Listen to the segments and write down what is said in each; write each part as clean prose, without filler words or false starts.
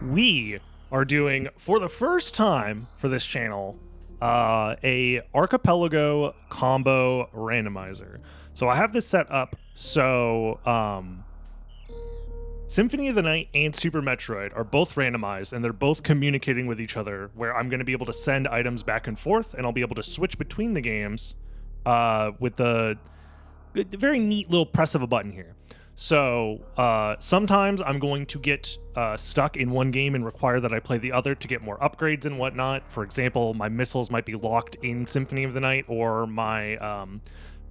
we are doing, for the first time for this channel, a Archipelago combo randomizer. So I have this set up so Symphony of the Night and Super Metroid are both randomized, and they're both communicating with each other, where I'm going to be able to send items back and forth, and I'll be able to switch between the games with the very neat little press of a button here. So sometimes I'm going to get stuck in one game and require that I play the other to get more upgrades and whatnot. For example, my missiles might be locked in Symphony of the Night, or my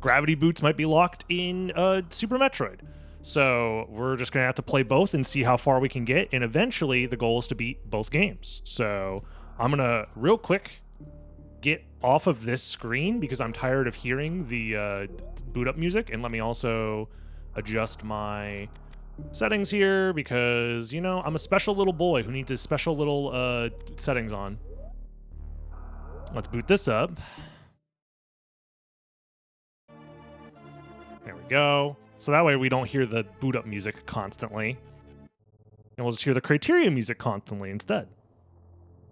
gravity boots might be locked in Super Metroid. So we're just going to have to play both and see how far we can get, and eventually the goal is to beat both games. So I'm going to real quick get off of this screen because I'm tired of hearing the boot up music, and let me also adjust my settings here because, you know, I'm a special little boy who needs his special little settings on. Let's boot this up. There we go. So that way we don't hear the boot up music constantly. And we'll just hear the criteria music constantly instead.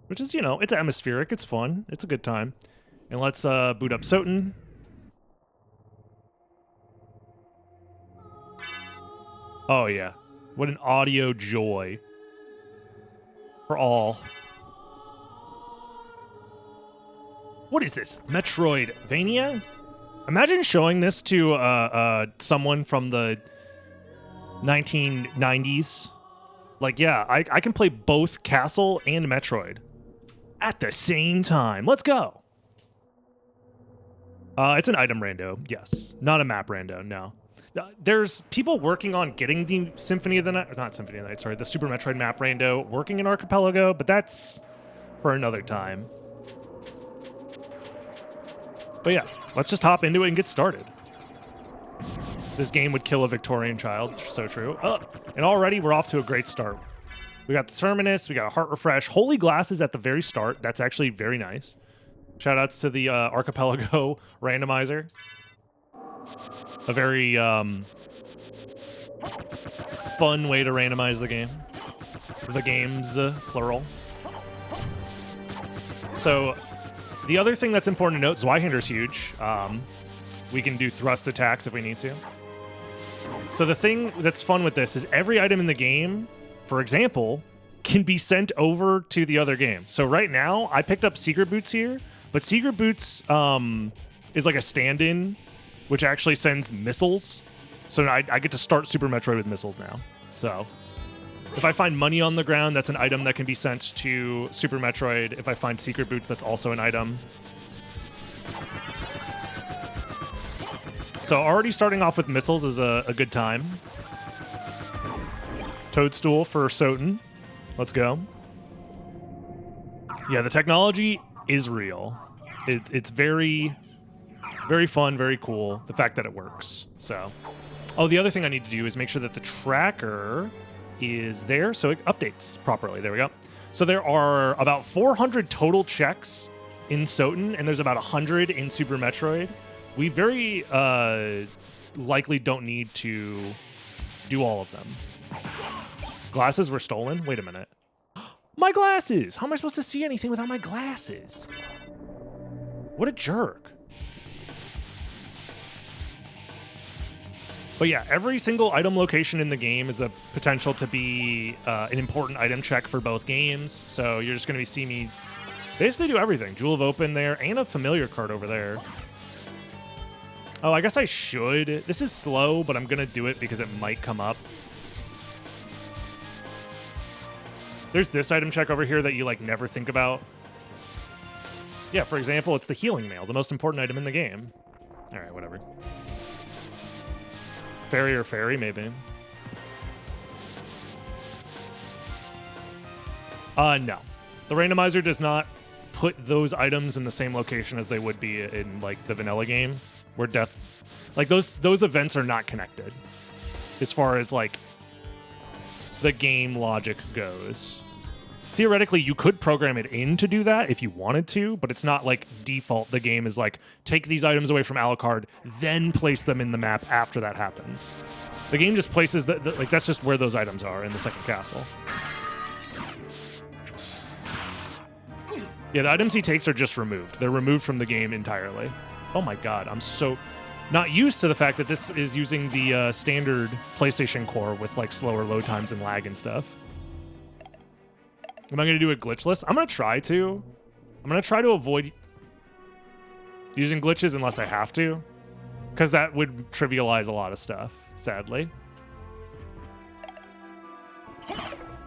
Which is, you know, it's atmospheric, it's fun, it's a good time. And let's boot up SotN. Oh yeah, what an audio joy for all. What is this, Metroidvania? Imagine showing this to someone from the 1990s. Like, yeah, I can play both Castle and Metroid at the same time. Let's go. It's an item rando, yes. Not a map rando, no. There's people working on getting the Symphony of the Night, not Symphony of the Night, sorry, the Super Metroid map rando working in Archipelago, but that's for another time. But yeah, let's just hop into it and get started. This game would kill a Victorian child, so true. Oh, and already we're off to a great start. We got the Terminus, we got a Heart Refresh, Holy Glasses at the very start. That's actually very nice. Shoutouts to the Archipelago randomizer. A very fun way to randomize the game. The games, plural. So the other thing that's important to note, Zweihander's huge. We can do thrust attacks if we need to. So the thing that's fun with this is every item in the game, for example, can be sent over to the other game. So right now, I picked up Secret Boots here, but Secret Boots is like a stand-in, which actually sends missiles. So I get to start Super Metroid with missiles now. So if I find money on the ground, that's an item that can be sent to Super Metroid. If I find Secret Boots, that's also an item. So already starting off with missiles is a good time. Toadstool for SotN. Let's go. Yeah, the technology is real. It's very, very fun, very cool. The fact that it works. So, oh, the other thing I need to do is make sure that the tracker is there so it updates properly. There we go. So there are about 400 total checks in SotN, and there's about 100 in Super Metroid. We very likely don't need to do all of them. Glasses were stolen? Wait a minute. My glasses! How am I supposed to see anything without my glasses? What a jerk. But yeah, every single item location in the game is a potential to be an important item check for both games. So you're just going to be seeing me basically do everything. Jewel of Open there, and a familiar card over there. Oh, I guess I should. This is slow, but I'm going to do it because it might come up. There's this item check over here that you, like, never think about. Yeah, for example, it's the healing mail, the most important item in the game. All right, whatever. Fairy or fairy, maybe. No. The randomizer does not put those items in the same location as they would be in, like, the vanilla game, where death... Like, those events are not connected as far as, like, the game logic goes. Theoretically, you could program it in to do that if you wanted to, but it's not like default. The game is like, take these items away from Alucard, then place them in the map after that happens. The game just places, like, that's just where those items are in the second castle. Yeah, the items he takes are just removed. They're removed from the game entirely. Oh my god, I'm so not used to the fact that this is using the standard PlayStation core with like slower load times and lag and stuff. Am I going to do it glitchless? I'm going to try to. I'm going to try to avoid using glitches unless I have to, because that would trivialize a lot of stuff, sadly.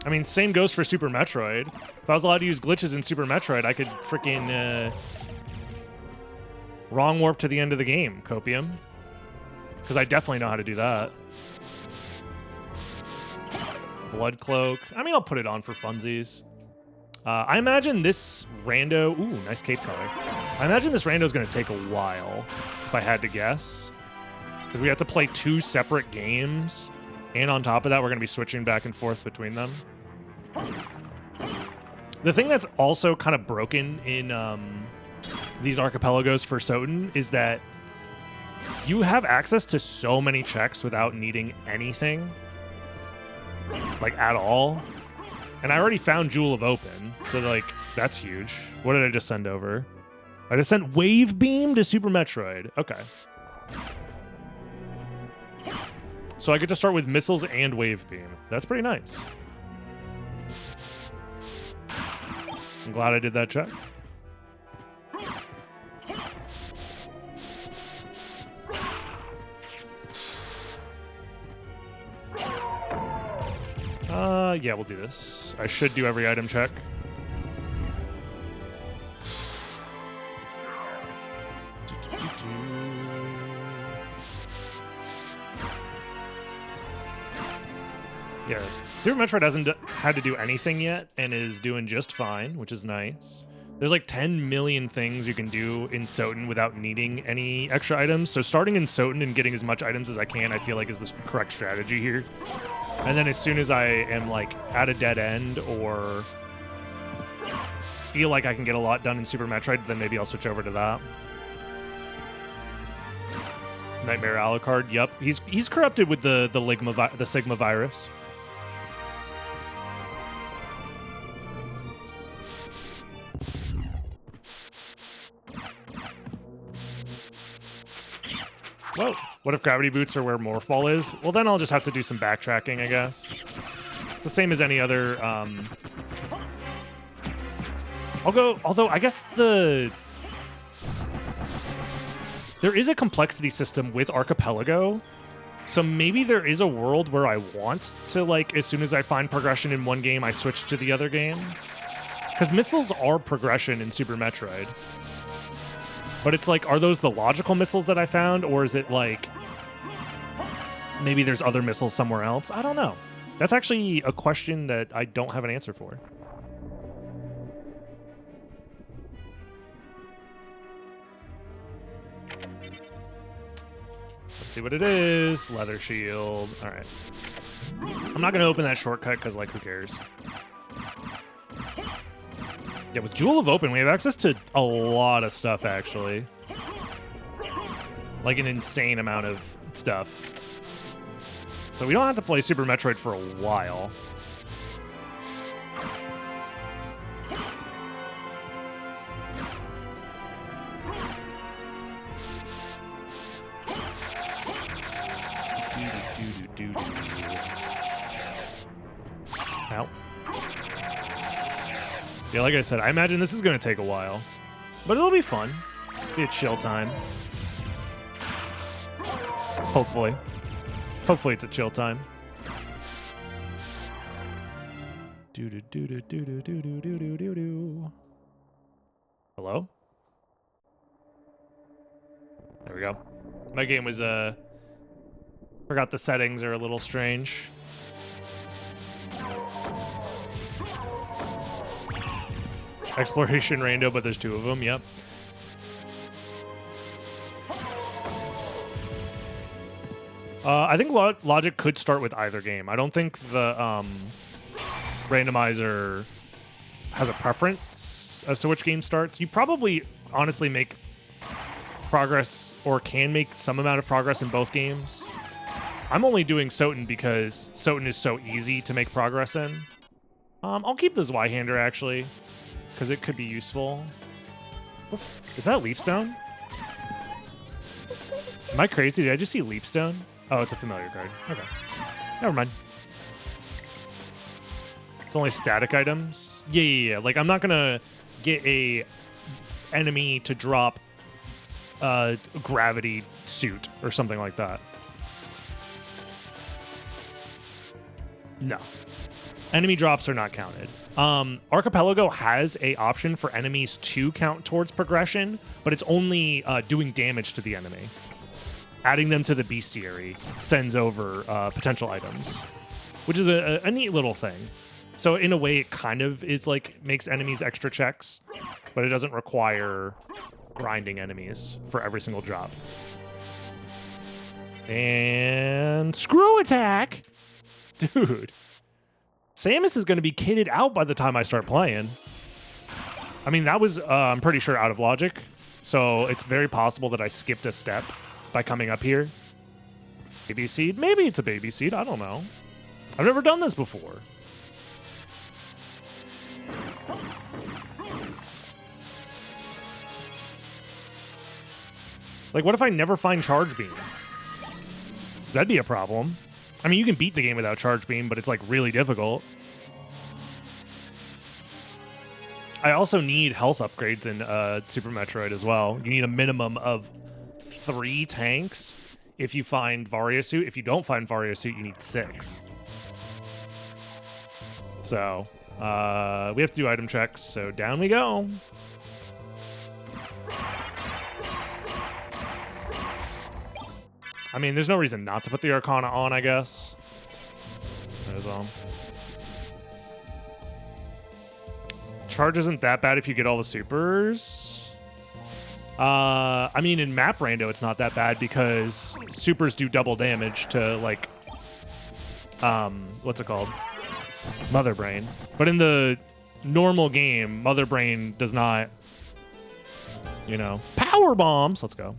I mean, same goes for Super Metroid. If I was allowed to use glitches in Super Metroid, I could freaking wrong warp to the end of the game, Copium. Because I definitely know how to do that. Blood Cloak. I mean, I'll put it on for funsies. I imagine this rando... Ooh, nice cape color. I imagine this rando is going to take a while, if I had to guess. Because we have to play 2 separate games. And on top of that, we're going to be switching back and forth between them. The thing that's also kind of broken in these archipelagos for SotN is that you have access to so many checks without needing anything, like, at all. And I already found Jewel of Open, so, like, that's huge. What did I just send over? I just sent Wave Beam to Super Metroid. Okay. So I get to start with missiles and Wave Beam. That's pretty nice. I'm glad I did that check. Yeah, we'll do this. I should do every item check. Yeah, Super Metroid hasn't had to do anything yet and is doing just fine, which is nice. There's like 10 million things you can do in SotN without needing any extra items. So starting in SotN and getting as much items as I can, I feel like is the correct strategy here. And then as soon as I am like at a dead end or feel like I can get a lot done in Super Metroid, then maybe I'll switch over to that. Nightmare Alucard, yep. He's corrupted with the Sigma virus. Whoa. What if Gravity Boots are where Morph Ball is? Well, then I'll just have to do some backtracking, I guess. It's the same as any other... I'll go... Although, I guess there is a complexity system with Archipelago, so maybe there is a world where I want to, like, as soon as I find progression in one game, I switch to the other game. Because missiles are progression in Super Metroid. But it's like, are those the logical missiles that I found, or is it like maybe there's other missiles somewhere else? I don't know. That's actually a question that I don't have an answer for. Let's see what it is. Leather shield. All right. I'm not going to open that shortcut because, like, who cares? Yeah, with Jewel of Open, we have access to a lot of stuff, actually. Like an insane amount of stuff. So we don't have to play Super Metroid for a while. Ow. Yeah, like I said, I imagine this is going to take a while. But it'll be fun. Be a chill time. Hopefully. Hopefully it's a chill time. Hello? There we go. My game was, forgot the settings are a little strange. Exploration Rando, but there's 2 of them, yep. I think Logic could start with either game. I don't think the Randomizer has a preference as to which game starts. You probably, honestly, make progress, or can make some amount of progress in both games. I'm only doing SotN because SotN is so easy to make progress in. I'll keep the Zweihander, actually, because it could be useful. Oof. Is that Leapstone? Am I crazy? Did I just see Leapstone? Oh, it's a familiar card. Okay. Never mind. It's only static items? Yeah. Like, I'm not going to get a enemy to drop a gravity suit or something like that. No. Enemy drops are not counted. Archipelago has a option for enemies to count towards progression, but it's only doing damage to the enemy. Adding them to the bestiary sends over potential items, which is a neat little thing. So in a way, it kind of is like makes enemies extra checks, but it doesn't require grinding enemies for every single job. And screw attack! Dude. Samus is going to be kitted out by the time I start playing. I mean, that was, I'm pretty sure, out of logic. So it's very possible that I skipped a step by coming up here. Baby seed? Maybe it's a baby seed. I don't know. I've never done this before. Like, what if I never find Charge Beam? That'd be a problem. I mean, you can beat the game without Charge Beam, but it's, like, really difficult. I also need health upgrades in Super Metroid as well. You need a minimum of 3 tanks if you find Varia Suit. If you don't find Varia Suit, you need 6. So, we have to do item checks, so down we go. I mean, there's no reason not to put the Arcana on, I guess. Might as well. Charge isn't that bad if you get all the supers. I mean, in Map Rando, it's not that bad because supers do double damage to, like, what's it called? Mother Brain. But in the normal game, Mother Brain does not, you know, power bombs. Let's go.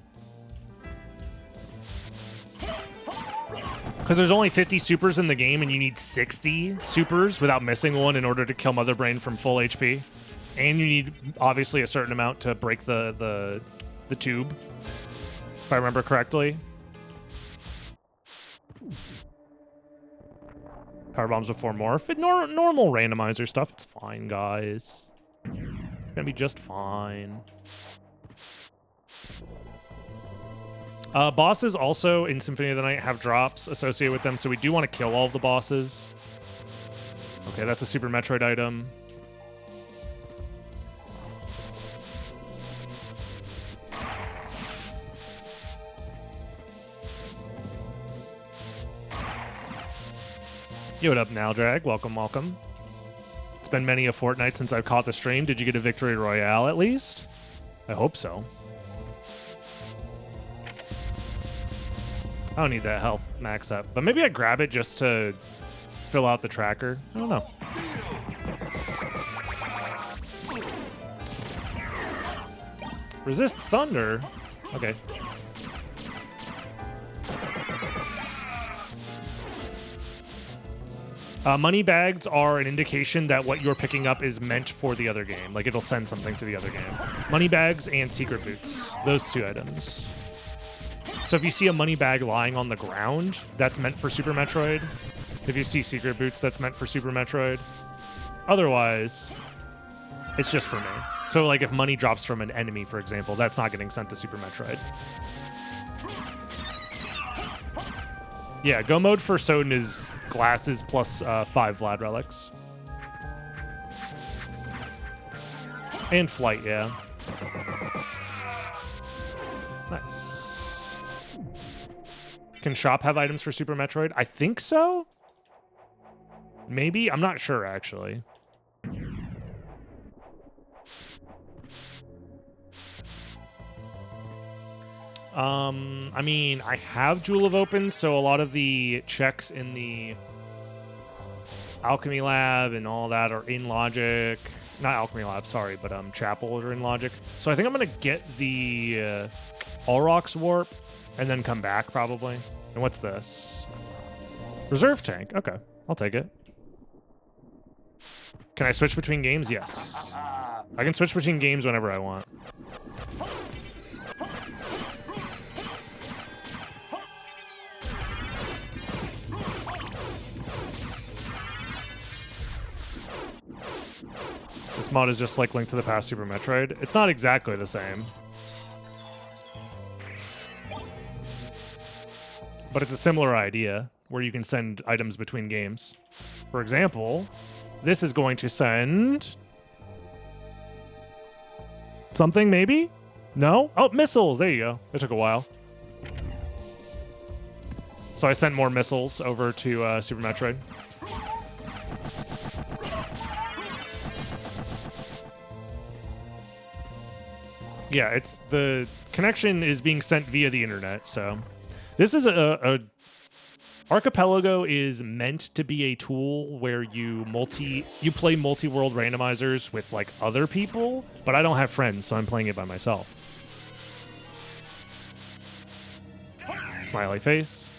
Because there's only 50 supers in the game, and you need 60 supers without missing one in order to kill Mother Brain from full HP. And you need, obviously, a certain amount to break the tube, if I remember correctly. Power bombs before morph. Normal randomizer stuff. It's fine, guys. Gonna be just fine. Bosses also in Symphony of the Night have drops associated with them, so we do want to kill all of the bosses. Okay, that's a Super Metroid item. Yo, what up, Naldrag? Welcome, welcome. It's been many a fortnight since I've caught the stream. Did you get a victory royale at least? I hope so. I don't need that health max up, but maybe I grab it just to fill out the tracker. I don't know. Resist thunder? Okay. Money bags are an indication that what you're picking up is meant for the other game. Like, it'll send something to the other game. Money bags and secret boots. Those 2 items. So if you see a money bag lying on the ground, that's meant for Super Metroid. If you see secret boots, that's meant for Super Metroid. Otherwise, it's just for me. So, like, if money drops from an enemy, for example, that's not getting sent to Super Metroid. Yeah, go mode for SotN is glasses plus 5 Vlad relics. And flight, yeah. Nice. Can shop have items for Super Metroid? I think so. Maybe? I'm not sure, actually. I mean, I have Jewel of Opens, so a lot of the checks in the Alchemy Lab and all that are in Logic. Not Alchemy Lab, sorry, but Chapel are in Logic. So I think I'm going to get the Allrock's Warp and then come back, probably. And what's this? Reserve tank. Okay, I'll take it. Can I switch between games? Yes. I can switch between games whenever I want. This mod is just like Link to the Past Super Metroid. It's not exactly the same. But it's a similar idea where you can send items between games. For example, this is going to send something, maybe? No? Oh, missiles. There you go. It took a while. So I sent more missiles over to Super Metroid. Yeah, it's the connection is being sent via the internet, so this is a Archipelago is meant to be a tool where you play multi-world randomizers with like other people, but I don't have friends, so I'm playing it by myself. Smiley face.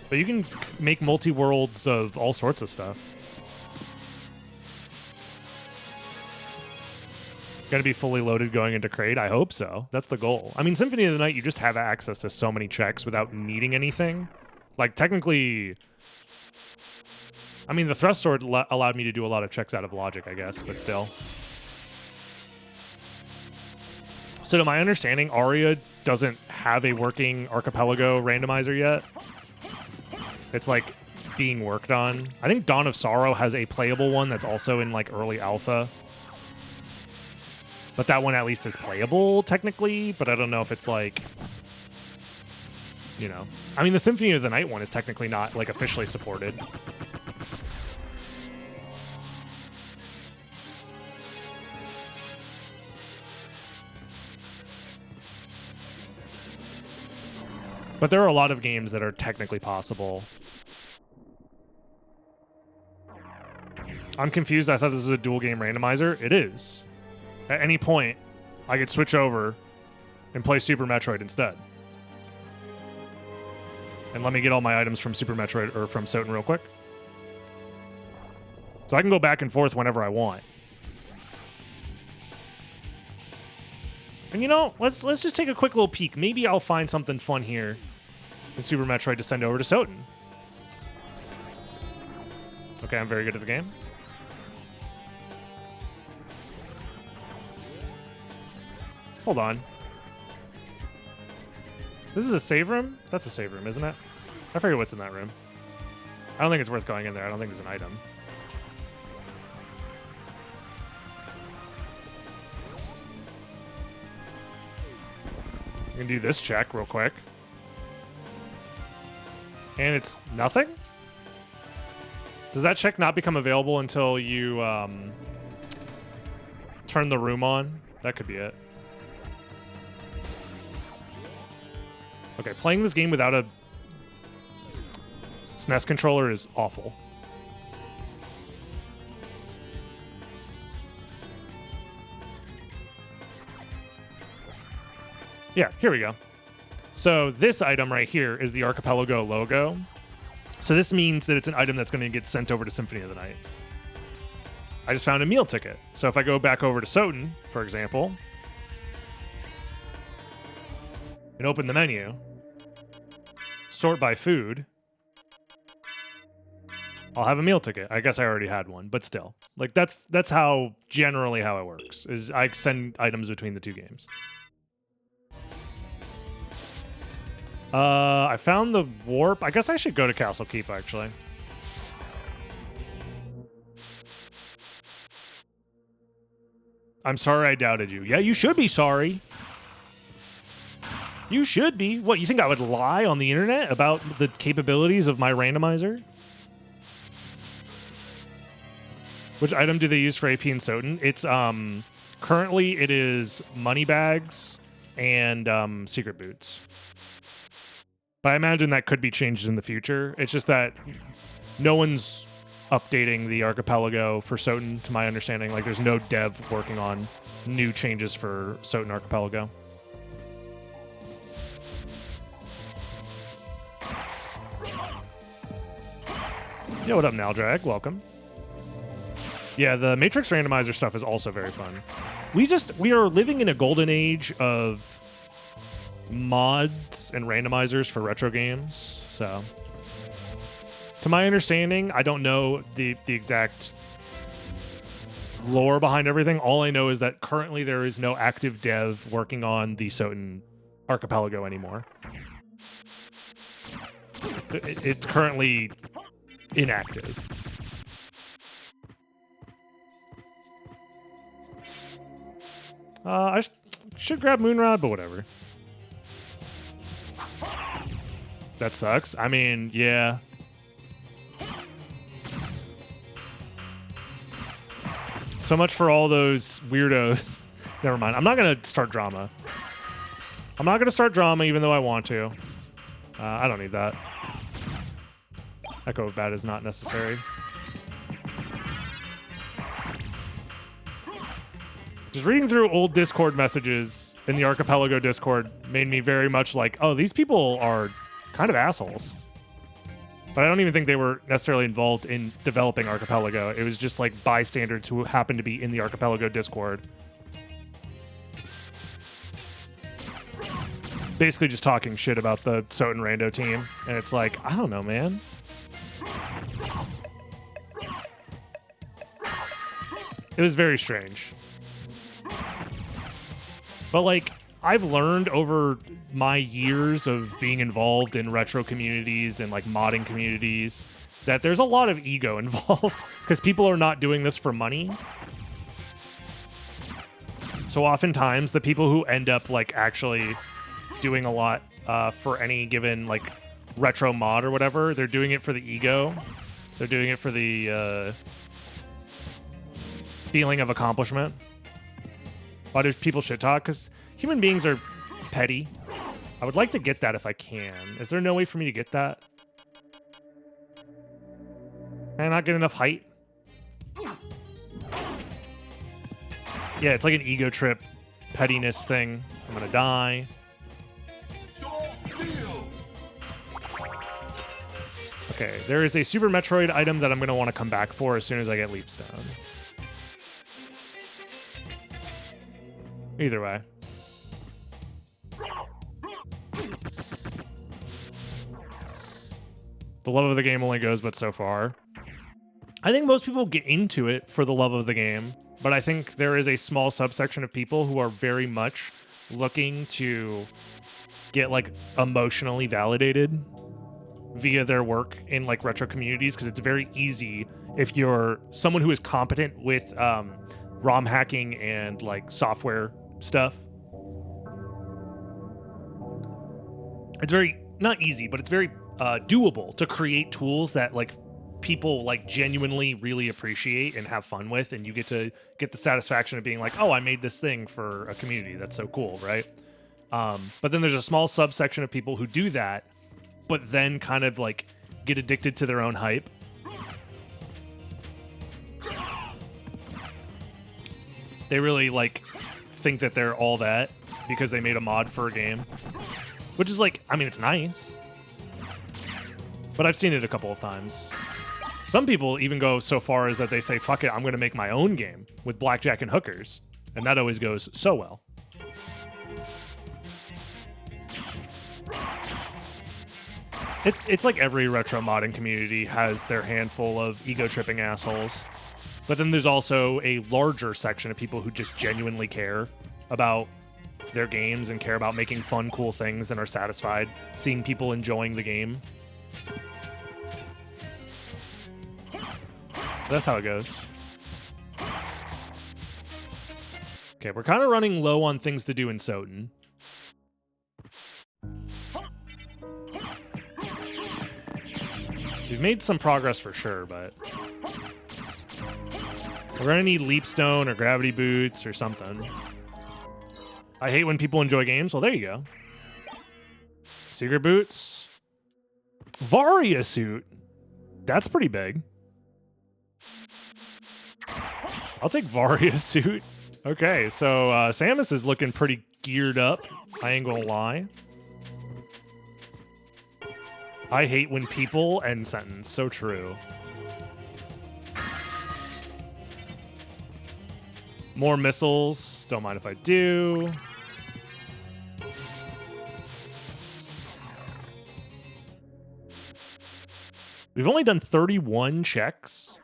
But you can make multi-worlds of all sorts of stuff. Going to be fully loaded going into Crate? I hope so. That's the goal. I mean, Symphony of the Night, you just have access to so many checks without needing anything. Like, technically... I mean, the thrust sword allowed me to do a lot of checks out of logic, I guess, but still. So to my understanding, Aria doesn't have a working Archipelago randomizer yet. It's, like, being worked on. I think Dawn of Sorrow has a playable one that's also in, like, early alpha. But that one at least is playable, technically, but I don't know if it's like, you know. I mean, the Symphony of the Night one is technically not, like, officially supported. But there are a lot of games that are technically possible. I'm confused. I thought this was a dual game randomizer. It is. At any point, I could switch over and play Super Metroid instead. And let me get all my items from Super Metroid, or from SotN real quick. So I can go back and forth whenever I want. And you know, let's just take a quick little peek. Maybe I'll find something fun here in Super Metroid to send over to SotN. Okay, I'm very good at the game. Hold on. This is a save room? That's a save room, isn't it? I forget what's in that room. I don't think it's worth going in there. I don't think there's an item. We can do this check real quick. And it's nothing? Does that check not become available until you turn the room on? That could be it. Okay, playing this game without a SNES controller is awful. Yeah, here we go. So this item right here is the Archipelago logo. So this means that it's an item that's going to get sent over to Symphony of the Night. I just found a meal ticket. So if I go back over to SotN, for example, and open the menu, sort by food, I'll have a meal ticket. I guess I already had one, but still. Like, that's how, generally how it works, is I send items between the two games. I found the warp. I guess I should go to Castle Keep, actually. I'm sorry I doubted you. Yeah, you should be sorry. You should be. What, you think I would lie on the internet about the capabilities of my randomizer? Which item do they use for AP and SotN? It's, currently it is money bags and, secret boots. But I imagine that could be changed in the future. It's just that no one's updating the Archipelago for SotN, to my understanding. Like, there's no dev working on new changes for SotN Archipelago. Yo, what up, Naldrag? Welcome. Yeah, the Matrix Randomizer stuff is also very fun. We are living in a golden age of mods and randomizers for retro games. So, to my understanding, I don't know the exact lore behind everything. All I know is that currently there is no active dev working on the SotN Archipelago anymore. It's currently inactive. I should grab Moonrod, but whatever. That sucks. I mean, yeah. So much for all those weirdos. Never mind. I'm not going to start drama. I'm not going to start drama even though I want to. I don't need that. Echo of Bad is not necessary. Just reading through old Discord messages in the Archipelago Discord made me very much like, oh, these people are kind of assholes. But I don't even think they were necessarily involved in developing Archipelago. It was just like bystanders who happened to be in the Archipelago Discord. Basically just talking shit about the SotN Rando team. And it's like, I don't know, man. It was very strange. But like, I've learned over my years of being involved in retro communities and like modding communities that there's a lot of ego involved because people are not doing this for money. So oftentimes the people who end up like actually doing a lot for any given like retro mod or whatever, they're doing it for the ego. They're doing it for the feeling of accomplishment. Why do people shit talk? Because human beings are petty. I would like to get that if I can. Is there no way for me to get that? Can I not get enough height? Yeah, it's like an ego trip, pettiness thing. I'm gonna die. Okay, there is a Super Metroid item that I'm gonna want to come back for as soon as I get Leapstone. Either way. The love of the game only goes but so far. I think most people get into it for the love of the game, but I think there is a small subsection of people who are very much looking to get like emotionally validated via their work in like retro communities, because it's very easy if you're someone who is competent with ROM hacking and like software stuff. It's very not easy, but it's very doable to create tools that like people like genuinely really appreciate and have fun with, and you get to get the satisfaction of being like, oh, I made this thing for a community. That's so cool, right? But then there's a small subsection of people who do that, but then kind of like get addicted to their own hype. They really like think that they're all that because they made a mod for a game, which is like, I mean, it's nice, but I've seen it a couple of times. Some people even go so far as that they say, fuck it, I'm going to make my own game with blackjack and hookers. And that always goes so well. It's like every retro modding community has their handful of ego-tripping assholes. But then there's also a larger section of people who just genuinely care about their games and care about making fun, cool things and are satisfied seeing people enjoying the game. That's how it goes. Okay, we're kind of running low on things to do in SotN. We've made some progress for sure, but we're gonna need Leapstone or Gravity Boots or something. I hate when people enjoy games. Well, there you go. Secret Boots. Varia Suit. That's pretty big. I'll take Varia Suit. Okay, so Samus is looking pretty geared up. I ain't gonna lie. I hate when people end sentence. So true. More missiles. Don't mind if I do. We've only done 31 checks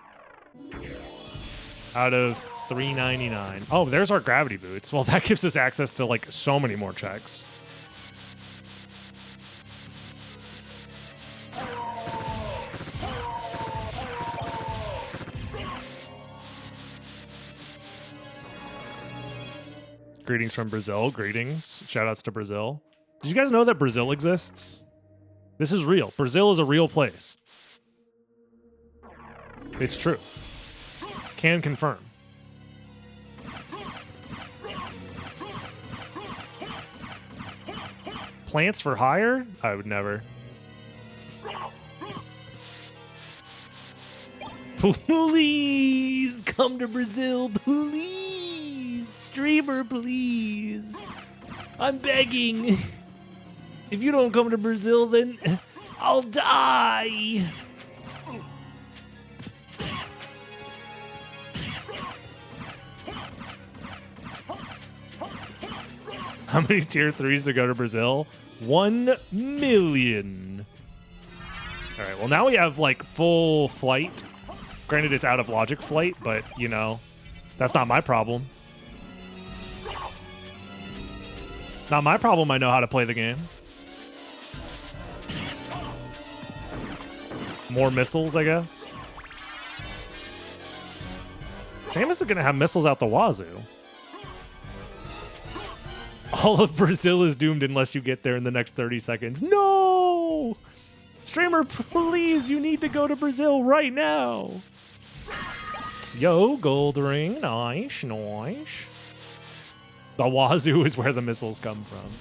out of 399. Oh, there's our gravity boots. Well, that gives us access to like so many more checks. Greetings from Brazil. Greetings. Shoutouts to Brazil. Did you guys know that Brazil exists? This is real. Brazil is a real place. It's true. Can confirm. Plants for hire? I would never. Please come to Brazil, please. Streamer, please. I'm begging. If you don't come to Brazil, then I'll die. How many tier 3s to go to Brazil? 1 million. All right, well, now we have like full flight. Granted, it's out of logic flight, but you know, that's not my problem. Not my problem. I know how to play the game. More missiles, I guess. Samus is going to have missiles out the wazoo. All of Brazil is doomed unless you get there in the next 30 seconds. No! Streamer, please, you need to go to Brazil right now. Yo, gold ring. Nice, nice. The wazoo is where the missiles come from.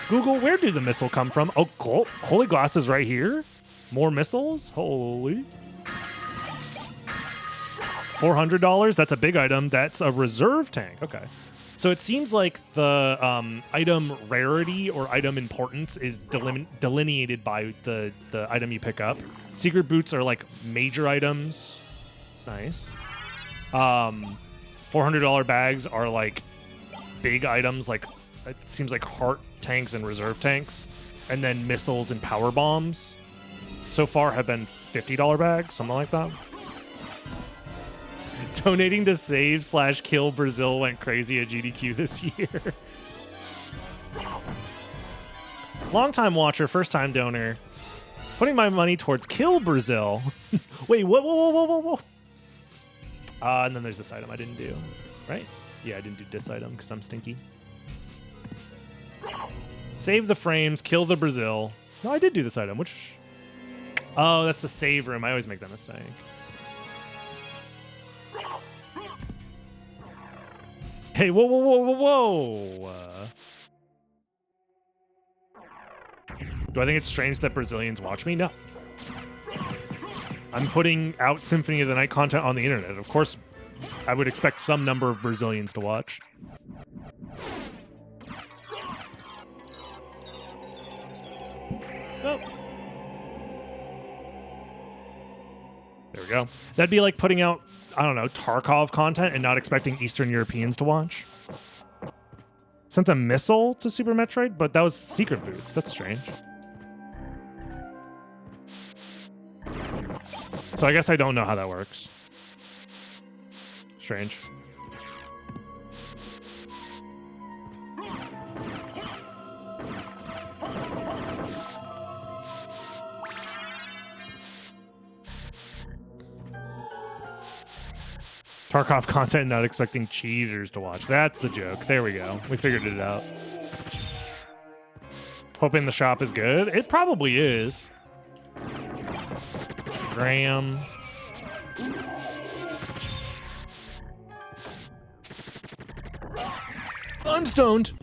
Google, where do the missile come from? Oh, cool. Holy glass is right here. More missiles? Holy. $400? That's a big item. That's a reserve tank. Okay. So it seems like the item rarity or item importance is delineated by the item you pick up. Secret boots are like major items. Nice. $400 bags are like big items, like it seems like heart tanks and reserve tanks, and then missiles and power bombs so far have been $50 bags, something like that. Donating to save/kill Brazil went crazy at GDQ this year. Long-time watcher, first-time donor. Putting my money towards kill Brazil. Wait, whoa. And then there's this item I didn't do, right? Yeah, I didn't do this item because I'm stinky. Save the frames, kill the Brazil. No, I did do this item, which... Oh, that's the save room. I always make that mistake. Hey, whoa. Do I think it's strange that Brazilians watch me? No. I'm putting out Symphony of the Night content on the internet. Of course, I would expect some number of Brazilians to watch. Oh. There we go. That'd be like putting out, I don't know, Tarkov content and not expecting Eastern Europeans to watch. Sent a missile to Super Metroid, but that was secret boots. That's strange. So I guess I don't know how that works. Strange. Tarkov content, not expecting cheaters to watch. That's the joke. There we go. We figured it out. Hoping the shop is good. It probably is. Graham. I'm stoned.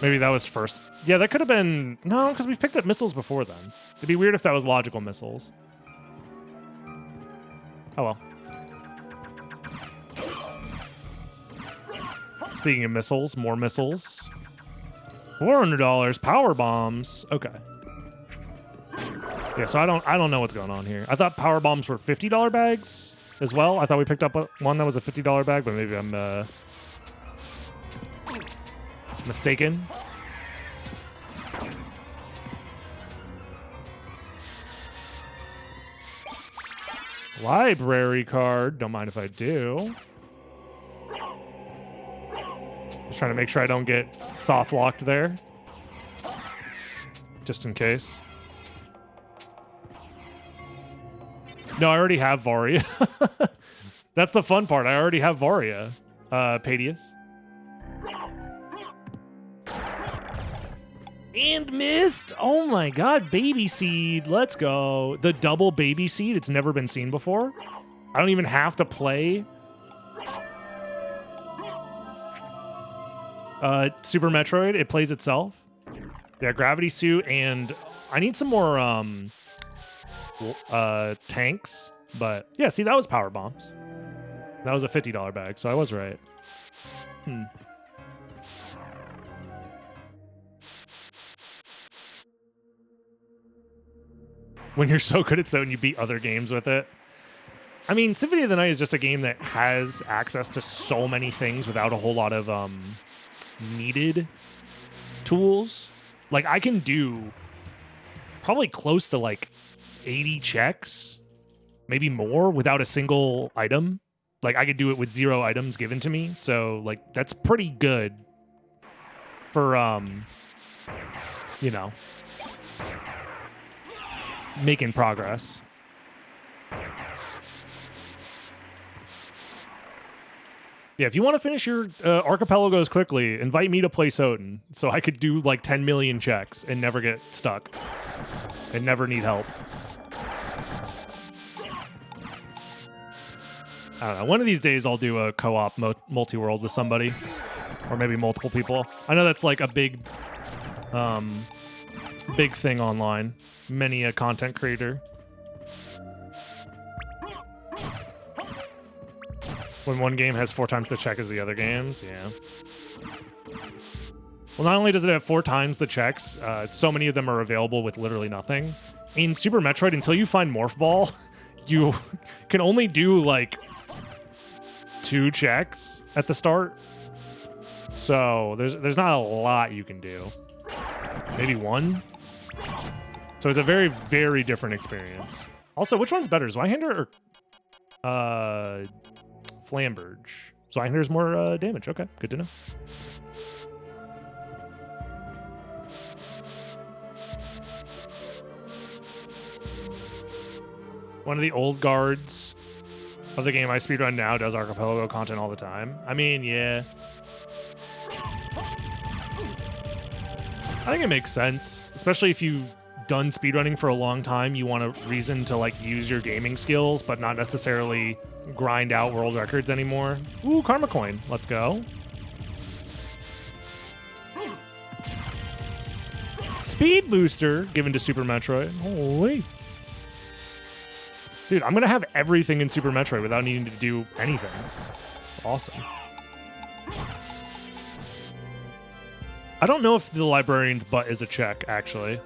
Maybe that was first. Yeah, that could have been... No, because we picked up missiles before then. It'd be weird if that was logical missiles. Oh, well. Speaking of missiles, more missiles. $400 power bombs. Okay. Yeah, so I don't know what's going on here. I thought power bombs were $50 bags as well. I thought we picked up one that was a $50 bag, but maybe I'm mistaken. Library card. Don't mind if I do. Just trying to make sure I don't get soft locked there. Just in case. No, I already have Varia. That's the fun part. I already have Varia. Padius. And missed. Oh my god, baby seed. Let's go. The double baby seed. It's never been seen before. I don't even have to play Super Metroid. It plays itself. Yeah, gravity suit, and I need some more tanks. But yeah, see, that was power bombs. That was a $50 bag, so I was right. When you're so good at SotN, you beat other games with it. I mean, Symphony of the Night is just a game that has access to so many things without a whole lot of needed tools. Like, I can do probably close to like 80 checks, maybe more, without a single item. Like, I could do it with 0 items given to me. So, like, that's pretty good for, you know, making progress. Yeah, if you want to finish your archipelagos quickly, invite me to play SotN so I could do like 10 million checks and never get stuck and never need help. I don't know. One of these days I'll do a co-op multi-world with somebody, or maybe multiple people. I know that's like a big thing online. Many a content creator. When one game has 4 times the check as the other games, yeah. Well, not only does it have 4 times the checks, so many of them are available with literally nothing. In Super Metroid, until you find Morph Ball, you can only do like 2 checks at the start. So there's not a lot you can do. Maybe 1. So it's a very, very different experience. Also, which one's better, Zweihander or Flamberge? Zweihander's more damage. Okay, good to know. One of the old guards of the game I speedrun now does Archipelago content all the time. I mean, yeah. I think it makes sense, especially if you've done speedrunning for a long time. You want a reason to like use your gaming skills, but not necessarily grind out world records anymore. Ooh, Karma Coin. Let's go. Speed Booster given to Super Metroid. Holy. Dude, I'm going to have everything in Super Metroid without needing to do anything. Awesome. I don't know if the librarian's butt is a check, actually.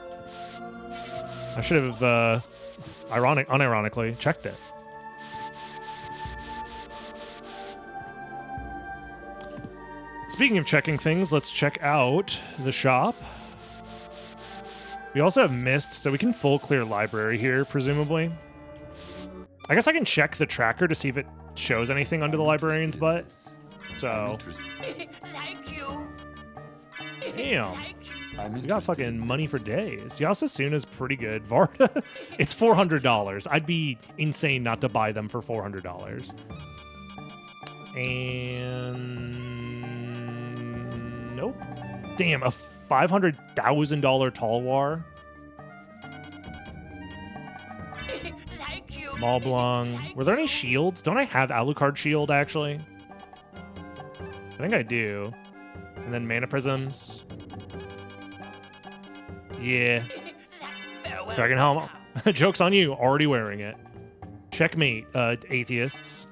I should have, unironically, checked it. Speaking of checking things, let's check out the shop. We also have Mist, so we can full clear library here, presumably. I guess I can check the tracker to see if it shows anything under the librarian's butt. So. Damn. You got fucking money for days. Yasusuna's pretty good. Varda, it's $400. I'd be insane not to buy them for $400. And nope. Damn, a $500,000 Talwar. Malblong. Were there any shields? Don't I have Alucard shield, actually? I think I do. And then Mana Prisms. Yeah. Dragon Helm. Joke's on you. Already wearing it. Checkmate, atheists.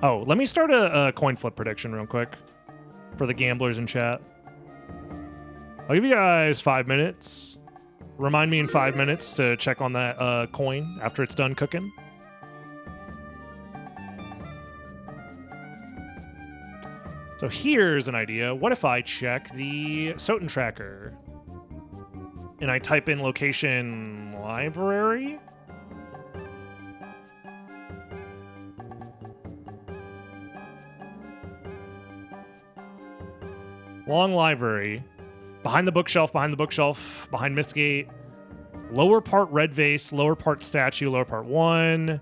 Oh, let me start a coin flip prediction real quick for the gamblers in chat. I'll give you guys 5 minutes. Remind me in 5 minutes to check on that coin after it's done cooking. So here's an idea. What if I check the SotN tracker and I type in location library? Long library. Behind the bookshelf, behind Mistgate. Lower part red vase, lower part statue, lower part 1.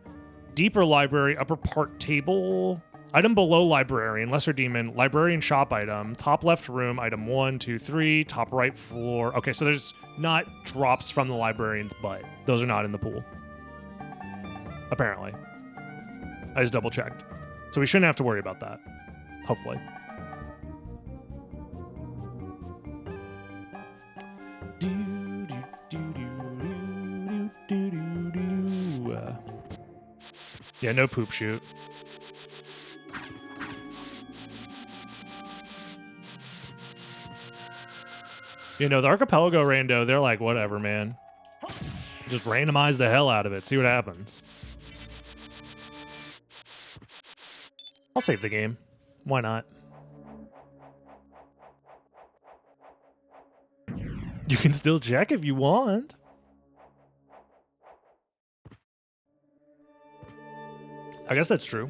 Deeper library, upper part table. Item below librarian, lesser demon, librarian shop item, top left room, item 1, 2, 3, top right floor. Okay, so there's not drops from the librarian's butt. Those are not in the pool. Apparently. I just double checked. So we shouldn't have to worry about that. Hopefully. Yeah, no poop shoot. You know, the Archipelago rando, they're like, whatever, man. Just randomize the hell out of it. See what happens. I'll save the game. Why not? You can still check if you want. I guess that's true.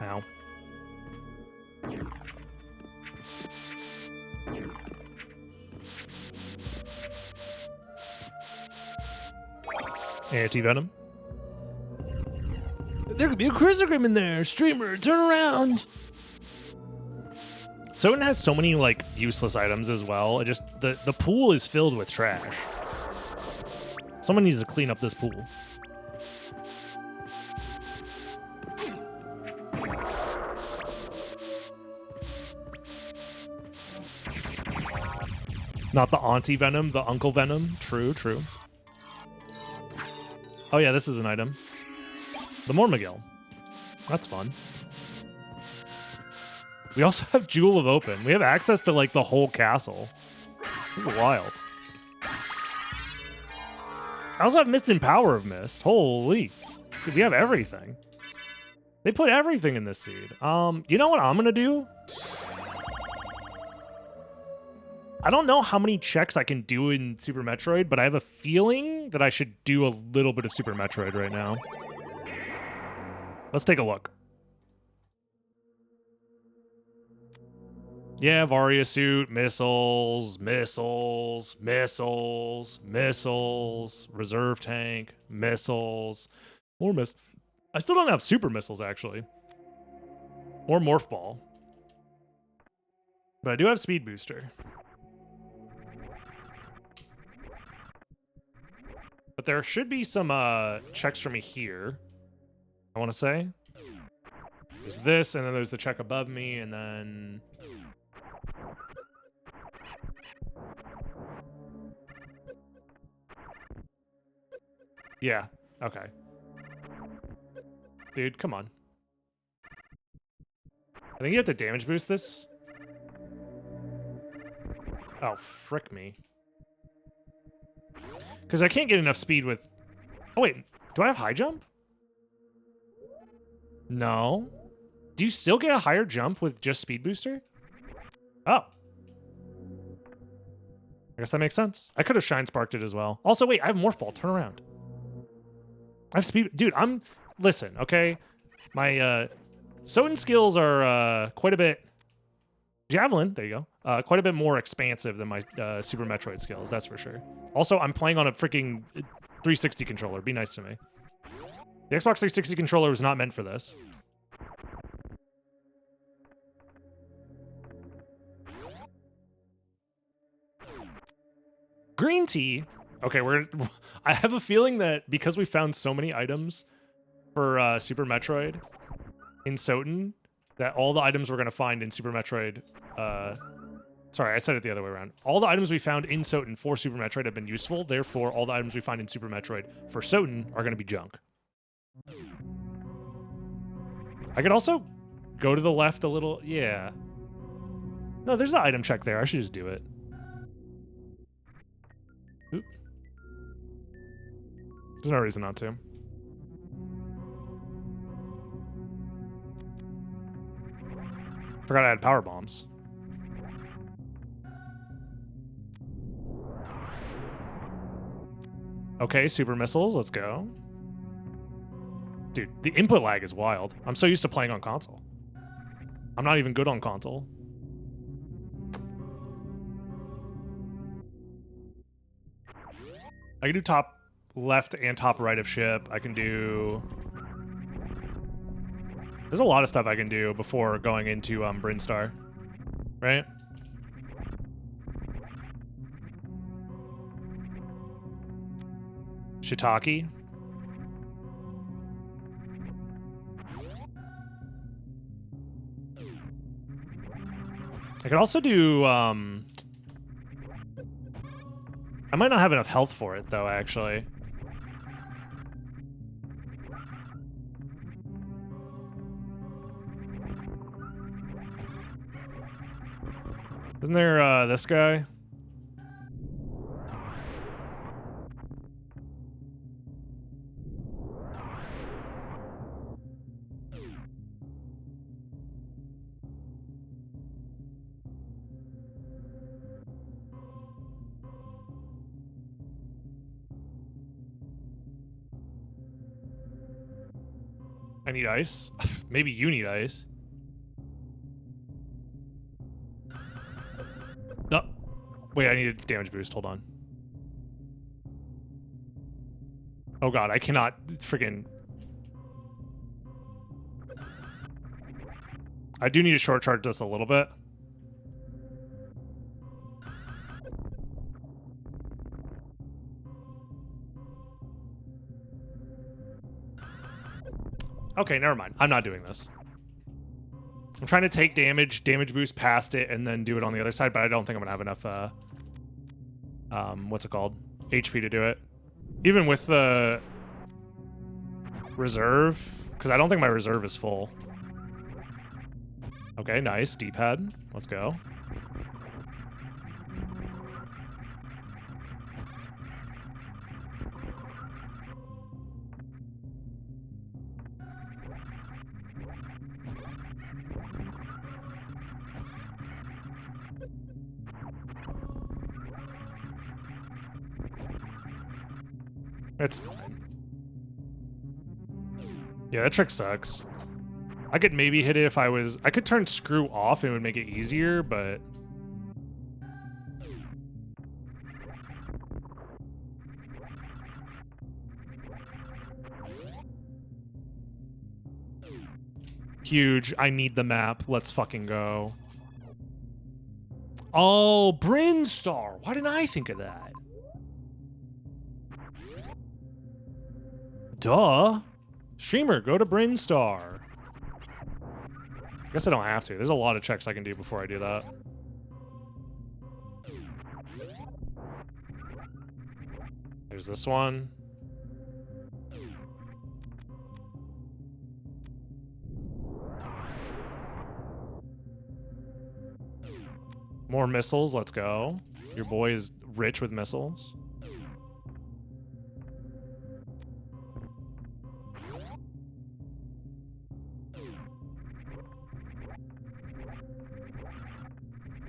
Ow. Anti-venom. There could be a Crisogrim in there. Streamer, turn around. SotN has so many like useless items as well. It just the pool is filled with trash. Someone needs to clean up this pool. Not the auntie venom, the uncle venom. True, true. Oh yeah, this is an item. The Mormagil. That's fun. We also have Jewel of Open. We have access to like the whole castle. This is wild. I also have Mist and Power of Mist. Holy. Dude, we have everything. They put everything in this seed. You know what I'm gonna do? I don't know how many checks I can do in Super Metroid, but I have a feeling that I should do a little bit of Super Metroid right now. Let's take a look. Yeah, Varia suit, missiles, reserve tank, missiles, more I still don't have super missiles, actually. Or morph ball. But I do have speed booster. But there should be some checks for me here, I want to say. There's this, and then there's the check above me, and then... Yeah, okay. Dude, come on. I think you have to damage boost this. Oh, frick me. Because I can't get enough speed with... Oh, wait. Do I have high jump? No. Do you still get a higher jump with just speed booster? Oh. I guess that makes sense. I could have shine sparked it as well. Also, wait, I have morph ball. Turn around. I have speed... Dude, I'm... Listen, okay? My SotN skills are quite a bit... Javelin, there you go. Quite a bit more expansive than my Super Metroid skills, that's for sure. Also, I'm playing on a freaking 360 controller. Be nice to me. The Xbox 360 controller was not meant for this. Green tea. Okay, I have a feeling that because we found so many items for Super Metroid in SotN, that all the items we're going to find in Super Metroid... sorry, I said it the other way around. All the items we found in SotN for Super Metroid have been useful. Therefore, all the items we find in Super Metroid for SotN are going to be junk. I could also go to the left a little. Yeah. No, there's an item check there. I should just do it. Oop. There's no reason not to. Forgot I had power bombs. Okay, super missiles. Let's go. Dude, the input lag is wild. I'm so used to playing on console. I'm not even good on console. I can do top left and top right of ship. I can do... There's a lot of stuff I can do before going into Brinstar, right? Shiitake. I could also do, I might not have enough health for it, though, actually. Isn't there, this guy? I need ice. Maybe you need ice. Oh. Wait, I need a damage boost. Hold on. Oh god, I cannot freaking... I do need to short charge this a little bit. Okay, never mind. I'm not doing this. I'm trying to take damage boost past it, and then do it on the other side, but I don't think I'm gonna have enough, what's it called? HP to do it. Even with the reserve, because I don't think my reserve is full. Okay, nice. D-pad. Let's go. It's fine. Yeah, that trick sucks. I could maybe hit it if I was... I could turn screw off and it would make it easier, but... Huge. I need the map. Let's fucking go. Oh, Brinstar. Why didn't I think of that? Duh. Streamer, go to Brinstar. I guess I don't have to. There's a lot of checks I can do before I do that. There's this one. More missiles, let's go. Your boy is rich with missiles.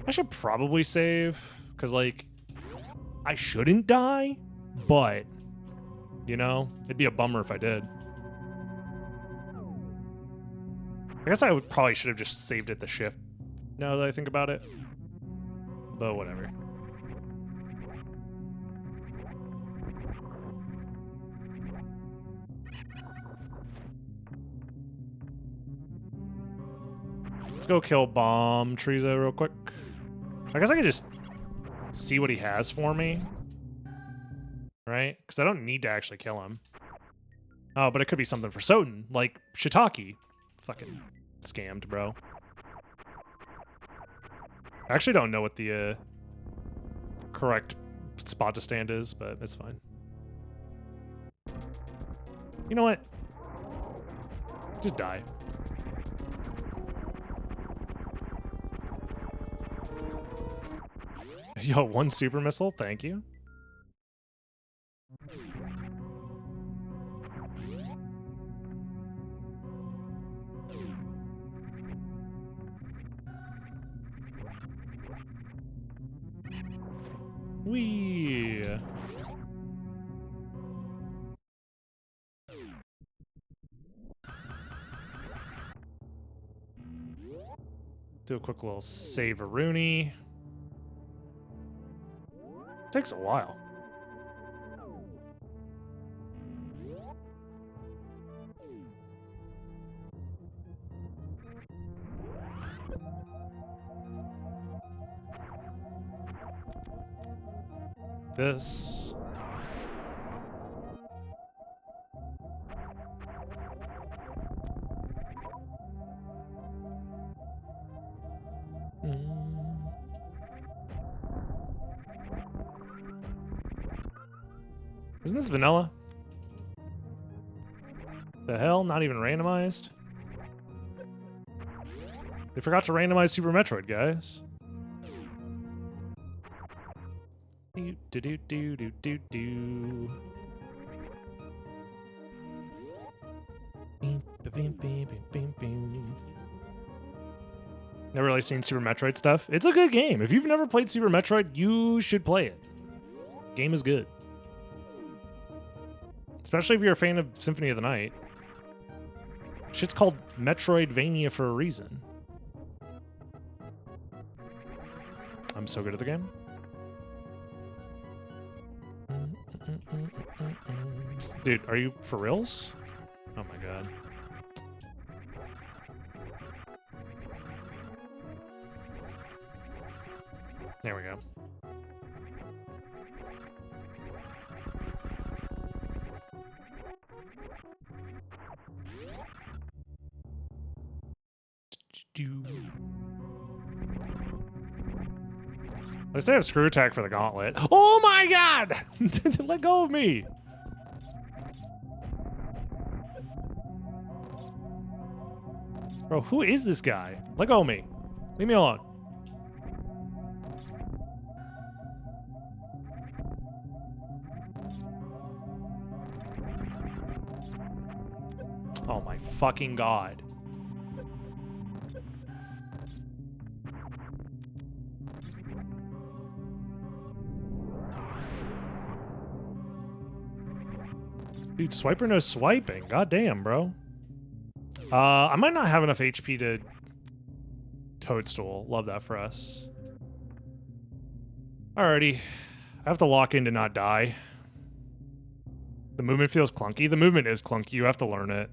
I should probably save, because, like, I shouldn't die, but, you know, it'd be a bummer if I did. I guess I probably should have just saved at the shift, now that I think about it. But whatever. Let's go kill Bomb Triza real quick. I guess I could just see what he has for me. Right? Because I don't need to actually kill him. Oh, but it could be something for SotN, like Shiitake. Fucking scammed, bro. I actually don't know what the correct spot to stand is, but it's fine. You know what? Just die. Yo, 1 super missile, thank you. Whee! Do a quick little save-a-rooney. Takes a while. This. Isn't this vanilla? The hell? Not even randomized? They forgot to randomize Super Metroid, guys. Do do do do do do do. Never really seen Super Metroid stuff. It's a good game. If you've never played Super Metroid, you should play it. Game is good. Especially if you're a fan of Symphony of the Night. Shit's called Metroidvania for a reason. I'm so good at the game. Dude, are you for reals? Oh my god. There we go. At least I have screw attack for the gauntlet. Oh my god! Let go of me! Bro, who is this guy? Let go of me. Leave me alone. Oh my fucking god. Dude, swiper no swiping. God damn, bro. I might not have enough HP to Toadstool. Love that for us. Alrighty. I have to lock in to not die. The movement feels clunky. The movement is clunky. You have to learn it.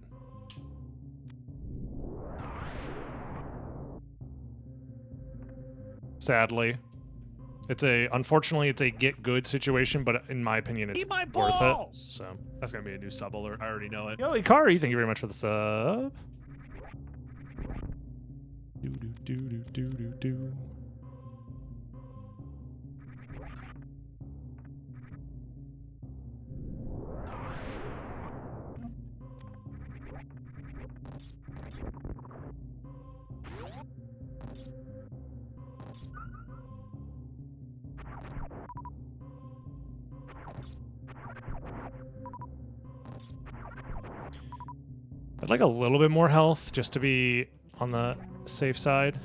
Sadly. Unfortunately, it's a get good situation, but in my opinion, it's worth it. So That's gonna be a new sub alert. I already know it. yo, Ikari, thank you very much for the sub. Do do do do do do do. I'd like a little bit more health just to be on the safe side.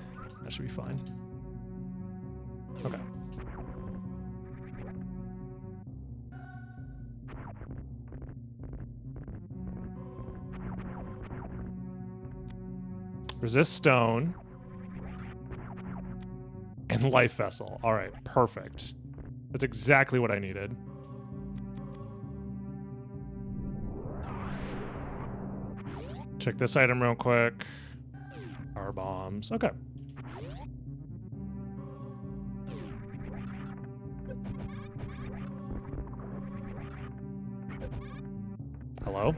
That should be fine. Okay. Resist stone. And life vessel. All right, perfect. That's exactly what I needed. Check this item real quick. Power bombs. Okay. Hello?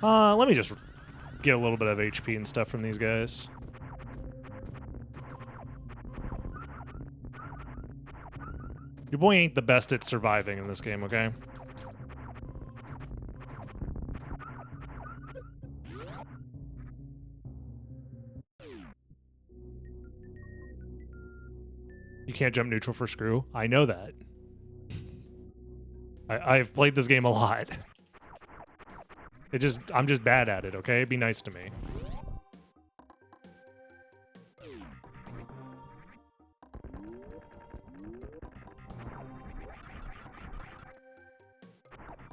Let me just get a little bit of HP and stuff from these guys. Your boy ain't the best at surviving in this game, okay? You can't jump neutral for screw. I know that. I've played this game a lot. I'm just bad at it, okay? Be nice to me.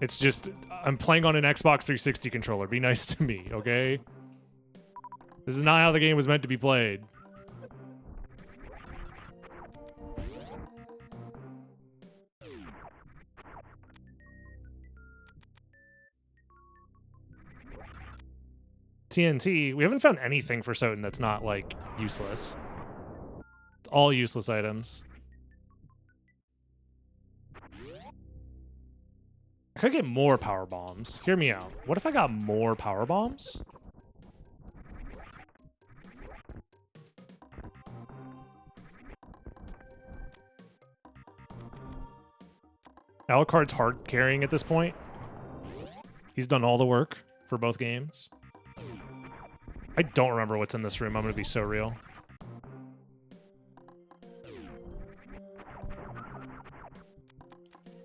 It's just, I'm playing on an Xbox 360 controller. Be nice to me, okay? This is not how the game was meant to be played. TNT, we haven't found anything for SotN that's not, like, useless. It's all useless items. I could get more power bombs. Hear me out. What if I got more power bombs? Alucard's hard carrying at this point. He's done all the work for both games. I don't remember what's in this room. I'm gonna be so real.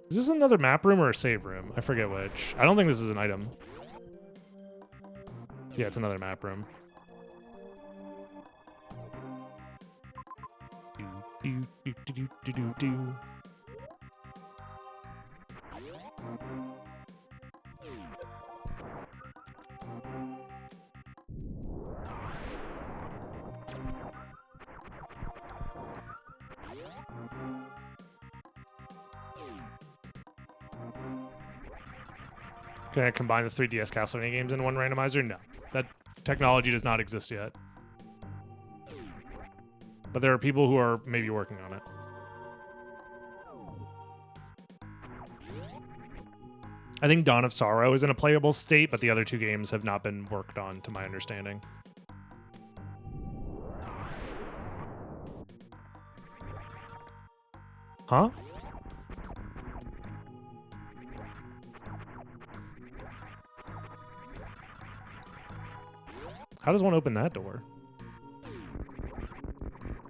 Is this another map room or a save room? I forget which. I don't think this is an item. Yeah, it's another map room. Do, do, do, do, do, do, do. Can I combine the 3DS Castlevania games in one randomizer? No. That technology does not exist yet. But there are people who are maybe working on it. I think Dawn of Sorrow is in a playable state, but the other two games have not been worked on, to my understanding. Huh? How does one open that door?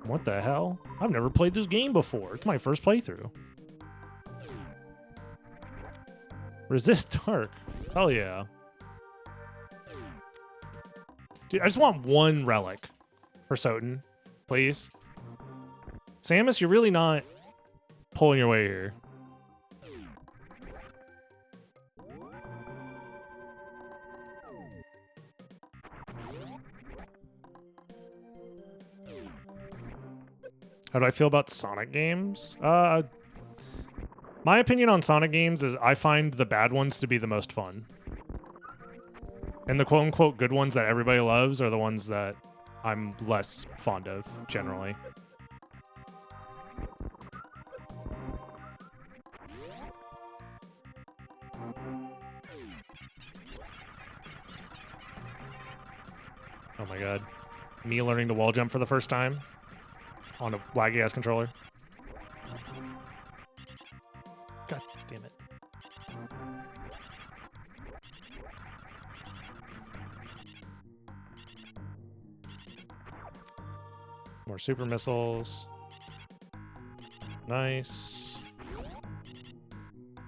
What the hell? I've never played this game before. It's my first playthrough. Resist dark. Hell yeah. Dude, I just want one relic for SotN, please. Samus, you're really not pulling your weight here. How do I feel about Sonic games? My opinion on Sonic games is I find the bad ones to be the most fun. And the quote-unquote good ones that everybody loves are the ones that I'm less fond of, generally. Oh my god. Me learning to wall jump for the first time on a laggy-ass controller. God damn it. More super missiles. Nice.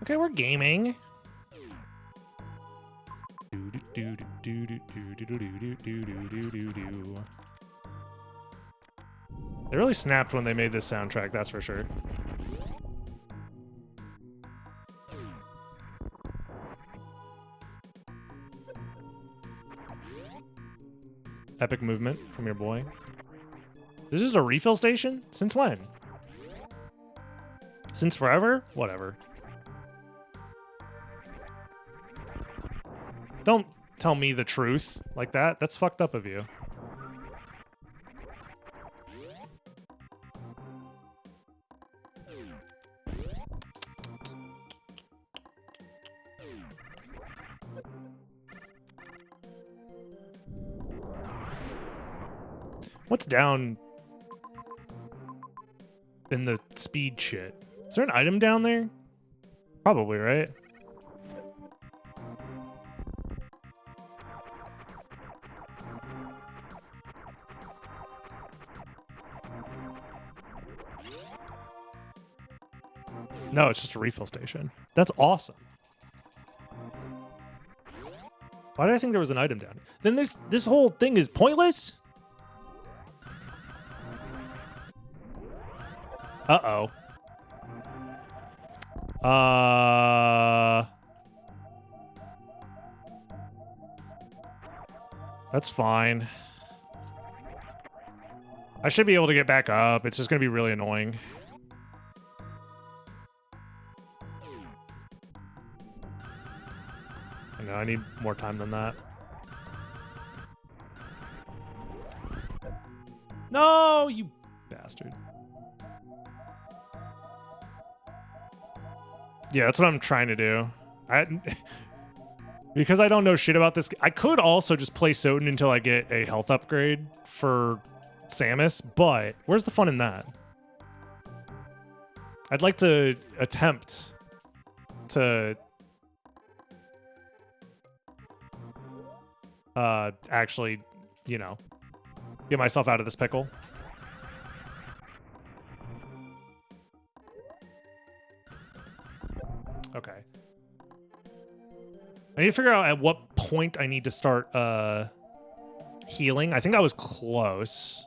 Okay, we're gaming. They really snapped when they made this soundtrack, that's for sure. Epic movement from your boy. This is a refill station? Since when? Since forever? Whatever. Don't tell me the truth like that. That's fucked up of you. What's down in the speed shit? Is there an item down there? Probably, right? No, it's just a refill station. That's awesome. Why did I think there was an item down here? Then this whole thing is pointless? Uh-oh. That's fine. I should be able to get back up. It's just going to be really annoying. I know, I need more time than that. No, you bastard. Yeah, that's what I'm trying to do. Because I don't know shit about this. I could also just play SotN until I get a health upgrade for Samus, but where's the fun in that? I'd like to attempt to actually, you know, get myself out of this pickle. Okay. I need to figure out at what point I need to start healing. I think I was close.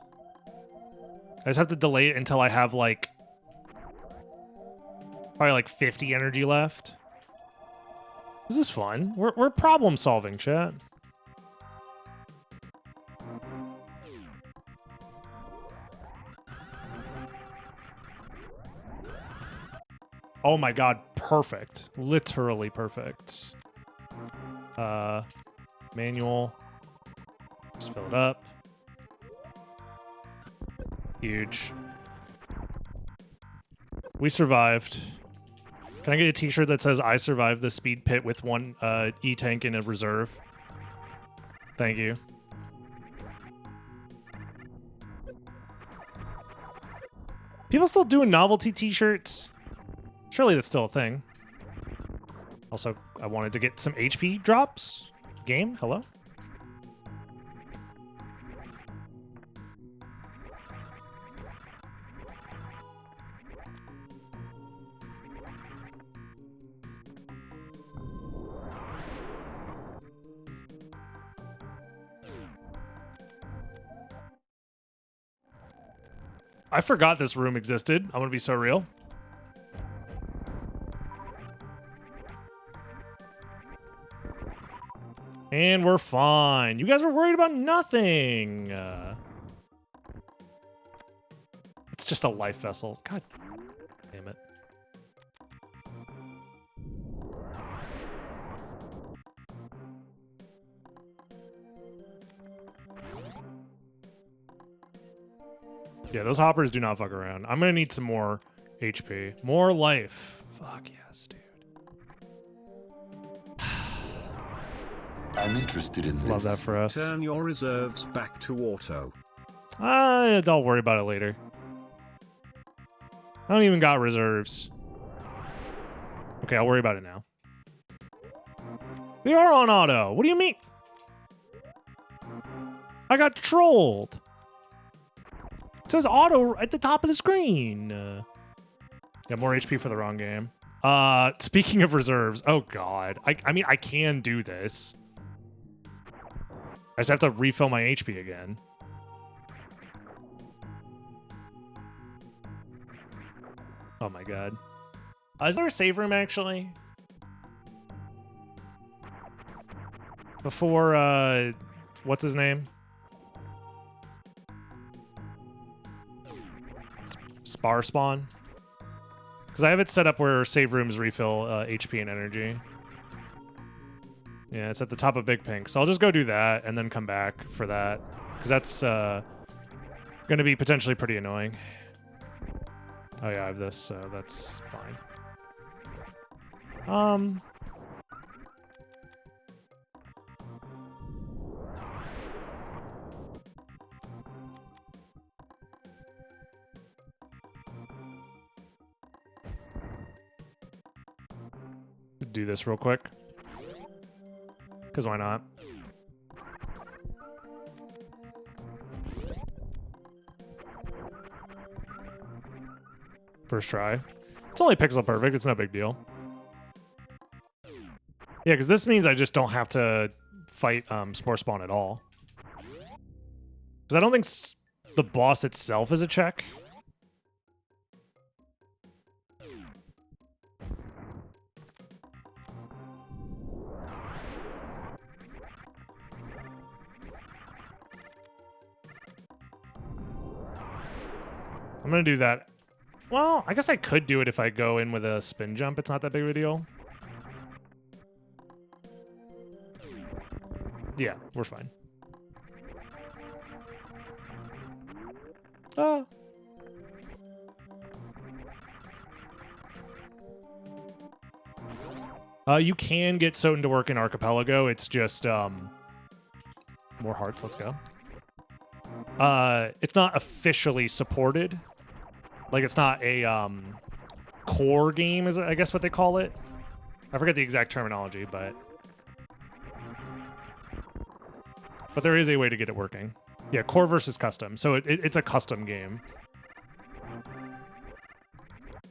I just have to delay it until I have like probably like 50 energy left. This is fun. We're problem solving, chat. Oh my god, perfect. Literally perfect. Manual. Just fill it up. Huge. We survived. Can I get a t-shirt that says I survived the speed pit with one E-tank in a reserve? Thank you. People still doing novelty t-shirts? Surely that's still a thing. Also, I wanted to get some HP drops. Game, hello? I forgot this room existed. I'm gonna be so real. And we're fine. You guys were worried about nothing. It's just a life vessel. God damn it. Yeah, those hoppers do not fuck around. I'm gonna need some more HP. More life. Fuck yes, dude. I'm interested in this. Love that for us. Turn your reserves back to auto. Don't worry about it later. I don't even got reserves. Okay, I'll worry about it now. They are on auto. What do you mean? I got trolled. It says auto at the top of the screen. Yeah, more HP for the wrong game. Speaking of reserves, oh god. I mean, I can do this. I just have to refill my HP again. Oh my god. Is there a save room, actually? Before, what's his name? Spar spawn? Because I have it set up where save rooms refill HP and energy. Yeah, it's at the top of Big Pink. So I'll just go do that and then come back for that. Because that's going to be potentially pretty annoying. Oh yeah, I have this, so that's fine. do this real quick. Because why not? First try. It's only pixel perfect. It's no big deal. Yeah, because this means I just don't have to fight Spore Spawn at all. Because I don't think the boss itself is a check. I'm going to do that. Well, I guess I could do it if I go in with a spin jump. It's not that big of a deal. Yeah, we're fine. Ah. You can get SotN to work in Archipelago. It's just more hearts. Let's go. It's not officially supported. Like, it's not a core game, is I guess what they call it. I forget the exact terminology, but there is a way to get it working. Yeah, core versus custom. So it's a custom game.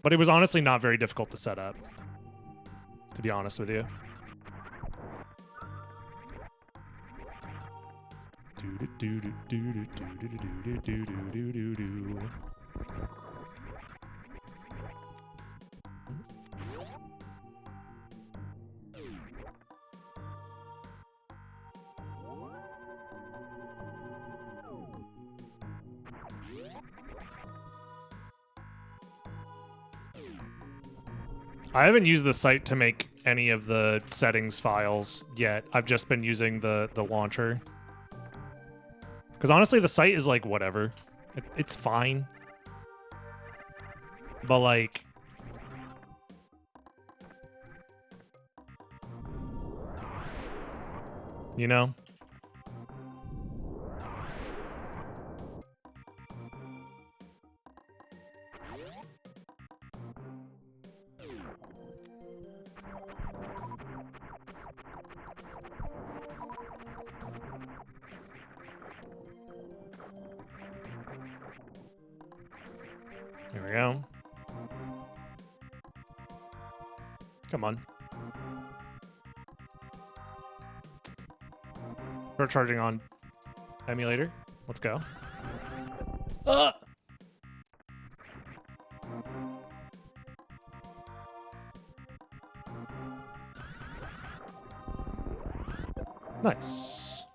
But it was honestly not very difficult to set up, to be honest with you. I haven't used the site to make any of the settings files yet. I've just been using the launcher. Because honestly, the site is like, whatever. It's fine. But like... You know? Here we go. Come on. Start charging on emulator. Let's go. Nice.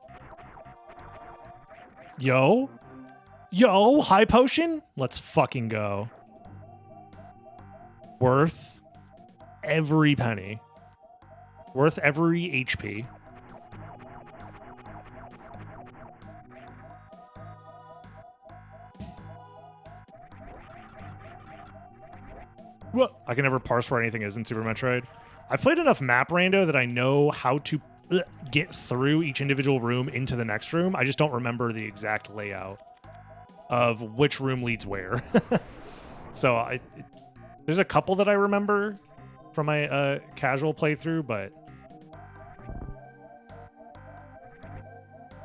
Yo, high potion? Let's fucking go. Worth every penny. Worth every HP. What? I can never parse where anything is in Super Metroid. I've played enough map rando that I know how to get through each individual room into the next room. I just don't remember the exact layout of which room leads where. So there's a couple that I remember from my casual playthrough, but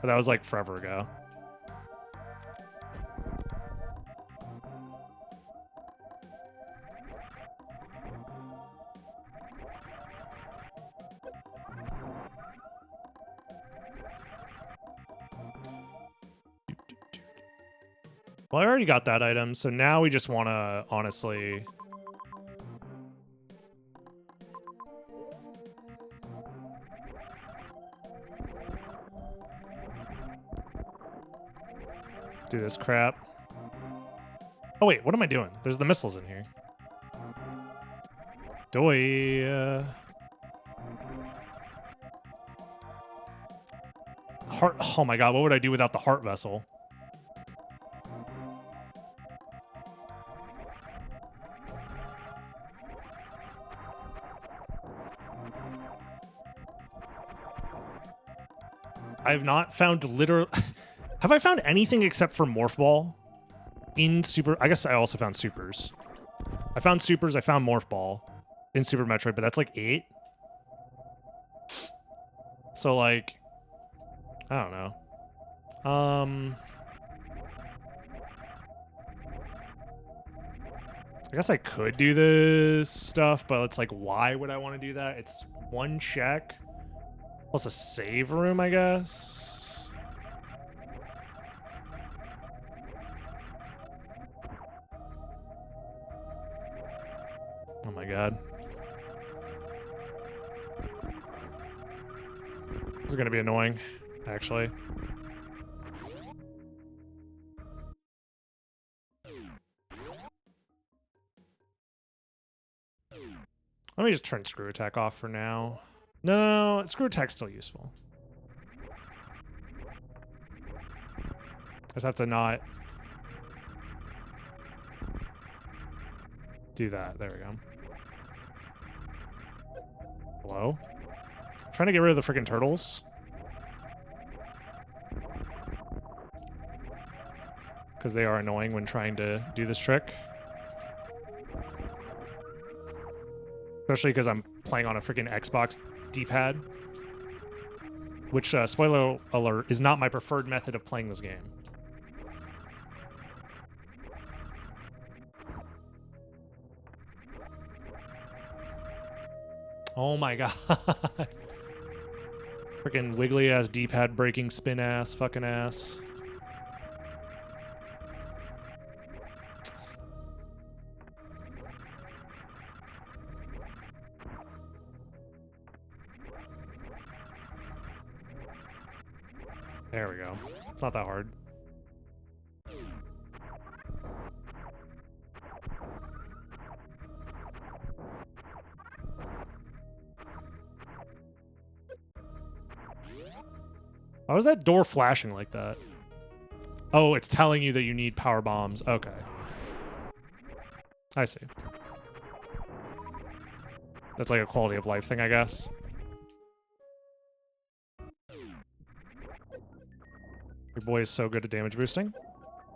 that was like forever ago. Well, I already got that item, so now we just want to, honestly... do this crap. Oh, wait, what am I doing? There's the missiles in here. Doi. Heart... Oh my god, what would I do without the heart vessel? I have not found literal... Have I found anything except for Morph Ball in Super... I guess I also found Supers. I found Supers, I found Morph Ball in Super Metroid, but that's like it. So, like, I don't know. I guess I could do this stuff, but it's like, why would I want to do that? It's one check plus a save room, I guess. Oh my god. This is gonna be annoying, actually. Let me just turn screw attack off for now. No, screw attack's still useful. I just have to not do that. There we go. Hello? I'm trying to get rid of the freaking turtles. Because they are annoying when trying to do this trick. Especially because I'm playing on a freaking Xbox D-pad. Which, spoiler alert, is not my preferred method of playing this game. Oh my god. Freaking wiggly ass D-pad breaking spin ass fucking ass. There we go. It's not that hard. Why was that door flashing like that? Oh, it's telling you that you need power bombs. Okay. I see. That's like a quality of life thing, I guess. Your boy is so good at damage boosting.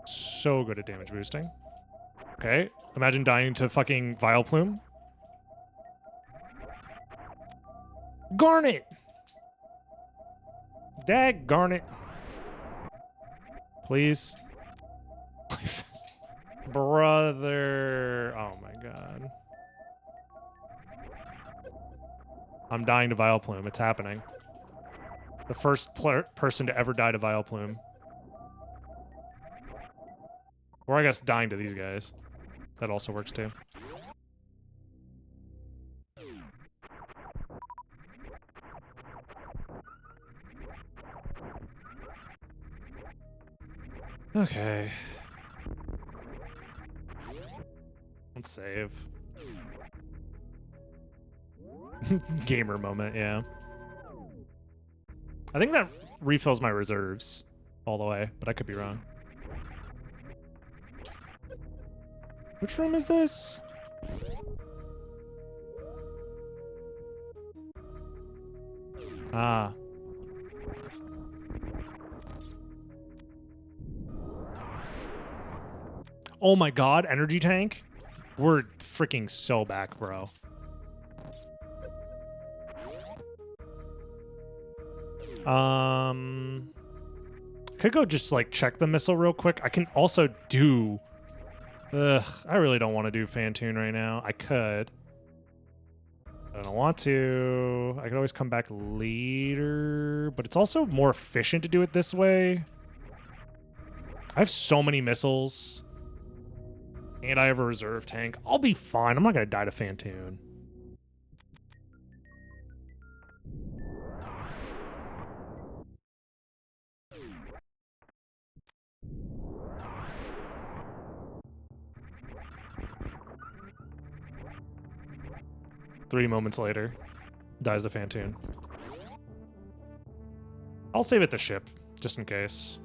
So good at damage boosting. Okay. Imagine dying to fucking Vileplume. Garnet! Dag-garnet. Please. Brother. Oh my god. I'm dying to Vileplume. It's happening. The first person to ever die to Vileplume. Or I guess dying to these guys. That also works too. Okay. Let's save. Gamer moment, yeah. I think that refills my reserves all the way, but I could be wrong. Which room is this? Ah. Oh my god, energy tank? We're freaking so back, bro. Could go just like check the missile real quick. I can also do... Ugh, I really don't want to do Phantoon right now. I could. I don't want to. I could always come back later, but it's also more efficient to do it this way. I have so many missiles. And I have a reserve tank. I'll be fine. I'm not going to die to Phantoon. Three moments later, dies the Phantoon. I'll save it the ship, just in case.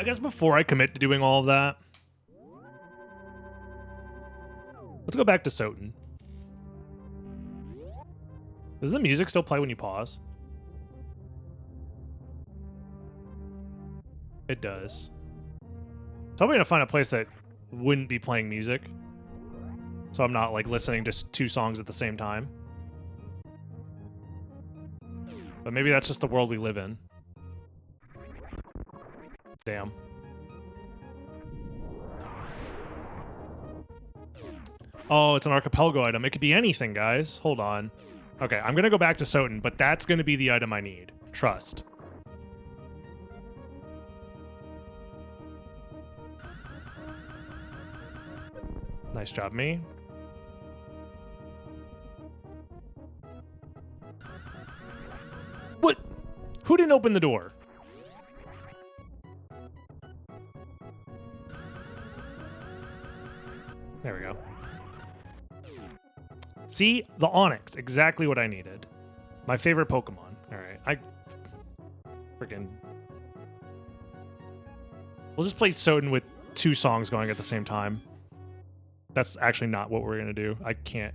I guess before I commit to doing all of that, let's go back to SotN. Does the music still play when you pause? It does. So I'm gonna find a place that wouldn't be playing music, so I'm not like listening to two songs at the same time. But maybe that's just the world we live in. Damn. Oh, it's an archipelago item. It could be anything, guys. Hold on. Okay, I'm gonna go back to SotN, but that's gonna be the item I need. Trust. Nice job, me. What? Who didn't open the door? There we go. See? The Onyx. Exactly what I needed. My favorite Pokemon. Alright. Freaking... We'll just play SotN with two songs going at the same time. That's actually not what we're gonna do. I can't...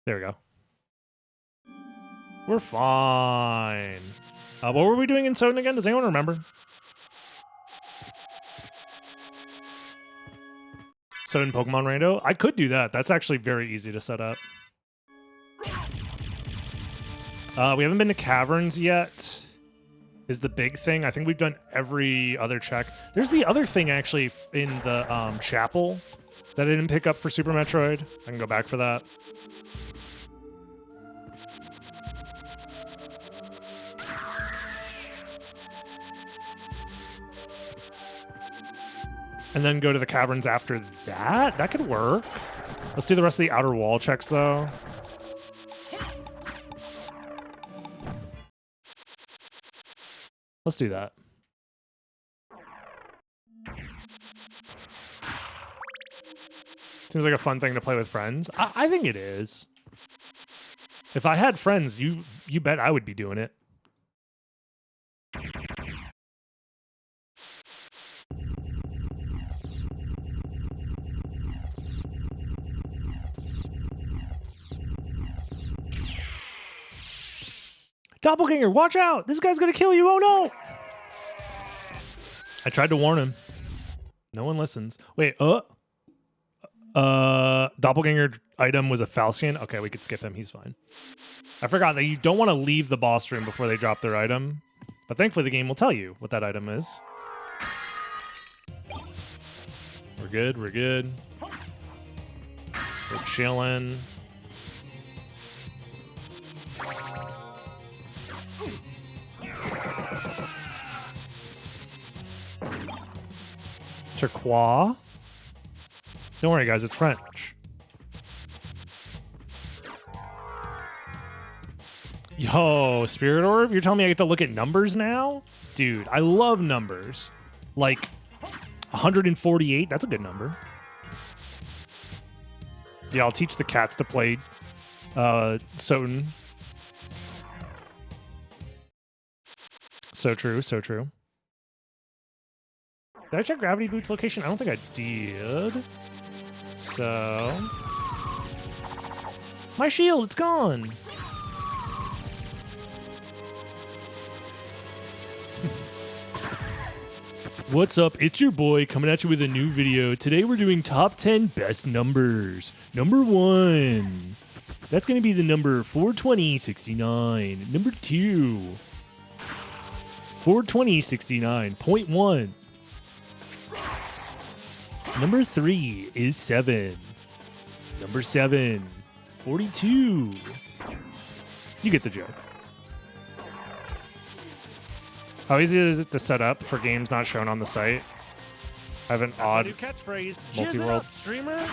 There we go. We're fine. What were we doing in SotN again? Does anyone remember? SotN Pokemon Rando? I could do that. That's actually very easy to set up. We haven't been to caverns yet. Is the big thing. I think we've done every other check. There's the other thing actually in the chapel that I didn't pick up for Super Metroid. I can go back for that. And then go to the caverns after that? That could work. Let's do the rest of the outer wall checks, though. Let's do that. Seems like a fun thing to play with friends. I think it is. If I had friends, you bet I would be doing it. Doppelganger, watch out! This guy's gonna kill you, oh no! I tried to warn him. No one listens. Wait, Doppelganger item was a Falcion? Okay, we could skip him, he's fine. I forgot that you don't want to leave the boss room before they drop their item. But thankfully the game will tell you what that item is. We're good, we're good. We're chilling. Turquoise. Don't worry, guys, it's French. Yo, Spirit Orb? You're telling me I get to look at numbers now? Dude, I love numbers. Like, 148, that's a good number. Yeah, I'll teach the cats to play SotN. So true, so true. Did I check Gravity Boot's location? I don't think I did. So... My shield, it's gone! What's up? It's your boy coming at you with a new video. Today we're doing top 10 best numbers. Number 1. That's going to be the number 42069. Number 2. 42069.1. Number 3 is 7. Number 7, 42. You get the joke. How easy is it to set up for games not shown on the site? I have an odd catchphrase. multi-world Streamer.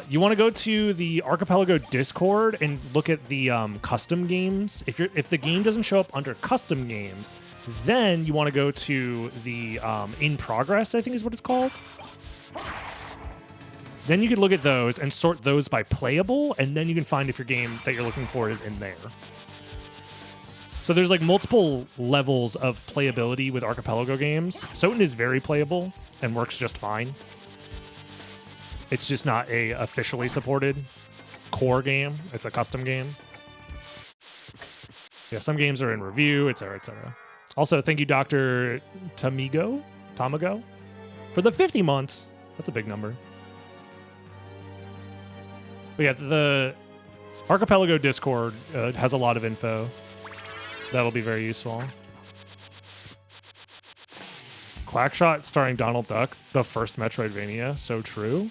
You want to go to the Archipelago Discord and look at the custom games. If the game doesn't show up under custom games, then you want to go to the in progress, I think is what it's called. Then you can look at those and sort those by playable, and then you can find if your game that you're looking for is in there. So there's like multiple levels of playability with Archipelago games. SotN is very playable and works just fine. It's just not a officially supported core game. It's a custom game. Yeah, some games are in review, etc., etc. Also, thank you, Dr. Tamago, For the 50 months, that's a big number. But yeah, the Archipelago Discord has a lot of info. That'll be very useful. Quackshot starring Donald Duck, the first Metroidvania. So true.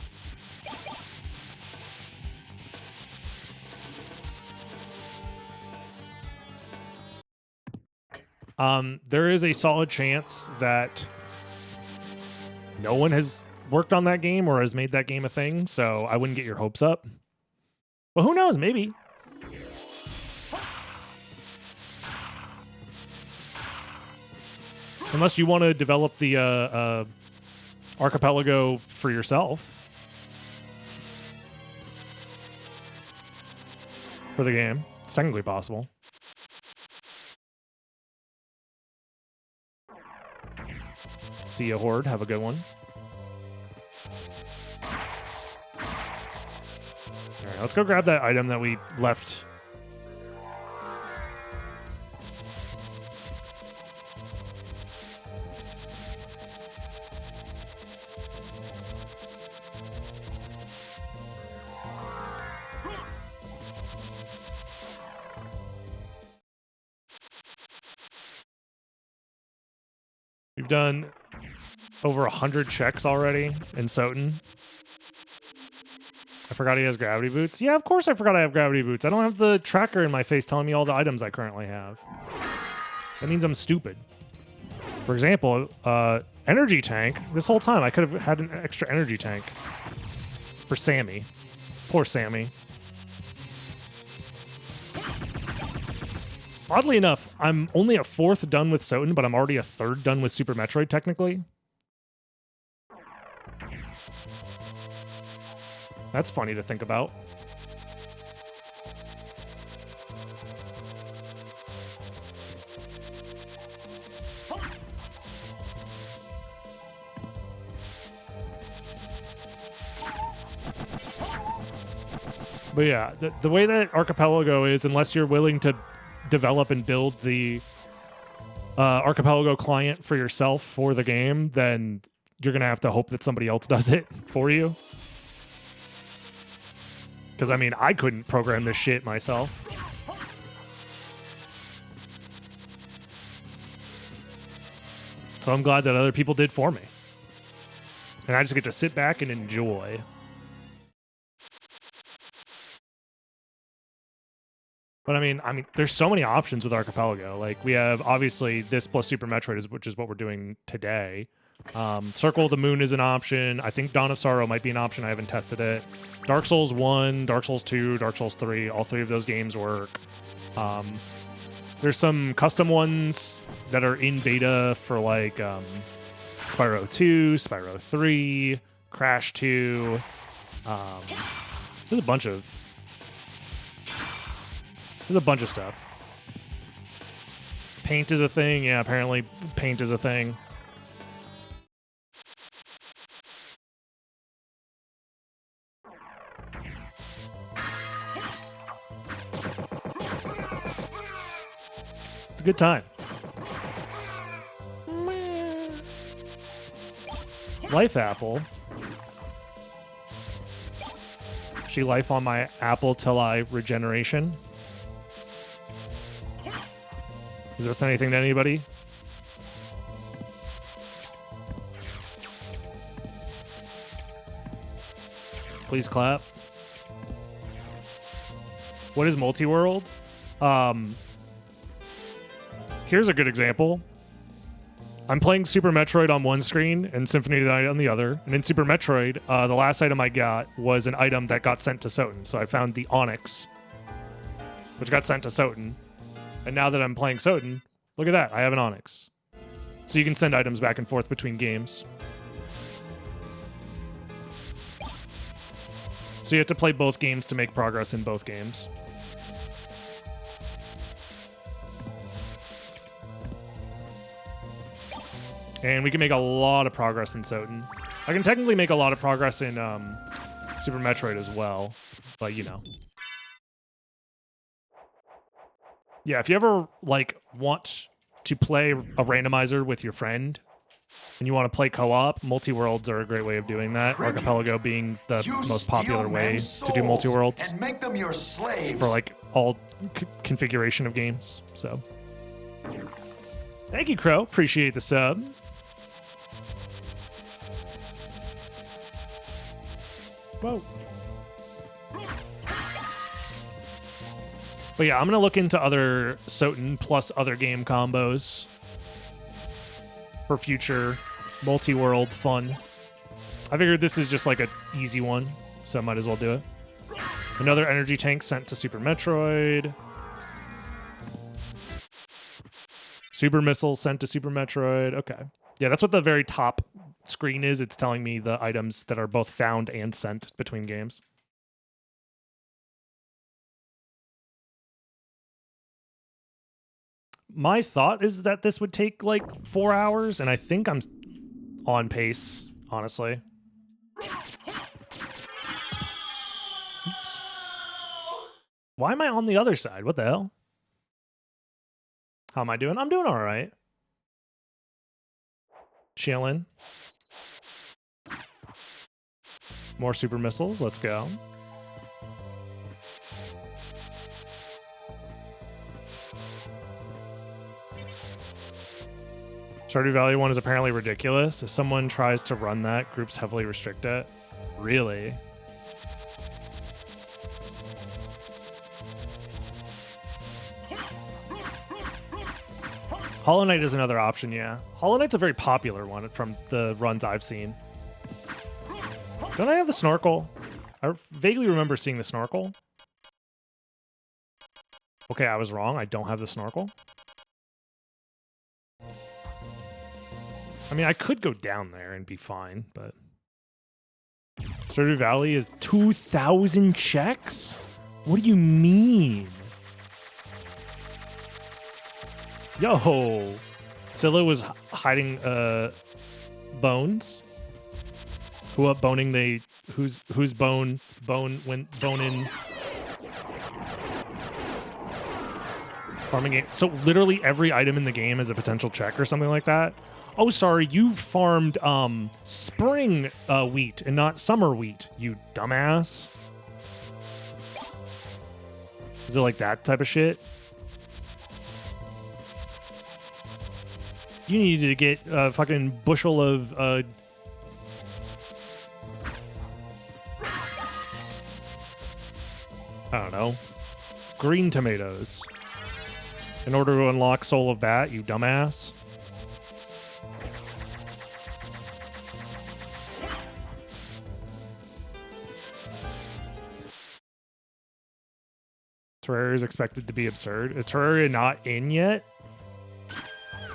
There is a solid chance that no one has worked on that game or has made that game a thing, so I wouldn't get your hopes up. But who knows? Maybe. Unless you want to develop the Archipelago for yourself. For the game. It's technically possible. See ya, Horde. Have a good one. Alright, let's go grab that item that we left. We've done over 100 checks already in SotN. I forgot he has gravity boots. Yeah, of course I forgot I have gravity boots. I don't have the tracker in my face telling me all the items I currently have. That means I'm stupid. For example, energy tank. This whole time I could have had an extra energy tank for Sammy. Poor Sammy. Oddly enough, I'm only a 4th done with SotN, but I'm already a 3rd done with Super Metroid, technically. That's funny to think about. But yeah, the way that Archipelago is, unless you're willing to develop and build the Archipelago client for yourself for the game, then you're going to have to hope that somebody else does it for you. Because, I mean, I couldn't program this shit myself. So I'm glad that other people did for me. And I just get to sit back and enjoy. But I mean, there's so many options with Archipelago. Like, we have, obviously, this plus Super Metroid, which is what we're doing today. Circle of the Moon is an option. I think Dawn of Sorrow might be an option. I haven't tested it. Dark Souls 1, Dark Souls 2, Dark Souls 3. All 3 of those games work. There's some custom ones that are in beta for, like, Spyro 2, Spyro 3, Crash 2. There's a bunch of stuff. Paint is a thing. Yeah, apparently paint is a thing. It's a good time. Life apple. She life on my apple till I regeneration. Is this anything to anybody? Please clap. What is multi-world? Here's a good example. I'm playing Super Metroid on one screen and Symphony on the other. And in Super Metroid, the last item I got was an item that got sent to SotN. So I found the Onyx, which got sent to SotN. And now that I'm playing SotN, look at that. I have an Onyx. So you can send items back and forth between games. So you have to play both games to make progress in both games. And we can make a lot of progress in SotN. I can technically make a lot of progress in Super Metroid as well, but you know. Yeah, if you ever like want to play a randomizer with your friend and you want to play co-op, multi-worlds are a great way of doing that. Archipelago being the most popular way to do multi-worlds and make them your slaves. for like all configuration of games. So, thank you, Crow. Appreciate the sub. Whoa. But yeah, I'm gonna look into other SotN plus other game combos for future multi-world fun. I figured this is just like a easy one, so I might as well do it. Another energy tank sent to Super Metroid. Super missile sent to Super Metroid. Okay. Yeah, that's what the very top screen is. It's telling me the items that are both found and sent between games. My thought is that this would take like 4 hours, and I think I'm on pace, honestly. Oops. Why am I on the other side? What the hell? How am I doing? I'm doing all right. Chilling. More super missiles. Let's go. Stardew Valley one is apparently ridiculous. If someone tries to run that, groups heavily restrict it. Really? Hollow Knight is another option, yeah. Hollow Knight's a very popular one from the runs I've seen. Don't I have the snorkel? I vaguely remember seeing the snorkel. Okay, I was wrong. I don't have the snorkel. I mean, I could go down there and be fine, but... Stardew Valley is 2,000 checks? What do you mean? Yo! Scylla was hiding, bones? Who up boning they... Who's bone went bone in... Farming it. So literally every item in the game is a potential check or something like that? Oh, sorry, you farmed spring wheat and not summer wheat, you dumbass. Is it like that type of shit? You needed to get a fucking bushel of... I don't know. Green tomatoes. In order to unlock Soul of Bat, you dumbass. Terraria is expected to be absurd. Is Terraria not in yet?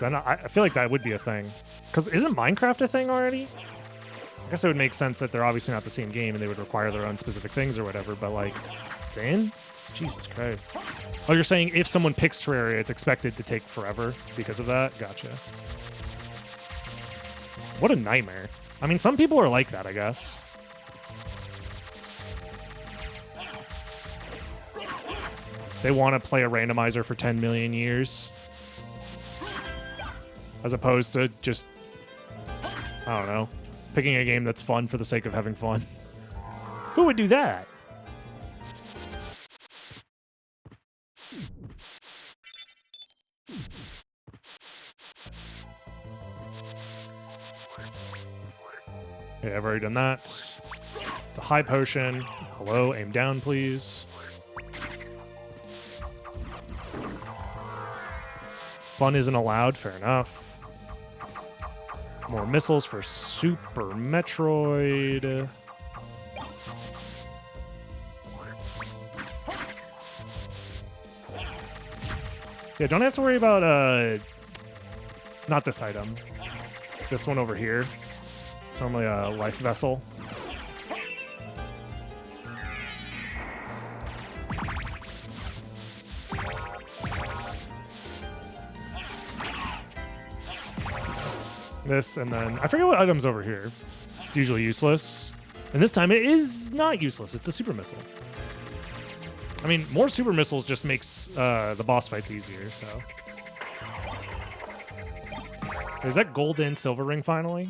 I feel like that would be a thing. Because isn't Minecraft a thing already? I guess it would make sense that they're obviously not the same game and they would require their own specific things or whatever, but like, it's in? Jesus Christ. Oh, you're saying if someone picks Terraria, it's expected to take forever because of that? Gotcha. What a nightmare. I mean, some people are like that, I guess. They want to play a randomizer for 10 million years. As opposed to just, I don't know, picking a game that's fun for the sake of having fun. Who would do that? Okay, I've already done that. It's a high potion. Hello, aim down, please. Fun isn't allowed, fair enough. More missiles for Super Metroid. Yeah, don't have to worry about, not this item. It's this one over here. It's normally a life vessel. This, and then I forget what item's over here. It's usually useless. And this time it is not useless. It's a super missile. I mean, more super missiles just makes the boss fights easier, so. Is that gold and silver ring finally?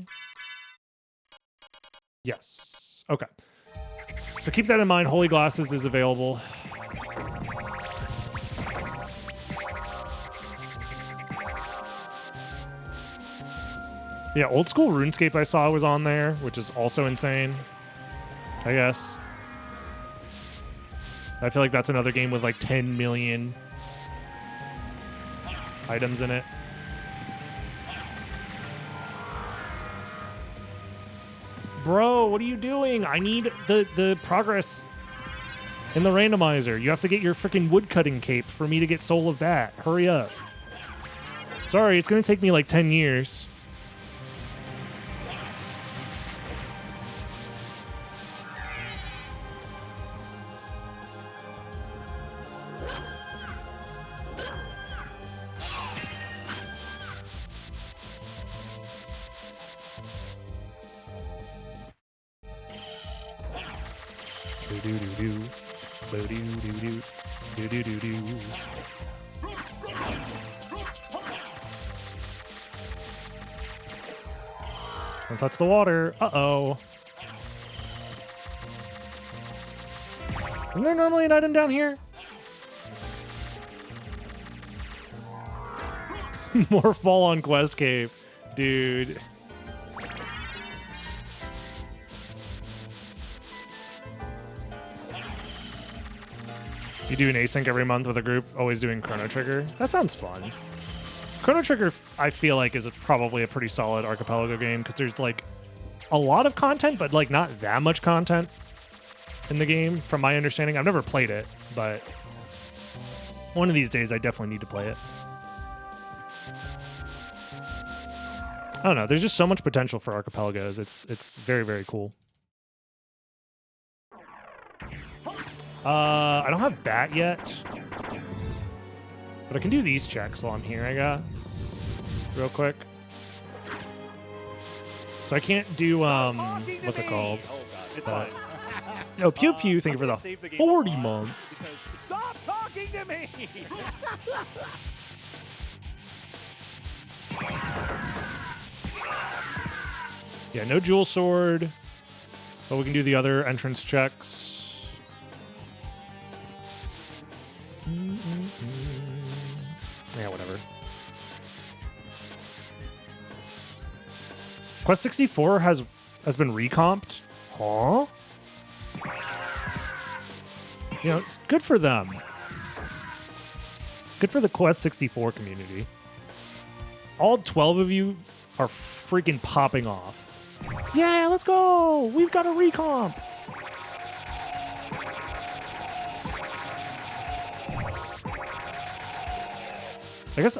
Yes. Okay. So keep that in mind. Holy Glasses is available. Yeah, old school RuneScape I saw was on there, which is also insane, I guess. I feel like that's another game with like 10 million items in it. Bro, what are you doing? I need the progress in the randomizer. You have to get your freaking woodcutting cape for me to get Soul of Bat. Hurry up. Sorry, it's going to take me like 10 years. Don't touch the water. Uh-oh. Isn't there normally an item down here? Morph ball on quest cave. Dude. You do an async every month with a group, always doing Chrono Trigger. That sounds fun. Chrono Trigger, I feel like, is probably a pretty solid Archipelago game because there's like a lot of content, but like not that much content in the game, from my understanding. I've never played it, but one of these days I definitely need to play it. I don't know. There's just so much potential for Archipelagos. It's very, very cool. I don't have Bat yet, but I can do these checks while I'm here, I guess, real quick. So I can't do, what's it called? Oh, God. It's fine. No, Pew Pew, thank you for the 40 months. Stop talking to me! Yeah, no Jewel Sword, but we can do the other entrance checks. Yeah, whatever. Quest 64 has been recomped. Huh? You know, good for them. Good for the Quest 64 community. All 12 of you are freaking popping off. Yeah, let's go! We've got a recomp! I guess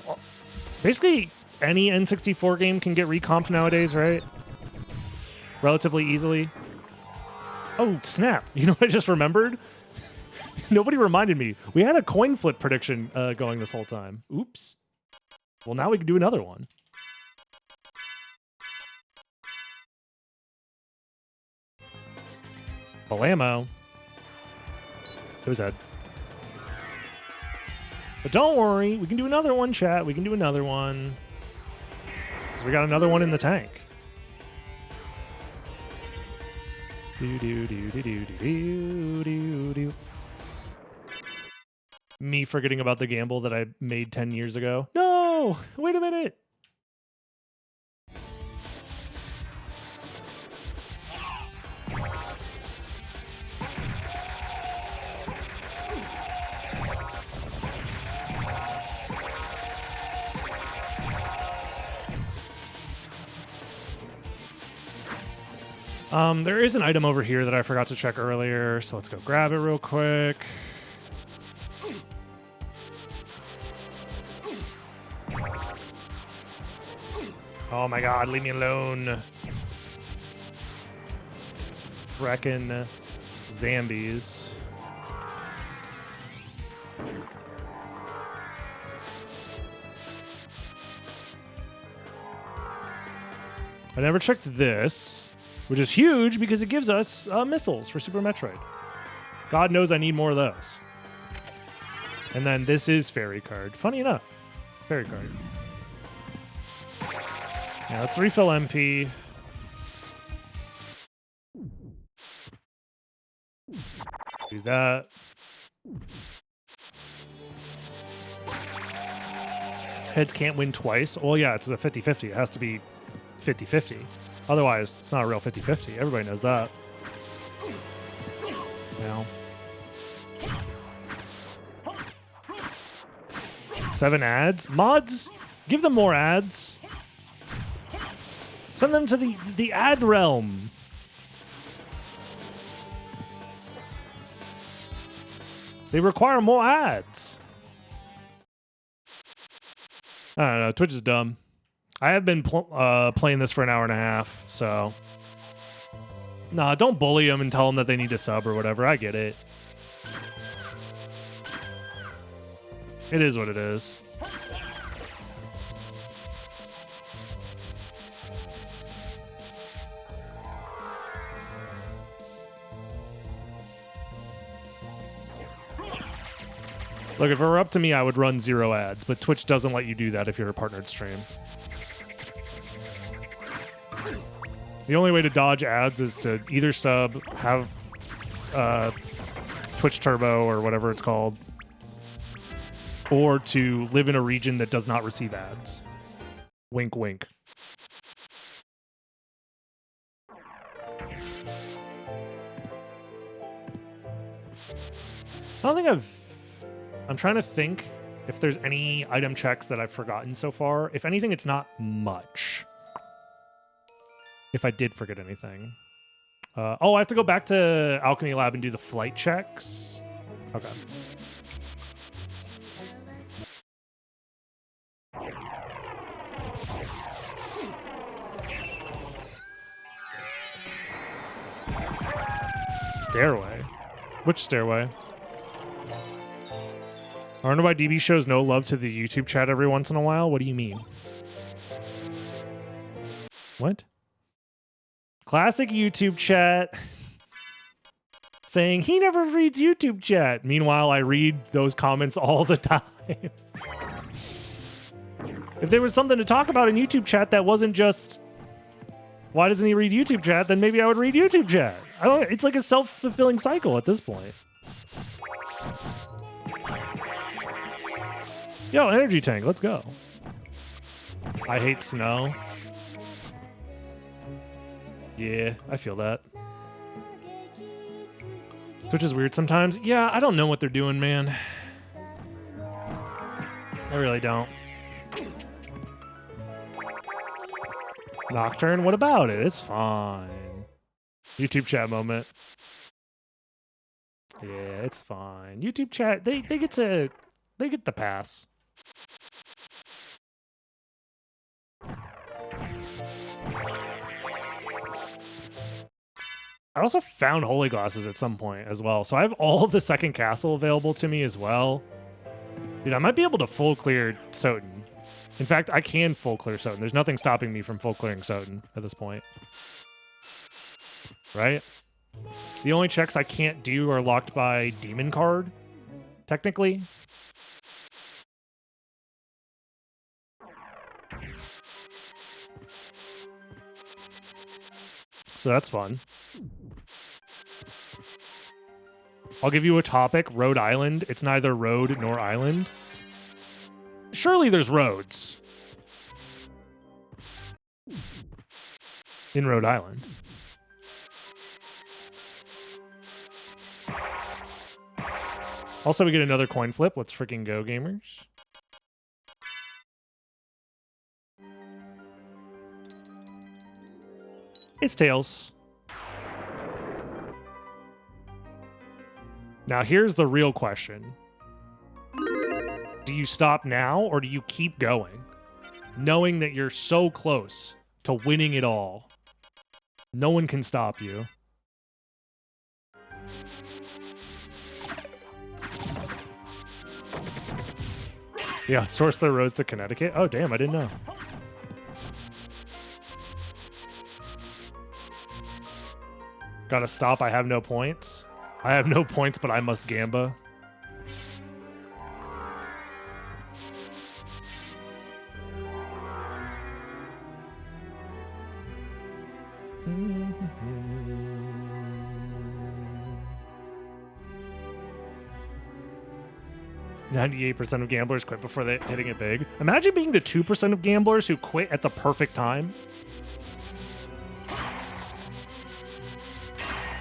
basically any N64 game can get recomped nowadays, right? Relatively easily. Oh, snap. You know what I just remembered? Nobody reminded me. We had a coin flip prediction going this whole time. Oops. Well, now we can do another one. Blammo. Those heads. But don't worry, we can do another one, chat. We can do another one. So we got another one in the tank. Do do do do do do do do. Me forgetting about the gamble that I made 10 years ago. No! Wait a minute! There is an item over here that I forgot to check earlier, so let's go grab it real quick. Oh my god, leave me alone. Frickin' Zambies. I never checked this, which is huge because it gives us missiles for Super Metroid. God knows I need more of those. And then this is Fairy Card. Funny enough, Fairy Card. Yeah, let's refill MP. Do that. Heads can't win twice. Well, yeah, it's a 50-50. It has to be 50-50. Otherwise, it's not a real 50-50. Everybody knows that. Now. 7 ads. Mods, give them more ads. Send them to the ad realm. They require more ads. I don't know. Twitch is dumb. I have been playing this for an hour and a half, so... Nah, don't bully them and tell them that they need to sub or whatever. I get it. It is what it is. Look, if it were up to me, I would run 0 ads, but Twitch doesn't let you do that if you're a partnered stream. The only way to dodge ads is to either sub, have Twitch Turbo or whatever it's called, or to live in a region that does not receive ads. Wink, wink. I don't think I'm trying to think if there's any item checks that I've forgotten so far. If anything, it's not much. If I did forget anything. Oh, I have to go back to Alchemy Lab and do the flight checks. Okay. Stairway? Which stairway? I don't know why DB shows no love to the YouTube chat every once in a while. What do you mean? What? Classic YouTube chat saying he never reads YouTube chat. Meanwhile, I read those comments all the time. If there was something to talk about in YouTube chat that wasn't just why doesn't he read YouTube chat, then maybe I would read YouTube chat. It's like a self-fulfilling cycle at this point. Yo, energy tank, let's go. I hate snow. Yeah, I feel that. Twitch is weird sometimes. Yeah, I don't know what they're doing, man. I really don't. Nocturne, what about it? It's fine. YouTube chat moment. Yeah, it's fine. YouTube chat, they get the pass. I also found holy glasses at some point as well. So I have all of the second castle available to me as well. Dude, I might be able to full clear SotN. In fact, I can full clear SotN. There's nothing stopping me from full clearing SotN at this point. Right? The only checks I can't do are locked by demon card, technically. So that's fun. I'll give you a topic, Rhode Island. It's neither road nor island. Surely there's roads in Rhode Island. Also, we get another coin flip. Let's freaking go, gamers. It's tails. Now, here's the real question. Do you stop now or do you keep going? Knowing that you're so close to winning it all. No one can stop you. Yeah, source their roads to Connecticut. Oh, damn, I didn't know. Gotta stop, I have no points. I have no points, but I must gamba. %98 of gamblers quit before they hitting it big. Imagine being the 2% of gamblers who quit at the perfect time.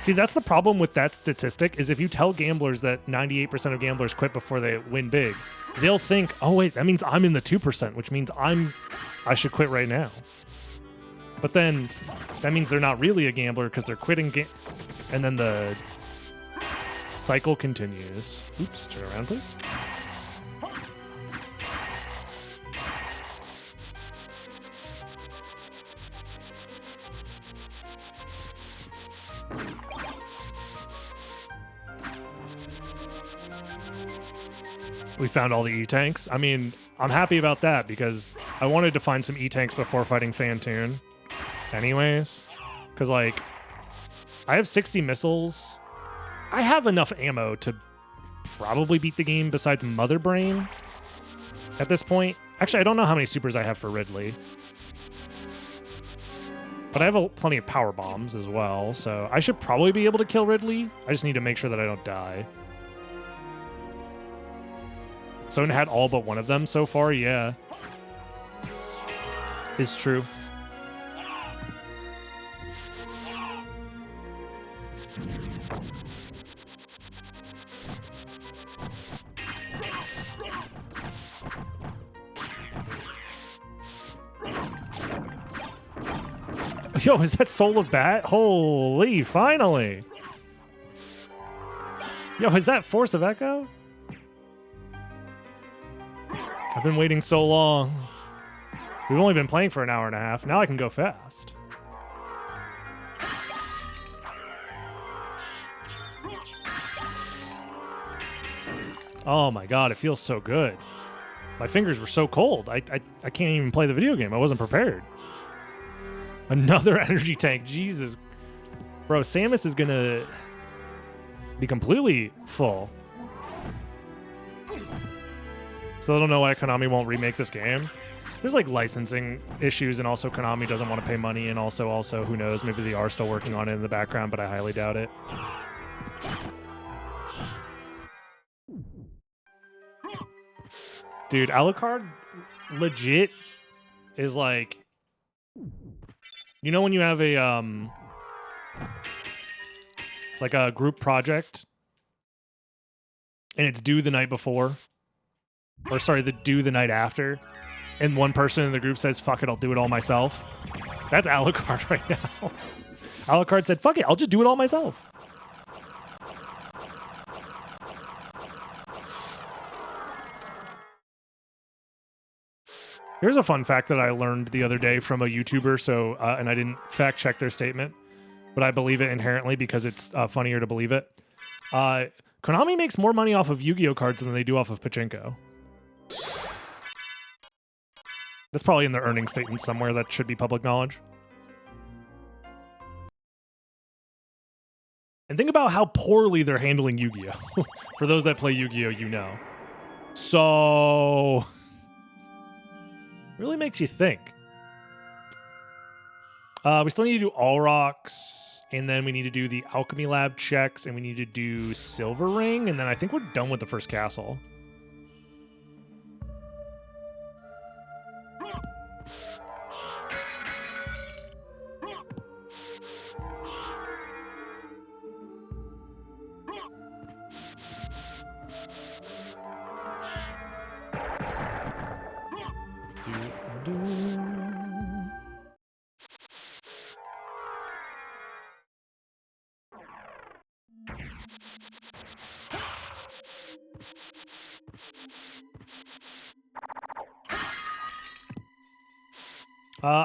See, that's the problem with that statistic, is if you tell gamblers that 98% of gamblers quit before they win big, they'll think, oh wait, that means I'm in the 2%, which means I should quit right now. But then that means they're not really a gambler because they're quitting and then the cycle continues. Oops, turn around please. We found all the E-tanks. I mean, I'm happy about that because I wanted to find some E-tanks before fighting Fantoon anyways. Because, like, I have 60 missiles. I have enough ammo to probably beat the game besides Mother Brain at this point. Actually, I don't know how many supers I have for Ridley. But I have plenty of power bombs as well, so I should probably be able to kill Ridley. I just need to make sure that I don't die. SotN had all but one of them so far, yeah. It's true. Yo, is that Soul of Bat? Holy, finally. Yo, is that Force of Echo? I've been waiting so long. We've only been playing for an hour and a half. Now I can go fast. Oh my god, it feels so good. My fingers were so cold. I can't even play the video game. I wasn't prepared. Another energy tank. Jesus. Bro, Samus is gonna be completely full. So I don't know why Konami won't remake this game. There's like licensing issues, and also Konami doesn't want to pay money, and also who knows, maybe they are still working on it in the background, but I highly doubt it. Dude, Alucard legit is like, you know when you have a like a group project and it's due the night before? Or sorry, due the night after, and one person in the group says, fuck it, I'll do it all myself. That's Alucard right now. Alucard said, fuck it, I'll just do it all myself. Here's a fun fact that I learned the other day from a YouTuber, so and I didn't fact check their statement, but I believe it inherently because it's funnier to believe it. Konami makes more money off of Yu-Gi-Oh cards than they do off of Pachinko. That's probably in their earnings statement somewhere. That should be public knowledge. And think about how poorly they're handling Yu-Gi-Oh. For those that play Yu-Gi-Oh, you know. So... really makes you think. We still need to do All Rocks, and then we need to do the Alchemy Lab checks, and we need to do Silver Ring, and then I think we're done with the first castle.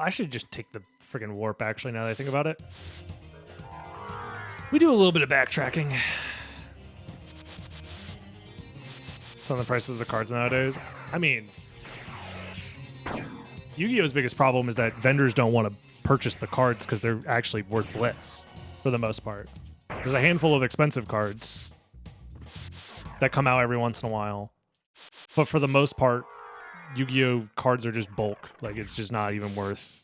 I should just take the friggin' warp, actually, now that I think about it. We do a little bit of backtracking. It's on the prices of the cards nowadays. I mean, Yu-Gi-Oh's biggest problem is that vendors don't want to purchase the cards because they're actually worthless for the most part. There's a handful of expensive cards that come out every once in a while. But for the most part, Yu-Gi-Oh cards are just bulk. Like, it's just not even worth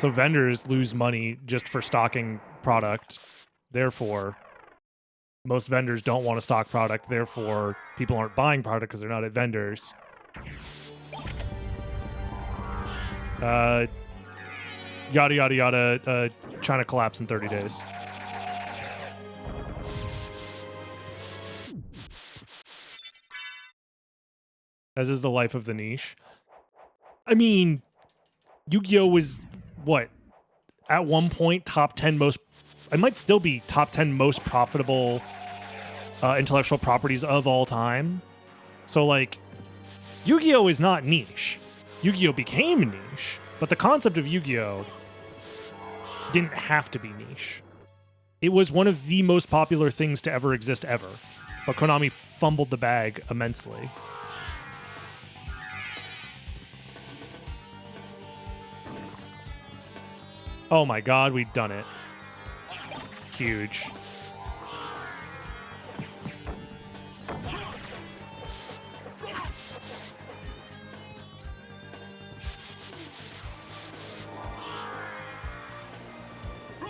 So vendors lose money just for stocking product. Therefore, most vendors don't want to stock product. Therefore, people aren't buying product because they're not at vendors. Yada, yada, yada. China collapse in 30 days. As is the life of the niche. I mean, Yu-Gi-Oh! Was, what? At one point, top 10 most... It might still be top 10 most profitable intellectual properties of all time. So, like, Yu-Gi-Oh! Is not niche. Yu-Gi-Oh! Became niche, but the concept of Yu-Gi-Oh! Didn't have to be niche. It was one of the most popular things to ever exist ever, but Konami fumbled the bag immensely. Oh my god, we've done it. Huge.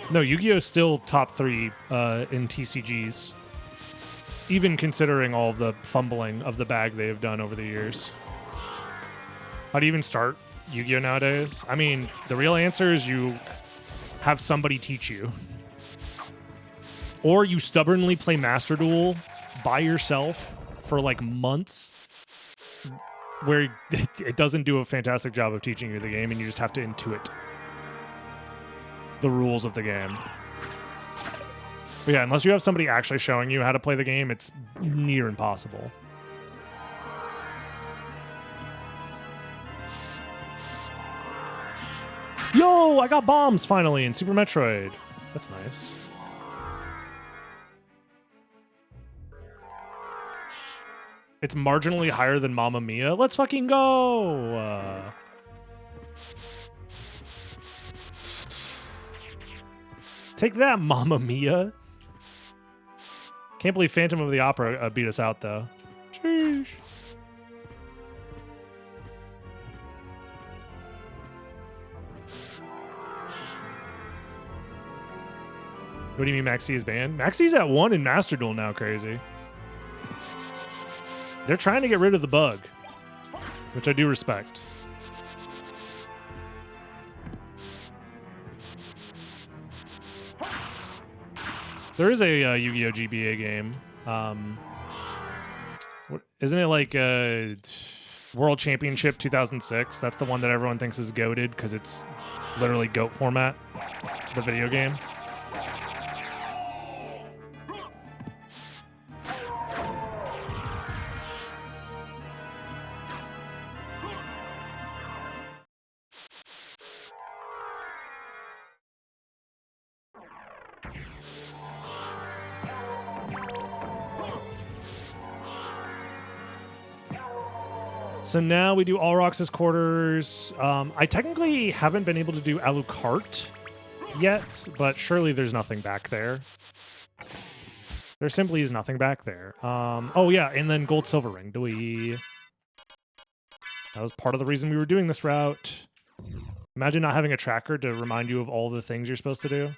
No, Yu-Gi-Oh! Is still top 3 in TCGs, even considering all of the fumbling of the bag they have done over the years. How do you even start Yu-Gi-Oh! Nowadays? I mean, the real answer is you have somebody teach you. Or you stubbornly play Master Duel by yourself for like months, where it doesn't do a fantastic job of teaching you the game and you just have to intuit the rules of the game. But yeah, unless you have somebody actually showing you how to play the game, it's near impossible. Yo, I got bombs finally in Super Metroid. That's nice. It's marginally higher than Mamma Mia. Let's fucking go! Take that, Mamma Mia. Can't believe Phantom of the Opera beat us out, though. Sheesh. What do you mean Maxi is banned? Maxi's at 1 in Master Duel now, crazy. They're trying to get rid of the bug, which I do respect. There is a Yu-Gi-Oh! GBA game. Isn't it like World Championship 2006? That's the one that everyone thinks is goated because it's literally GOAT format, the video game. So now we do All Roxas Quarters. I technically haven't been able to do Alucard yet, but surely there's nothing back there. There simply is nothing back there. Oh yeah, and then Gold Silver Ring. That was part of the reason we were doing this route. Imagine not having a tracker to remind you of all the things you're supposed to do.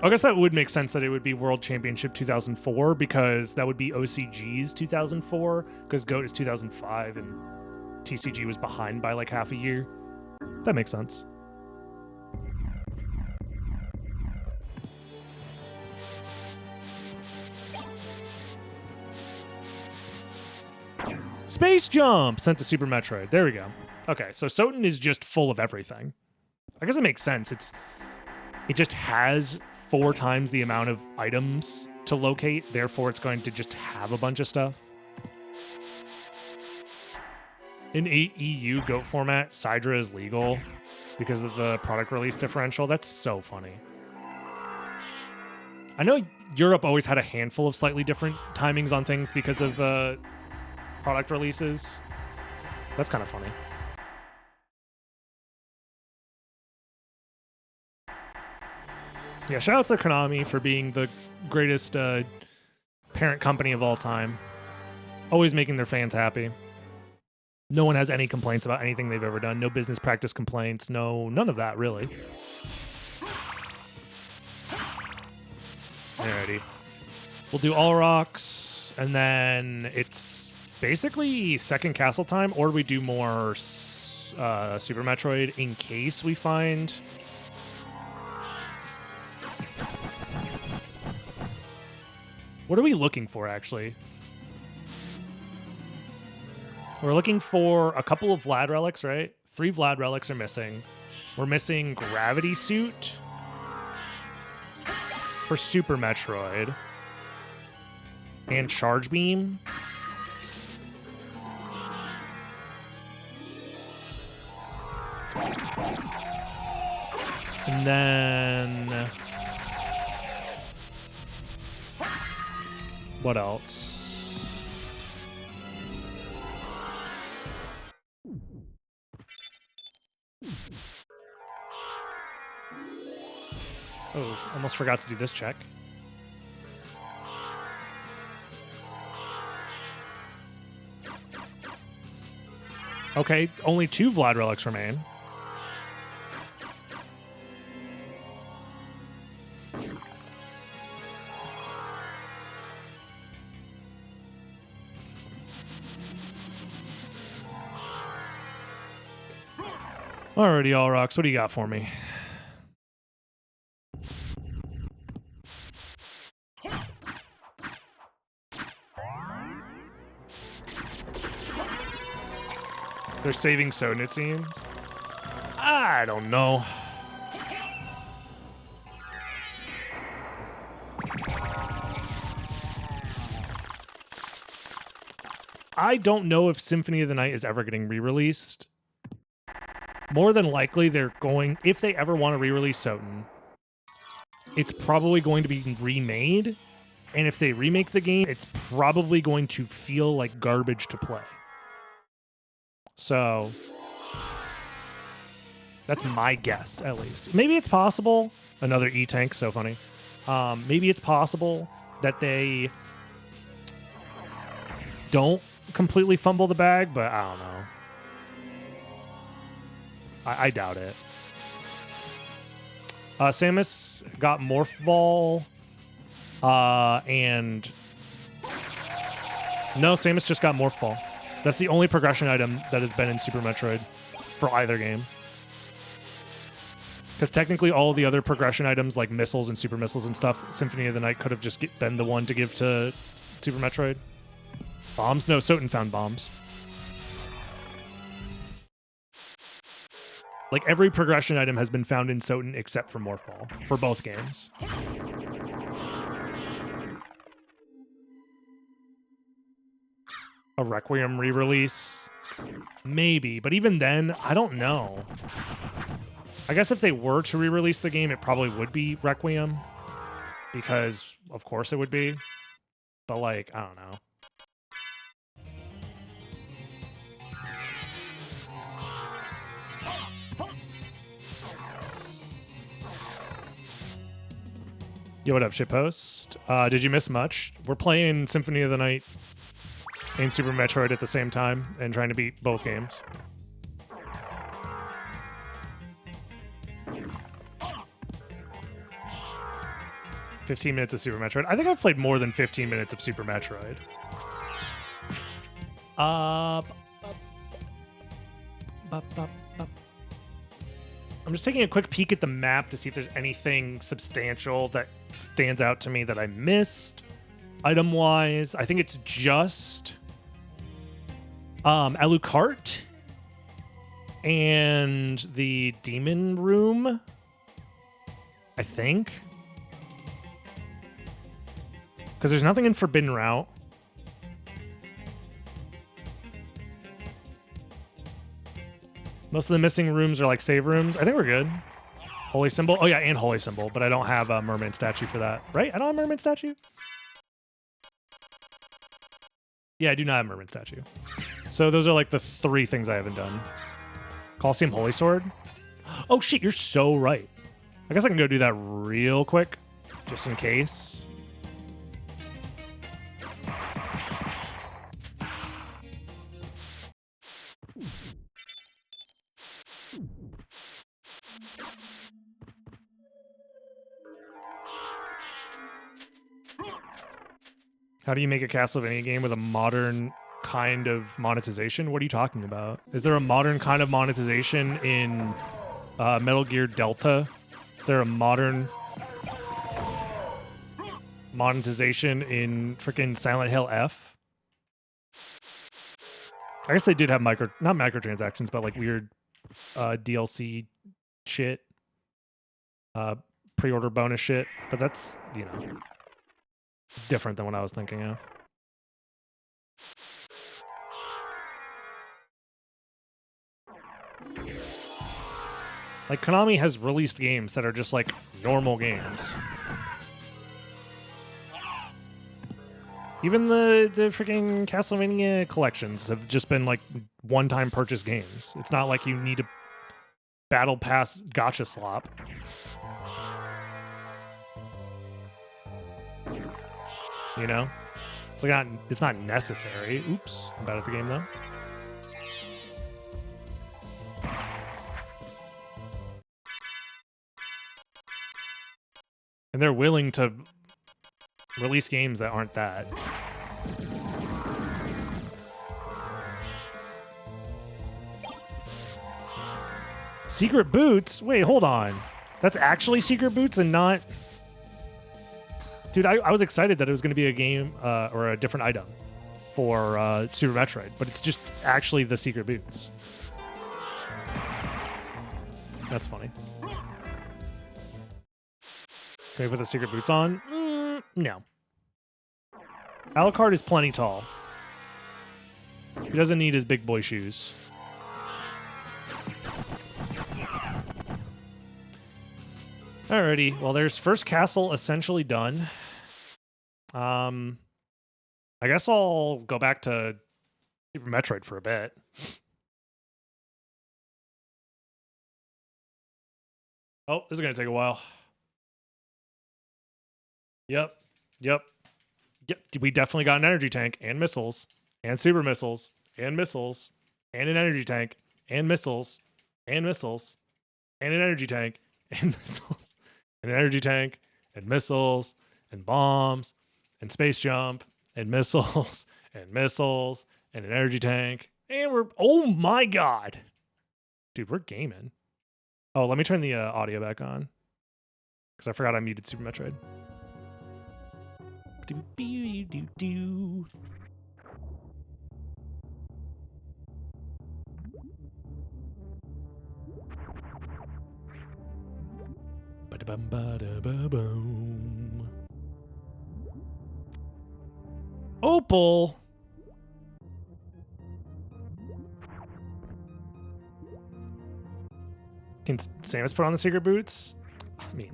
I guess that would make sense that it would be World Championship 2004 because that would be OCG's 2004 because GOAT is 2005 and TCG was behind by like half a year. That makes sense. Space Jump sent to Super Metroid. There we go. Okay, so SotN is just full of everything. I guess it makes sense. It just has 4 times the amount of items to locate, therefore it's going to just have a bunch of stuff. In 8 EU GOAT format, Sidra is legal because of the product release differential. That's so funny. I know Europe always had a handful of slightly different timings on things because of product releases. That's kind of funny. Yeah, shout out to Konami for being the greatest parent company of all time. Always making their fans happy. No one has any complaints about anything they've ever done. No business practice complaints. None of that, really. Alrighty. We'll do all rocks, and then it's basically second castle time, or we do more Super Metroid in case we find... What are we looking for, actually? We're looking for a couple of Vlad relics, right? 3 Vlad relics are missing. We're missing Gravity Suit for Super Metroid. And Charge Beam. And then... What else? Oh, almost forgot to do this check. Okay, only 2 Vlad relics remain. Alrighty, all rocks. What do you got for me? They're saving SotN, it seems. I don't know. I don't know if Symphony of the Night is ever getting re-released. More than likely, they're going... If they ever want to re-release SotN, it's probably going to be remade. And if they remake the game, it's probably going to feel like garbage to play. So... that's my guess, at least. Maybe it's possible... Another E-Tank, so funny. Maybe it's possible that they don't completely fumble the bag, but I don't know. I doubt it. Samus got Morph Ball, and... No, Samus just got Morph Ball. That's the only progression item that has been in Super Metroid for either game. Because technically all the other progression items, like missiles and super missiles and stuff, Symphony of the Night could have just been the one to give to Super Metroid. Bombs? No, SotN found bombs. Like, every progression item has been found in SotN except for Morph Ball for both games. A Requiem re-release? Maybe, but even then, I don't know. I guess if they were to re-release the game, it probably would be Requiem. Because, of course it would be. But, like, I don't know. Yo, what up, shitpost? Did you miss much? We're playing Symphony of the Night and Super Metroid at the same time and trying to beat both games. "15 minutes of Super Metroid." I think I've played more than 15 minutes of Super Metroid. I'm just taking a quick peek at the map to see if there's anything substantial that stands out to me that I missed. Item-wise, I think it's just Alucard and the Demon Room, I think. Because there's nothing in Forbidden Route. Most of the missing rooms are like save rooms. I think we're good. Holy Symbol. Oh yeah, and Holy Symbol, but I don't have a Mermaid Statue for that. Right? I don't have a Mermaid Statue? Yeah, I do not have a Mermaid Statue. So those are like the 3 things I haven't done. Colosseum Holy Sword? Oh shit, you're so right. I guess I can go do that real quick, just in case. How do you make a Castlevania game with a modern kind of monetization? What are you talking about? Is there a modern kind of monetization in Metal Gear Delta? Is there a modern monetization in freaking Silent Hill F? I guess they did have not microtransactions, but like weird DLC shit, pre-order bonus shit. But that's, you know, different than what I was thinking of. Like, Konami has released games that are just like normal games. Even the freaking Castlevania collections have just been like one-time purchase games. It's not like you need a battle pass gotcha slop. You know? It's not necessary. Oops, I'm bad at the game though. And they're willing to release games that aren't that. Secret Boots? Wait, hold on. That's actually Secret Boots and not... Dude, I was excited that it was going to be a game or a different item for Super Metroid, but it's just actually the Secret Boots. That's funny. Can we put the Secret Boots on? No. Alucard is plenty tall. He doesn't need his big boy shoes. Alrighty, well, there's first castle essentially done. I guess I'll go back to Super Metroid for a bit. Oh, this is gonna take a while. Yep. We definitely got an energy tank and missiles and super missiles and missiles and an energy tank and missiles and missiles and an energy tank and missiles and an energy tank and missiles and bombs and space jump and missiles and missiles and an energy tank. And we're, oh my God. Dude, we're gaming. Oh, let me turn the audio back on because I forgot I muted Super Metroid. Do-do-do-do. Ba-da-bum-ba-da-ba-boom. Opal. Can Samus put on the secret boots? I mean,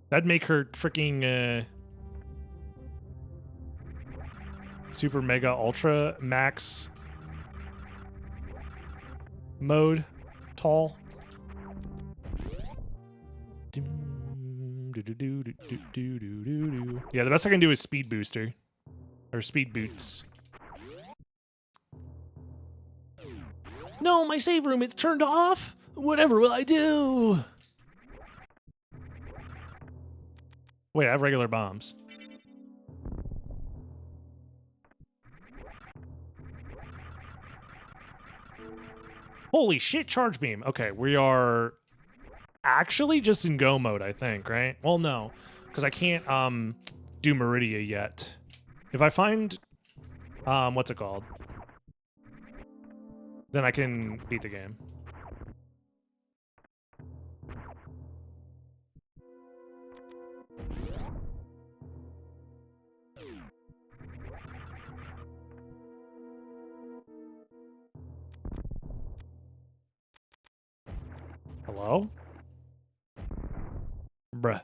that'd make her freaking super mega ultra max mode tall. Yeah, the best I can do is speed booster or speed boots. No, my save room, it's turned off. Whatever will I do? Wait, I have regular bombs. Holy shit, charge beam. Okay, we are actually just in go mode, I think, right? Well, no, because I can't do Meridia yet. If I find what's it called? Then I can beat the game. Hello? Bruh.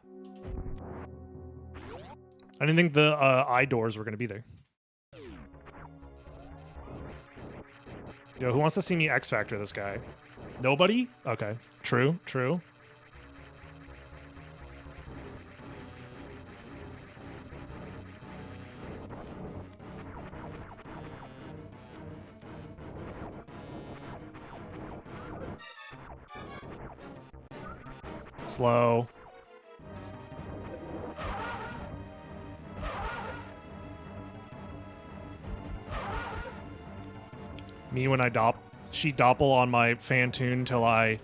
I didn't think the eye doors were going to be there. Yo, who wants to see me X Factor this guy? Nobody? Okay. True, true. Slow. Me when I she doppel on my fan tune till I...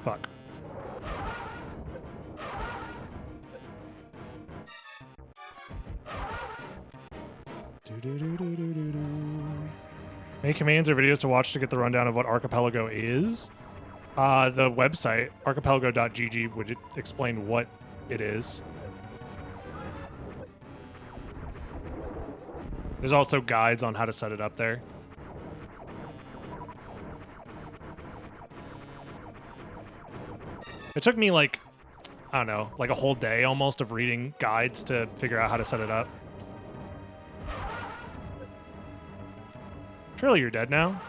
Fuck. Any commands or videos to watch to get the rundown of what Archipelago is? The website, archipelago.gg, would explain what it is. There's also guides on how to set it up there. It took me like, I don't know, like a whole day almost of reading guides to figure out how to set it up. Surely you're dead now?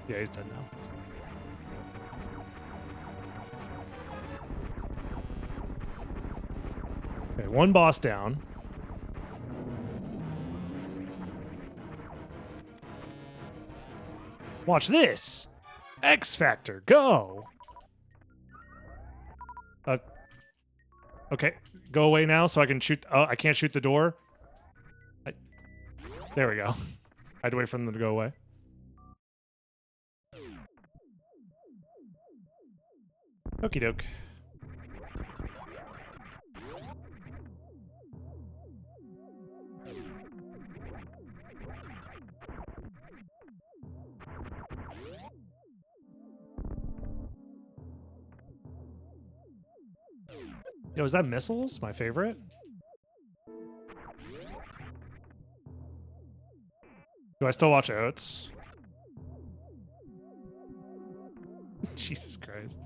Yeah, he's dead now. Okay, one boss down. Watch this! X Factor, go! Okay, go away now so I can shoot. Oh, I can't shoot the door. There we go. I had to wait for them to go away. Okie doke. Yo, is that missiles? My favorite? Do I still watch Oats? Jesus Christ.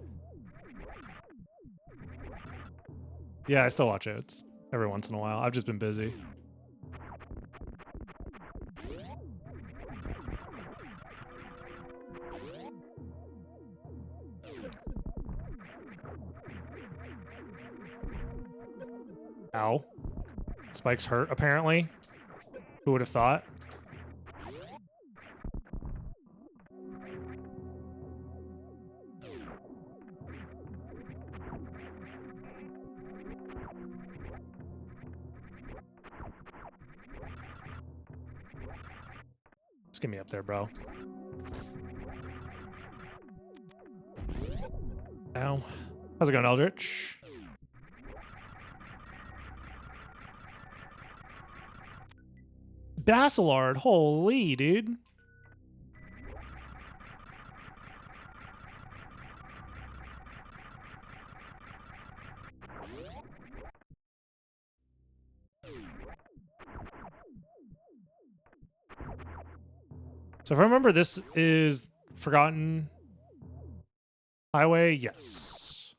Yeah, I still watch Oats every once in a while. I've just been busy. Ow. Spikes hurt, apparently. Who would have thought? Just get me up there, bro. Ow. How's it going, Eldritch? Basilard, holy dude. So if I remember, this is Forgotten Highway. Yes.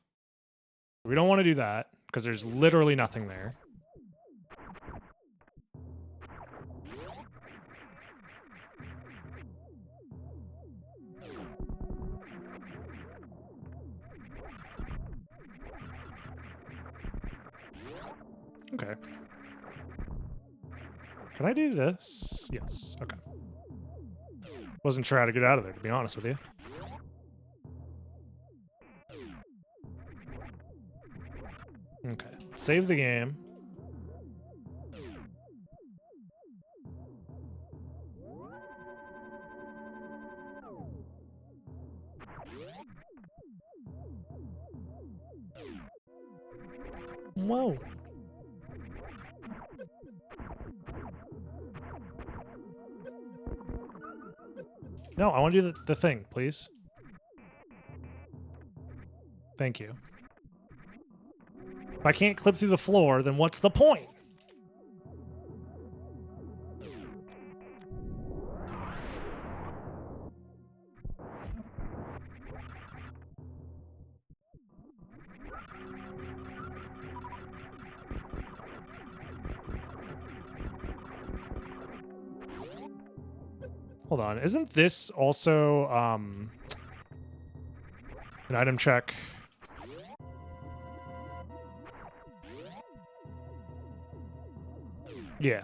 We don't want to do that because there's literally nothing there. Okay. Can I do this? Yes. Okay. Wasn't sure how to get out of there, to be honest with you. Okay. Save the game. Whoa. No, I want to do the thing, please. Thank you. If I can't clip through the floor, then what's the point? Hold on. Isn't this also an item check? Yeah.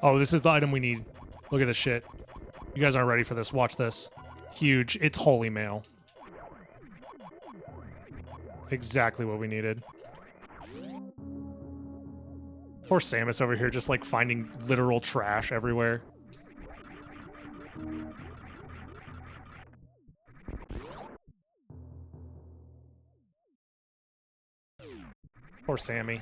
Oh, this is the item we need. Look at this shit. You guys aren't ready for this. Watch this. Huge. It's holy mail. Exactly what we needed. Poor Samus over here just like finding literal trash everywhere. Poor Sammy.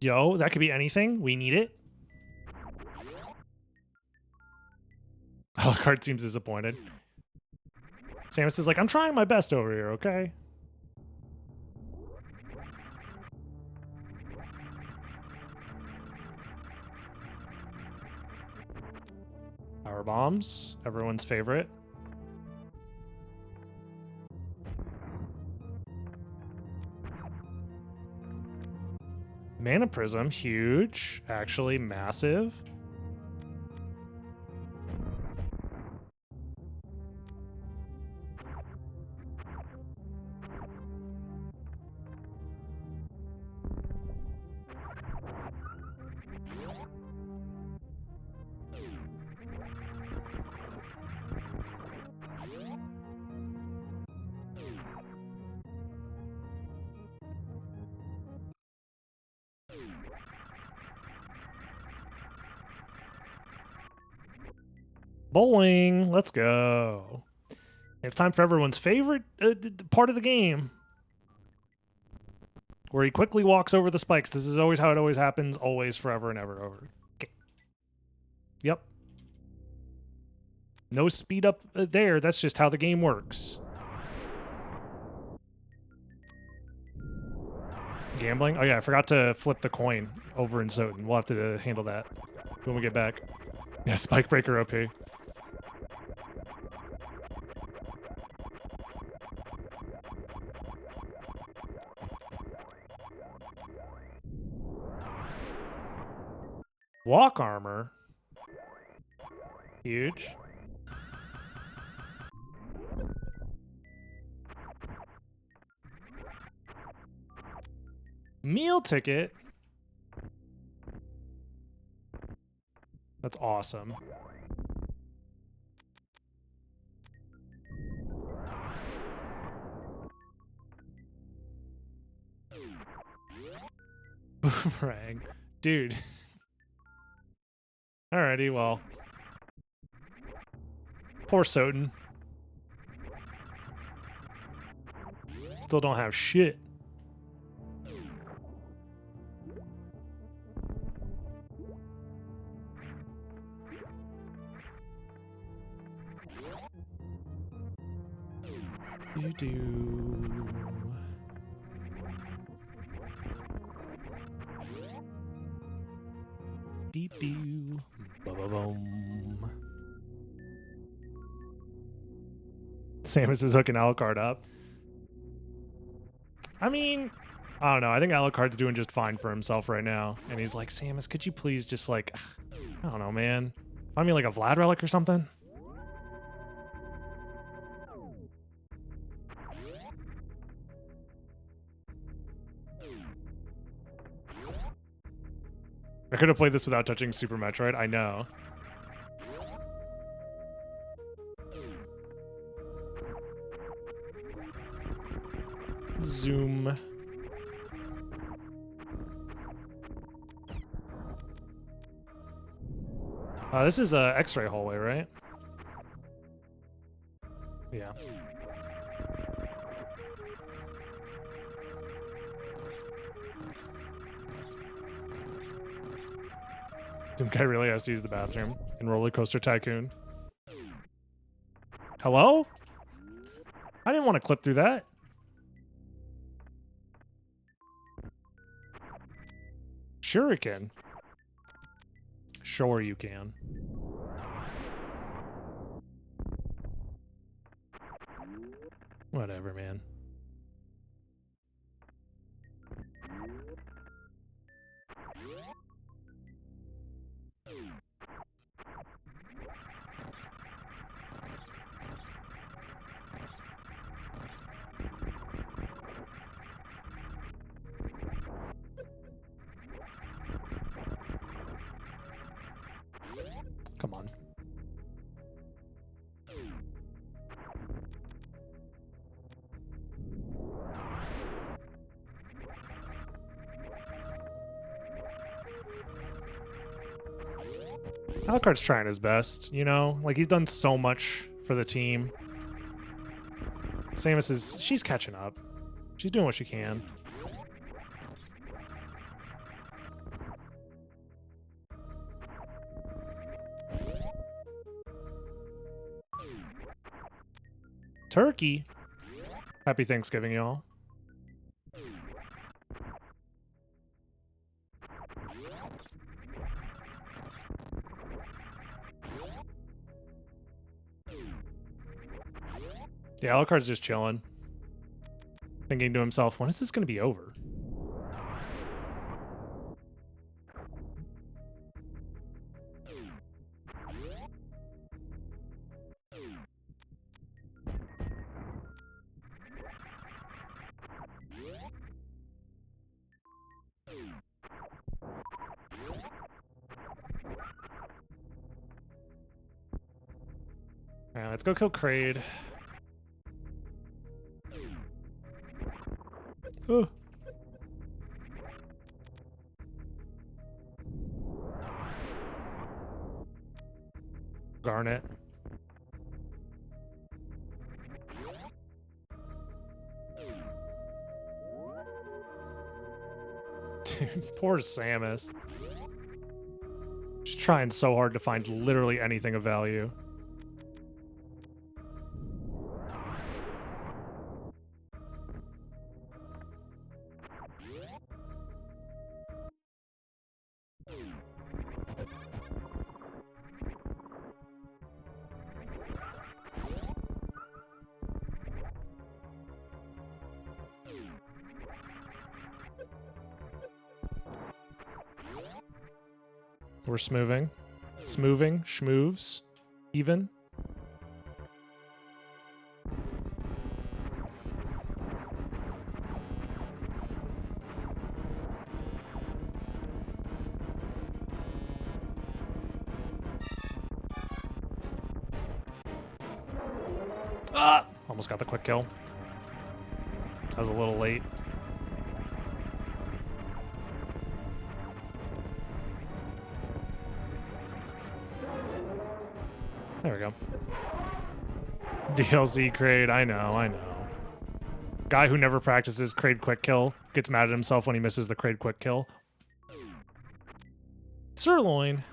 Yo, that could be anything. We need it. Alucard seems disappointed. Samus is like, I'm trying my best over here, okay? Power bombs, everyone's favorite. Mana Prism, huge. Actually, massive. Bowling, let's go. It's time for everyone's favorite part of the game, where he quickly walks over the spikes. This is always how it always happens, always, forever and ever over. Okay. Yep. No speed up there. That's just how the game works. Gambling? Oh yeah, I forgot to flip the coin over in SotN. We'll have to handle that when we get back. Yeah, Spike Breaker OP. Walk armor. Huge. Meal ticket. That's awesome. Boomerang. Dude. Alrighty, well. Poor SotN. Still don't have shit. You do. Beep boo. Ba-ba-boom. Samus is hooking Alucard up. I mean, I don't know. I think Alucard's doing just fine for himself right now. And he's like, Samus, could you please just like, I don't know, man. Find me like a Vlad relic or something? I could have played this without touching Super Metroid. I know. Zoom. This is a X-ray hallway, right? Yeah. Some guy really has to use the bathroom in Roller Coaster Tycoon. Hello? I didn't want to clip through that. Shuriken. Sure you can. Whatever, man. Come on. Alucard's trying his best, you know? Like, he's done so much for the team. Samus is... she's catching up. She's doing what she can. Turkey. Happy Thanksgiving, y'all. Yeah, Alucard's just chilling. Thinking to himself, when is this going to be over? Alright, let's go kill Kraid. Oh. Garnet. Dude, poor Samus. She's trying so hard to find literally anything of value. We're smoothing. Smoothing. Schmooves. Even. Ah! Almost got the quick kill. I was a little late. There we go. DLC Kraid, I know. Guy who never practices Kraid quick kill gets mad at himself when he misses the Kraid quick kill. Sirloin.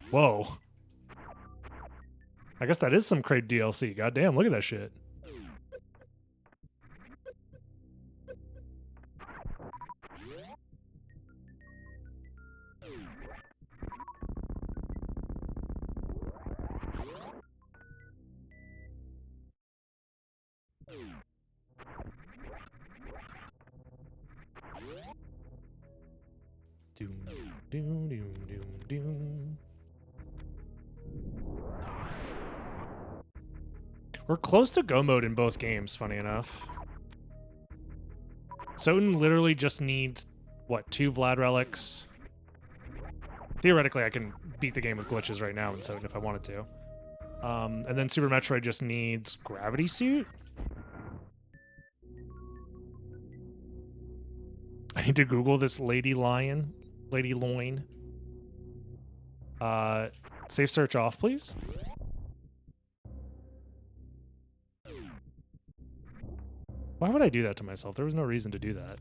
Whoa. I guess that is some Kraid DLC. Goddamn, look at that shit. Doom, doom, doom, doom, doom. We're close to go mode in both games, funny enough. SotN literally just needs, what, 2 Vlad relics? Theoretically, I can beat the game with glitches right now in SotN if I wanted to. And then Super Metroid just needs Gravity Suit? I need to Google this Lady Loin. Safe search off, please. Why would I do that to myself? There was no reason to do that.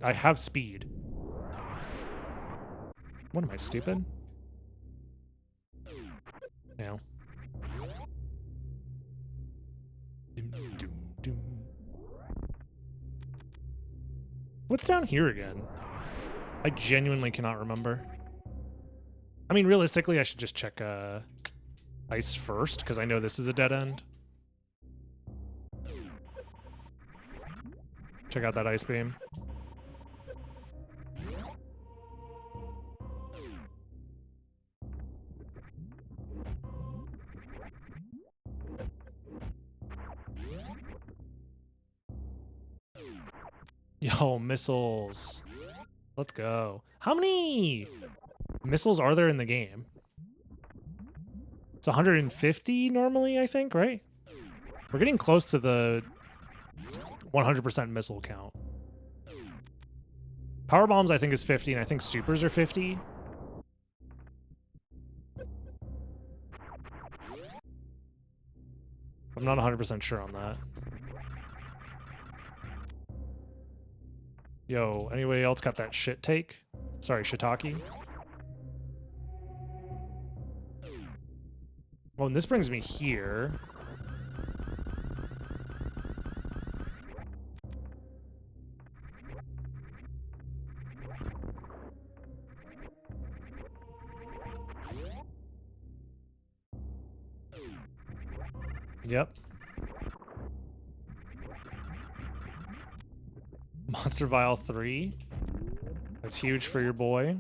I have speed. What am I, stupid? Now. Doom, doom, doom. What's down here again? I genuinely cannot remember. I mean, realistically, I should just check ice first, because I know this is a dead end. Check out that ice beam. Yo, missiles. Let's go. How many missiles are there in the game? It's 150 normally, I think, right? We're getting close to the 100% missile count. Power bombs, I think, is 50, and I think supers are 50. I'm not 100% sure on that. Yo, anybody else got that shit take? Sorry, shiitake. Oh, and this brings me here. Yep. Monster Vial 3. That's huge for your boy.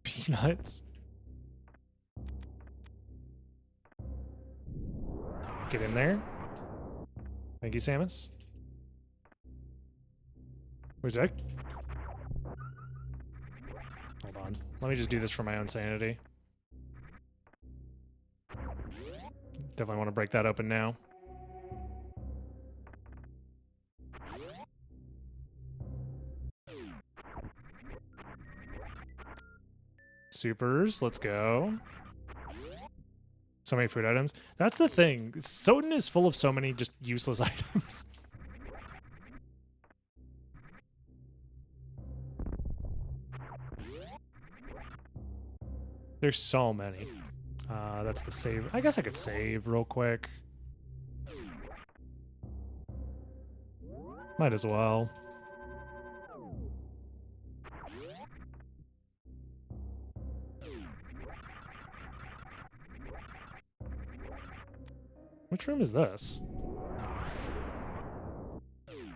Peanuts. Get in there. Thank you, Samus. Where's that? Hold on. Let me just do this for my own sanity. Definitely want to break that open now. Supers, let's go. So many food items. That's the thing. SotN is full of so many just useless items. There's so many. That's the save. I guess I could save real quick. Might as well. Which room is this?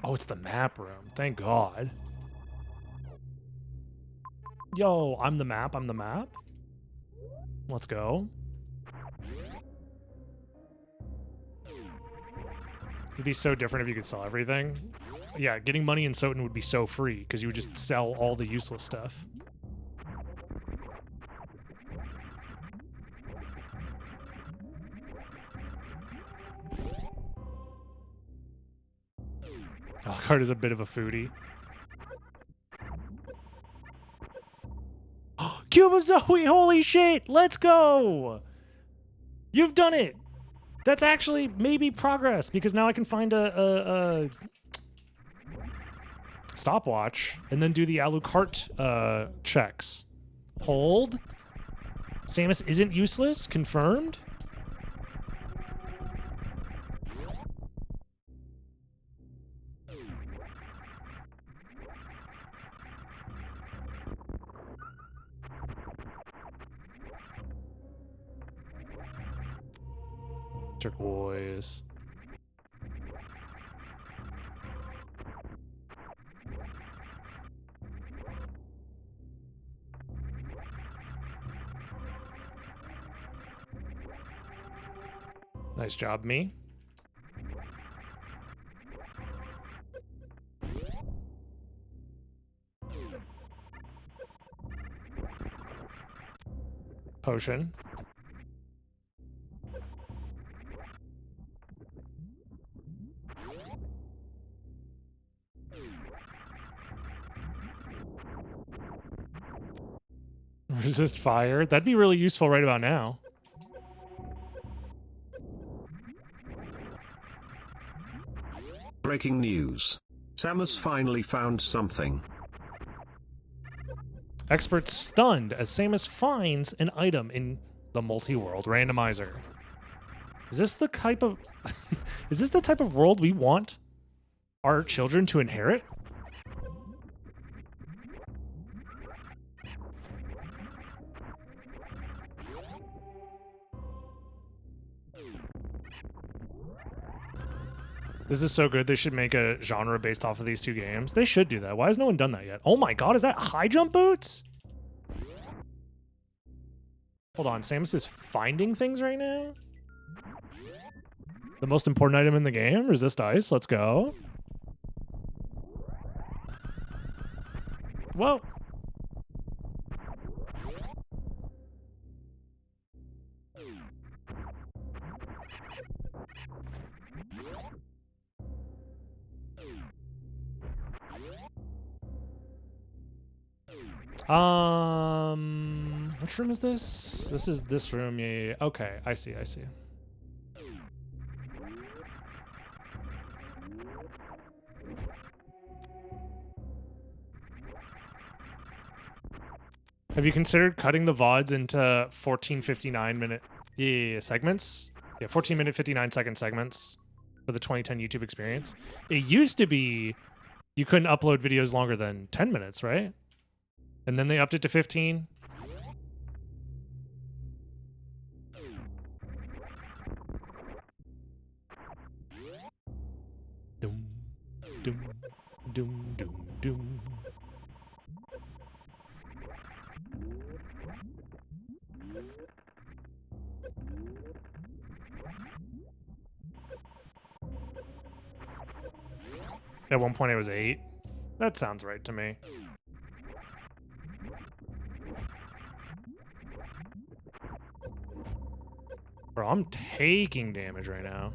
Oh, it's the map room. Thank God. Yo, I'm the map. I'm the map. Let's go. It'd be so different if you could sell everything. Yeah, getting money in SotN would be so free because you would just sell all the useless stuff. Alucard is a bit of a foodie. Cube of Zoe! Holy shit! Let's go! You've done it! That's actually maybe progress, because now I can find a stopwatch and then do the Alucard checks. Hold. Samus isn't useless. Confirmed. Turquoise. Nice job, me. Potion. Resist fire. That'd be really useful right about now. Breaking news. Samus finally found something. Experts stunned as Samus finds an item in the multi-world randomizer. Is this the type of is this the type of world we want our children to inherit? This is so good. They should make a genre based off of these two games. They should do that. Why has no one done that yet? Oh my god, is that high jump boots? Hold on, Samus is finding things right now? The most important item in the game? Resist ice. Let's go. Whoa. Which room is this? This is this room. Yeah. Okay, I see. Have you considered cutting the VODs into 14:59-minute segments? Yeah, 14-minute, 59-second segments for the 2010 YouTube experience. It used to be you couldn't upload videos longer than 10 minutes, right? And then they upped it to 15. Doom, doom, doom, doom, doom. At one point it was 8. That sounds right to me. Bro, I'm taking damage right now.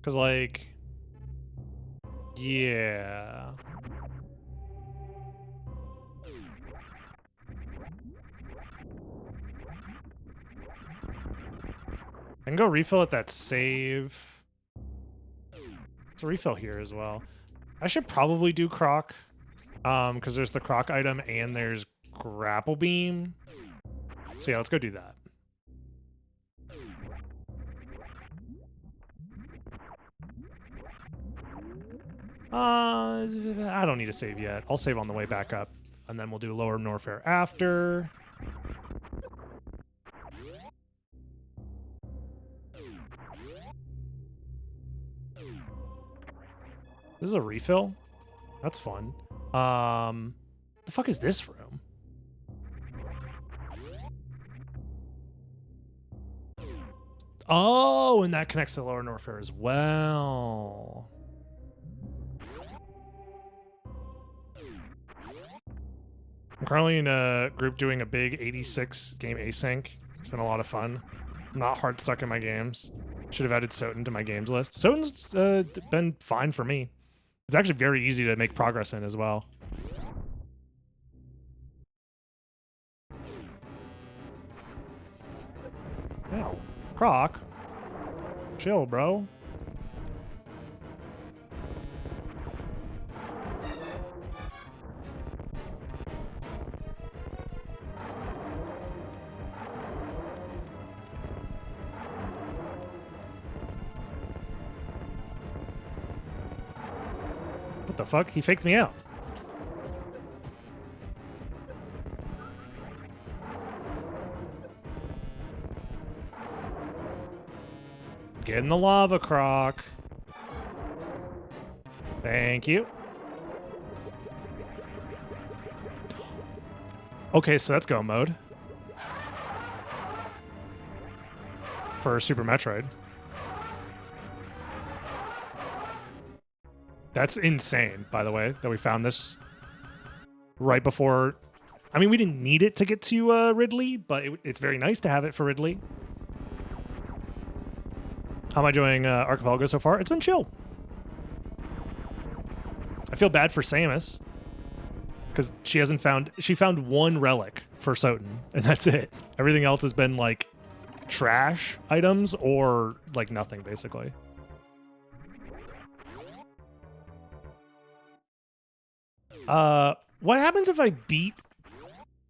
Cause like, yeah. I can go refill at that save. There's a refill here as well. I should probably do Croc, because there's the Croc item and there's Grapple Beam. So yeah, let's go do that. I don't need to save yet. I'll save on the way back up, and then we'll do Lower Norfair after. This is a refill? That's fun. The fuck is this room? Oh, and that connects to Lower Norfair as well. I'm currently in a group doing a big 86 game async. It's been a lot of fun. I'm not hard stuck in my games. Should have added SotN to my games list. SotN's been fine for me. It's actually very easy to make progress in as well. Ow. Croc. Chill, bro. What the fuck? He faked me out. Get in the lava, Croc. Thank you. Okay, so that's go mode. For Super Metroid. That's insane, by the way, that we found this right before. I mean, we didn't need it to get to Ridley, but it's very nice to have it for Ridley. How am I doing Archipelago so far? It's been chill. I feel bad for Samus. Because she hasn't found... She found one relic for SotN, and that's it. Everything else has been, like, trash items or, like, nothing, basically. What happens if I beat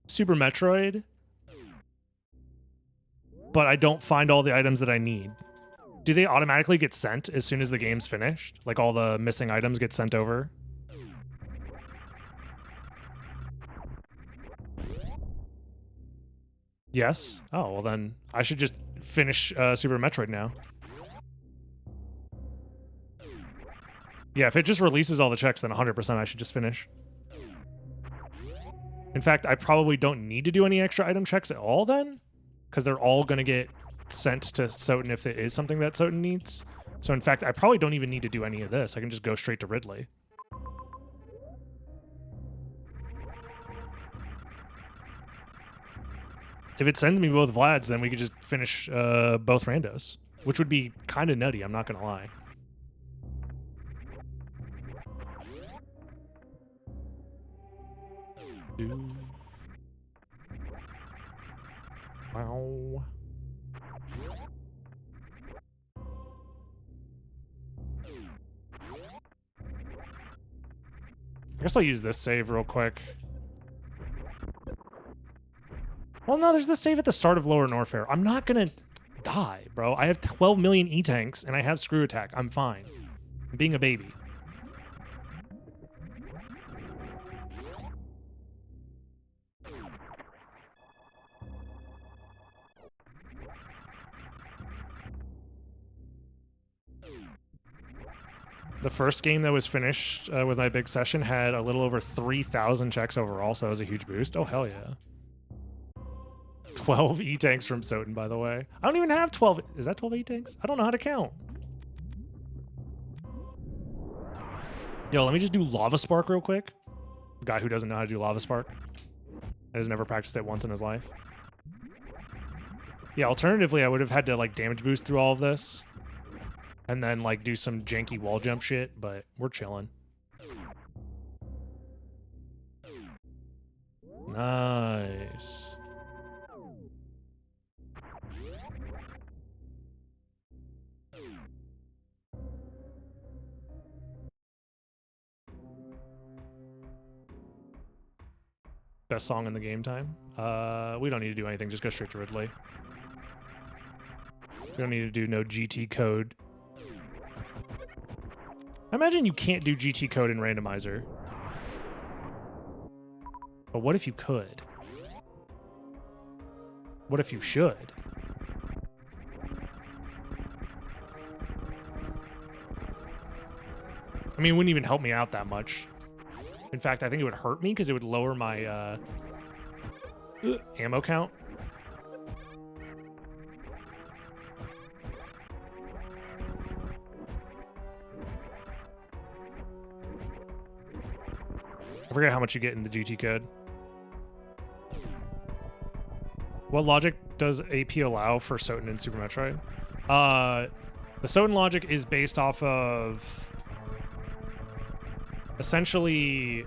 Super Metroid, but I don't find all the items that I need? Do they automatically get sent as soon as the game's finished? Like, all the missing items get sent over? Yes? Oh, well then, I should just finish Super Metroid now. Yeah, if it just releases all the checks, then 100% I should just finish. In fact, I probably don't need to do any extra item checks at all then, because they're all going to get sent to SotN if it is something that SotN needs. So in fact, I probably don't even need to do any of this. I can just go straight to Ridley. If it sends me both Vlads, then we could just finish both randos, which would be kind of nutty, I'm not going to lie. Wow. I guess I'll use this save real quick. Well, no, there's the save at the start of Lower Norfair. I'm not gonna die, bro. I have 12 million E-tanks, and I have Screw Attack. I'm fine. I'm being a baby. The first game that was finished with my big session had a little over 3,000 checks overall, so that was a huge boost. Oh, hell yeah. 12 E-tanks from SotN, by the way. I don't even have 12. Is that 12 E-tanks? I don't know how to count. Yo, let me just do Lava Spark real quick. A guy who doesn't know how to do Lava Spark. And has never practiced it once in his life. Yeah, alternatively, I would have had to, like, damage boost through all of this. And then, like, do some janky wall jump shit, but we're chilling. Nice. Best song in the game time? We don't need to do anything, just go straight to Ridley. We don't need to do no GT code. I imagine you can't do GT code in Randomizer. But what if you could? What if you should? I mean, it wouldn't even help me out that much. In fact, I think it would hurt me because it would lower my ammo count. I forget how much you get in the GT code. What logic does AP allow for SotN and Super Metroid? The SotN logic is based off of essentially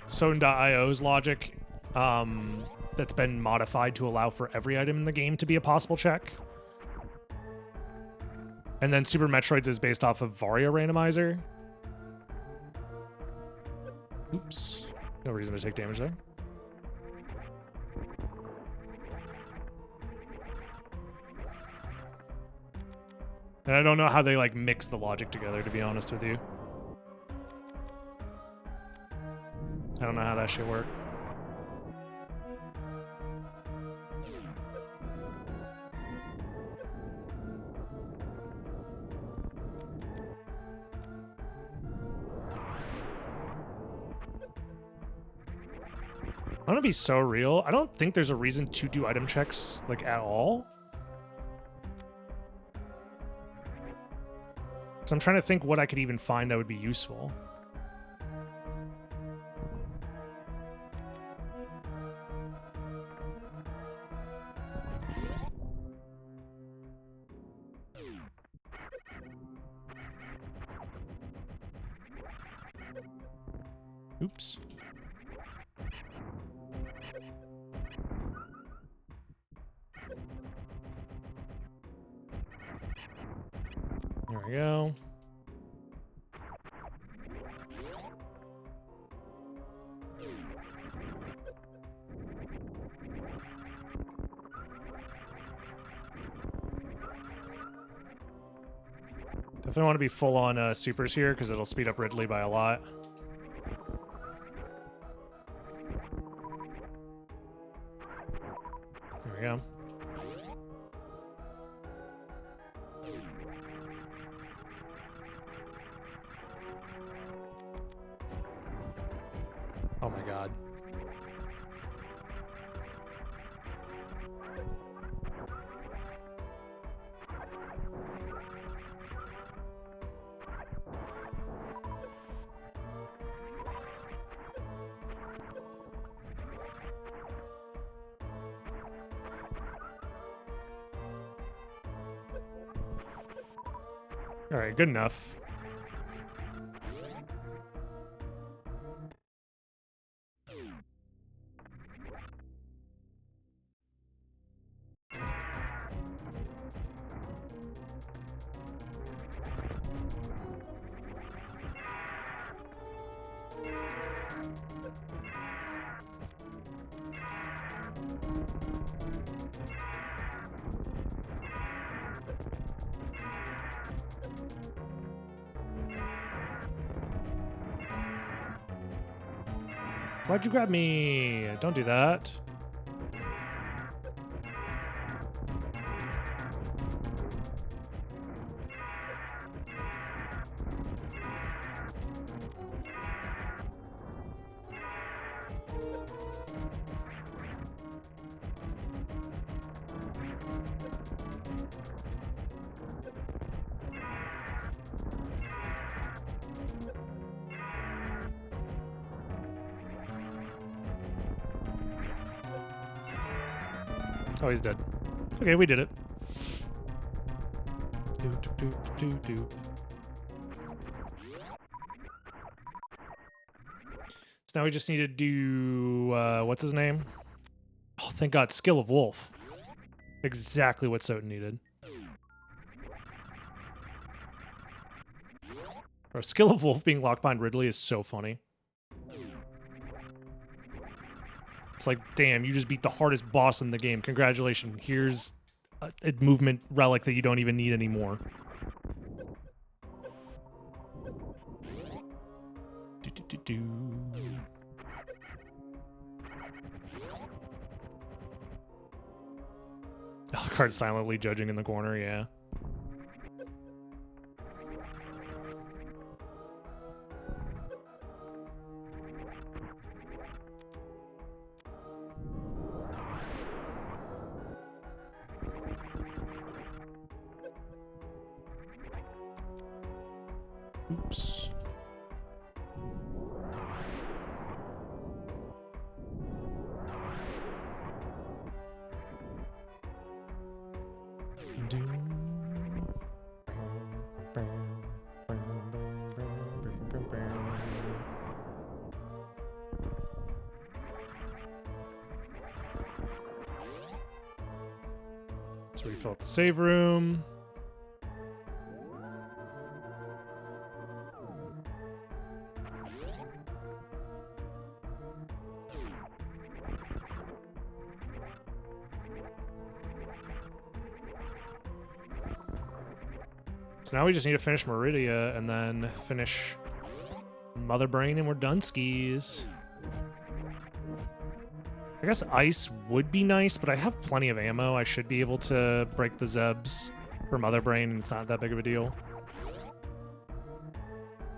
SotN.io's logic that's been modified to allow for every item in the game to be a possible check. And then Super Metroid's is based off of Varia Randomizer. Oops. No reason to take damage there. And I don't know how they, like, mix the logic together, to be honest with you. I don't know how that shit works. I'm gonna be so real. I don't think there's a reason to do item checks, like, at all. So I'm trying to think what I could even find that would be useful. Oops. we go. Definitely want to be full on supers here because it'll speed up Ridley by a lot. There we go. Oh my god. All right, good enough. Why'd you grab me? Don't do that. Oh, he's dead. Okay, we did it. So now we just need to do, what's his name? Oh, thank God, Skill of Wolf. Exactly what SotN needed. Bro, Skill of Wolf being locked behind Ridley is so funny. It's like, damn, you just beat the hardest boss in the game. Congratulations. Here's a movement relic that you don't even need anymore. Do. Alucard silently judging in the corner, yeah. Oops. Let's refill up the save room. So now we just need to finish Meridia and then finish Mother Brain and we're done skis. I guess ice would be nice, but I have plenty of ammo. I should be able to break the Zebs for Mother Brain and it's not that big of a deal.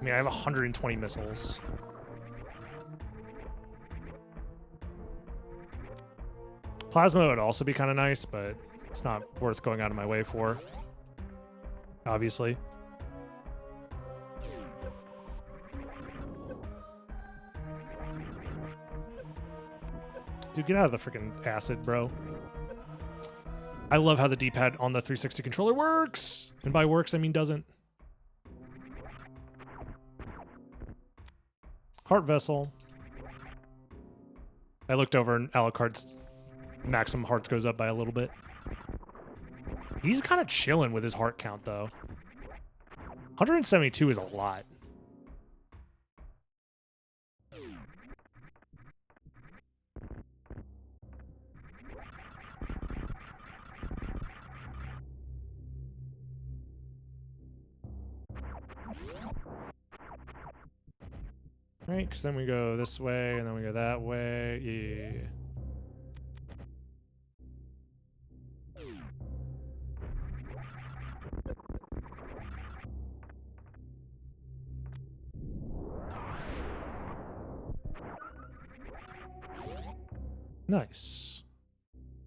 I mean, I have 120 missiles. Plasma would also be kind of nice, but it's not worth going out of my way for. Obviously. Dude, get out of the freaking acid, bro. I love how the D-pad on the 360 controller works. And by works, I mean doesn't. Heart Vessel. I looked over and Alucard's maximum hearts goes up by a little bit. He's kind of chilling with his heart count, though. 172 is a lot. Right, because then we go this way, and then we go that way. Yeah. Nice.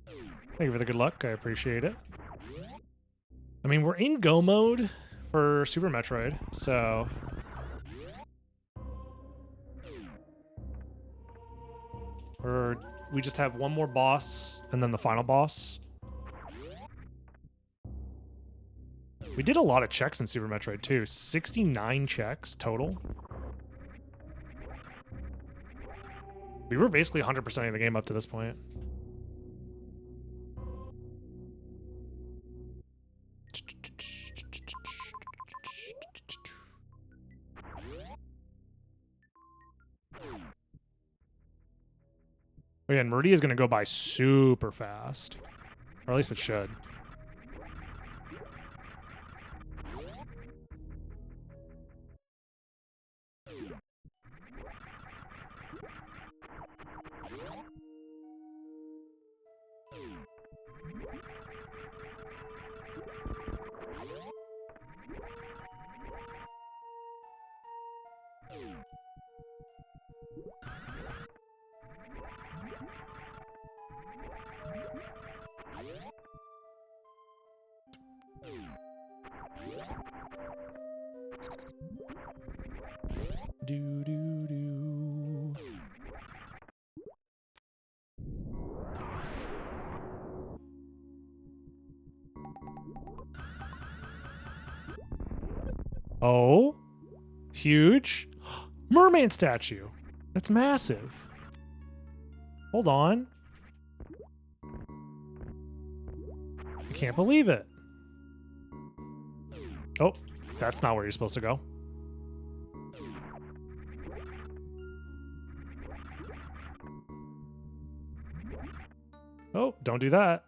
Thank you for the good luck. I appreciate it. I mean, we're in go mode for Super Metroid, so... we just have one more boss and then the final boss. We did a lot of checks in Super Metroid too. 69 checks total. We were basically 100% of the game up to this point. Again, Meridia is going to go by super fast. Or at least it should. Do do do. Oh, huge merman statue. That's massive. Hold on. I can't believe it. Oh, that's not where you're supposed to go. Oh, don't do that.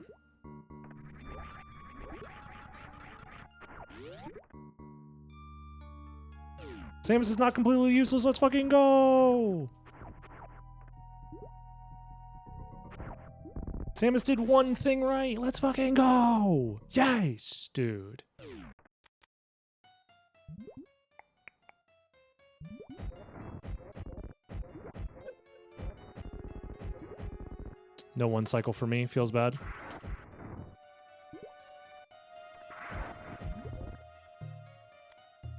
Samus is not completely useless. Let's fucking go. Samus did one thing right. Let's fucking go. Yes, dude. No one cycle for me. Feels bad.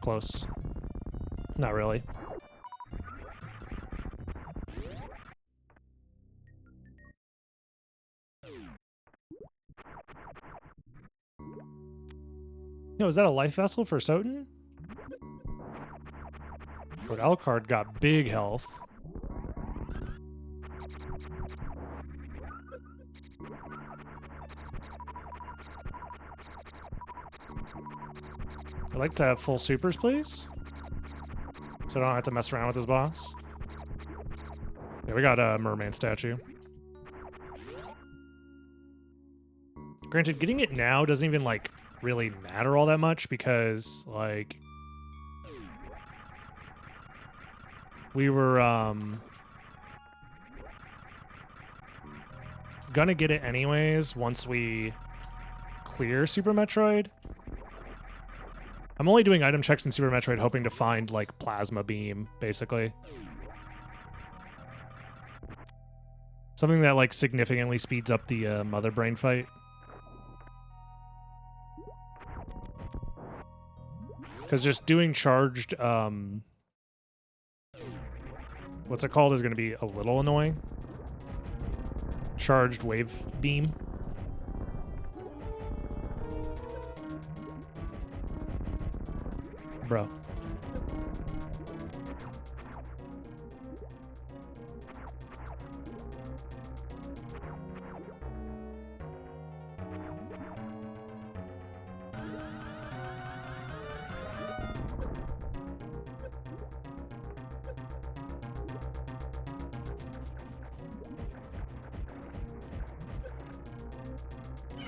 Close. Not really. Yo, is that a life vessel for SotN? But Alucard got big health. I'd like to have full supers, please. So I don't have to mess around with this boss. Yeah, we got a merman statue. Granted, getting it now doesn't even, like, really matter all that much because, like... we were, gonna get it anyways once we clear Super Metroid. I'm only doing item checks in Super Metroid hoping to find, like, Plasma Beam, basically. Something that, like, significantly speeds up the Mother Brain fight. Because just doing charged, what's it called, is going to be a little annoying. Charged Wave Beam. Bro.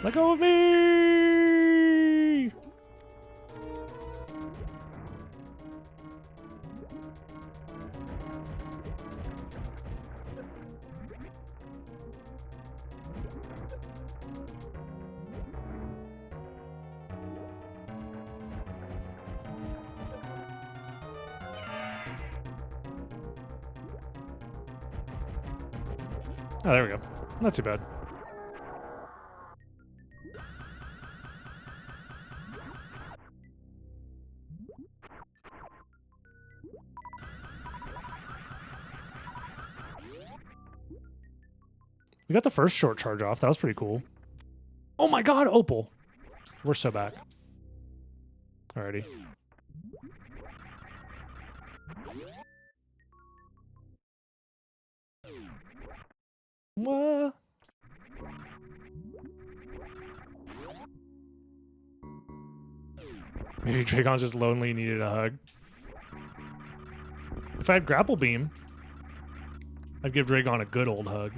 Let go of me! Oh, there we go. Not too bad. We got the first short charge off. That was pretty cool. Oh my god, Opal. We're so back. Alrighty. What? Maybe Dragon's just lonely and needed a hug. If I had Grapple Beam, I'd give Dragon a good old hug.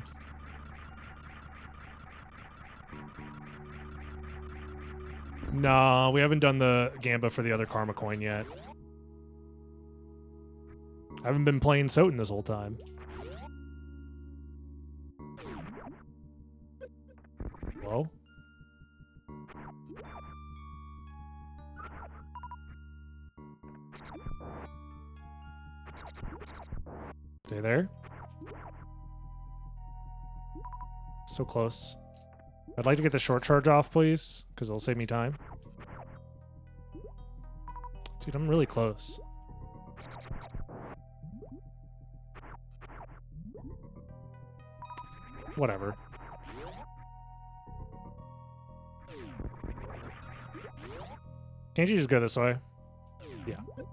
No, we haven't done the Gamba for the other Karma Coin yet. I haven't been playing SotN this whole time. Hello? Stay there. So close. I'd like to get the short charge off, please, because it'll save me time. Dude, I'm really close. Whatever. Can't you just go this way? Yeah. This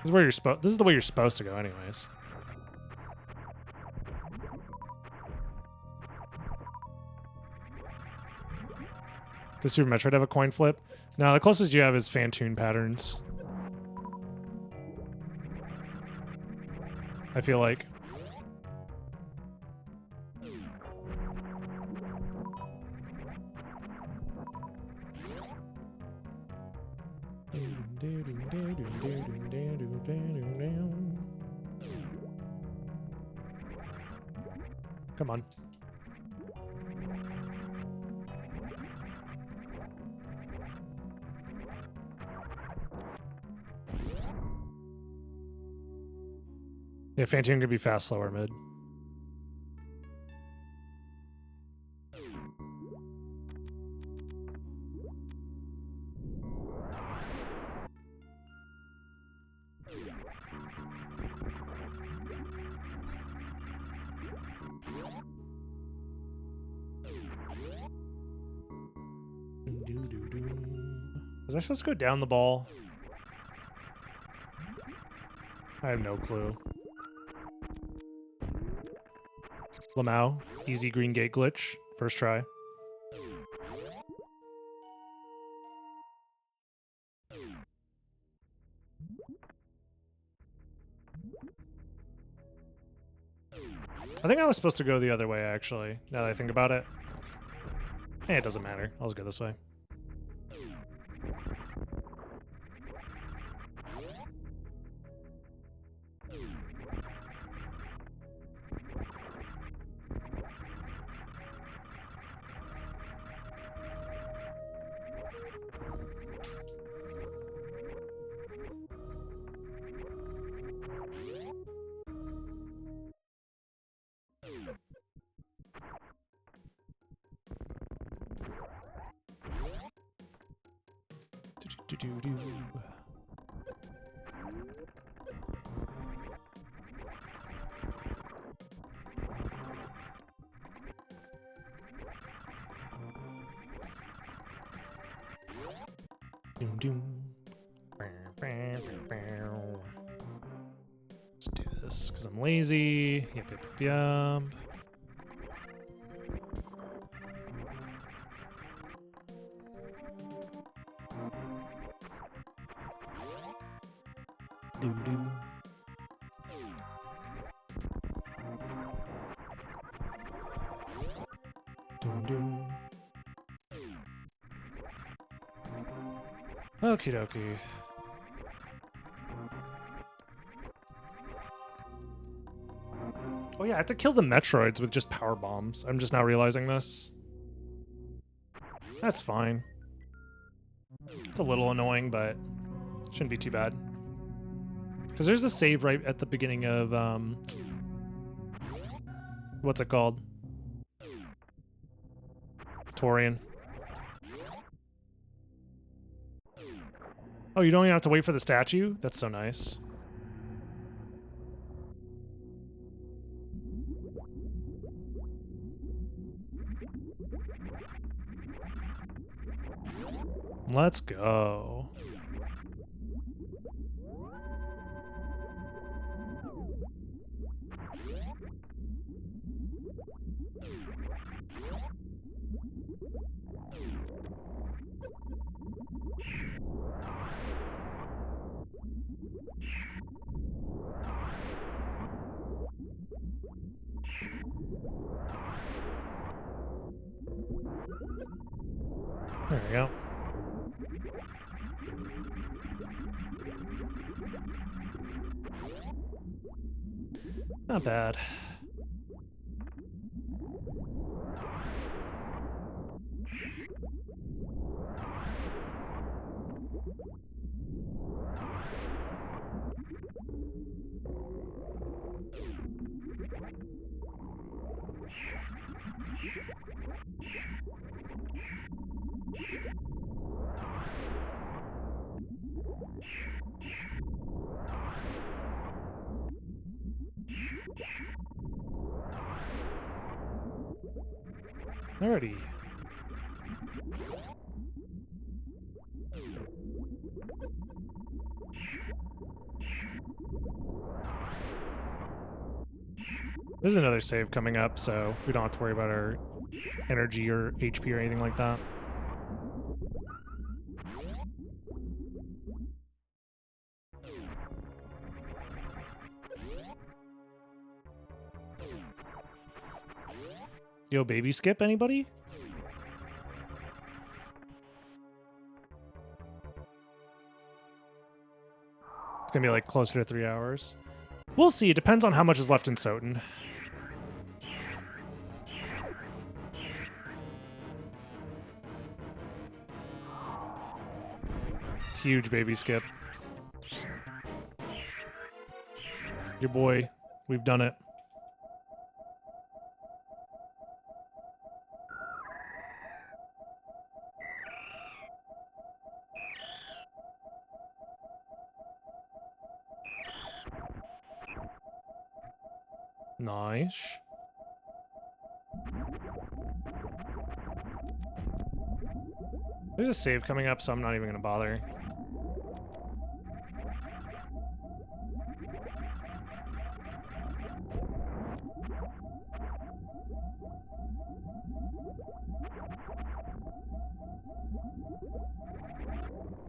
is where you're supposed. This is the way you're supposed to go, anyways. Does Super Metroid have a coin flip? No, the closest you have is Fantoon patterns. I feel like. Come on. Yeah, Fantoon could be fast, slow, or mid. Was I supposed to go down the ball? I have no clue. Lamau, easy green gate glitch, first try. I think I was supposed to go the other way, actually, now that I think about it. Eh, it doesn't matter. I'll just go this way. Do-do-do-do. Doom doom. Let's do this because I'm lazy. Yep, yep, yep, yep. Doom doom. Doom doom. Okie dokie. Oh yeah, I have to kill the Metroids with just power bombs. I'm just now realizing this. That's fine. It's a little annoying, but shouldn't be too bad. Because there's a save right at the beginning of, what's it called? Torian. Oh, you don't even have to wait for the statue? That's so nice. Let's go. There we go. Not bad. Alrighty. There's another save coming up, so we don't have to worry about our energy or HP or anything like that. Yo, baby skip, anybody? It's gonna be like closer to 3 hours. We'll see. It depends on how much is left in SotN. Huge baby skip. Your boy, we've done it. Nice. There's a save coming up, so I'm not even gonna bother.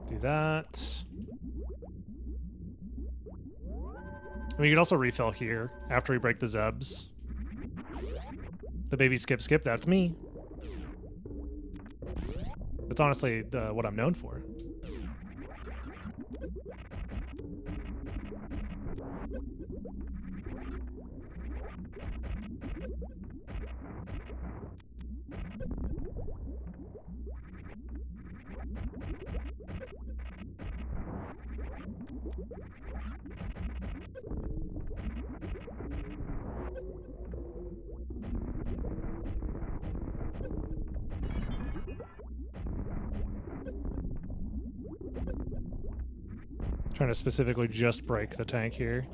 Do that. We could also refill here after we break the Zebs. The baby skip, that's me. That's honestly what I'm known for. Trying to specifically just break the tank here.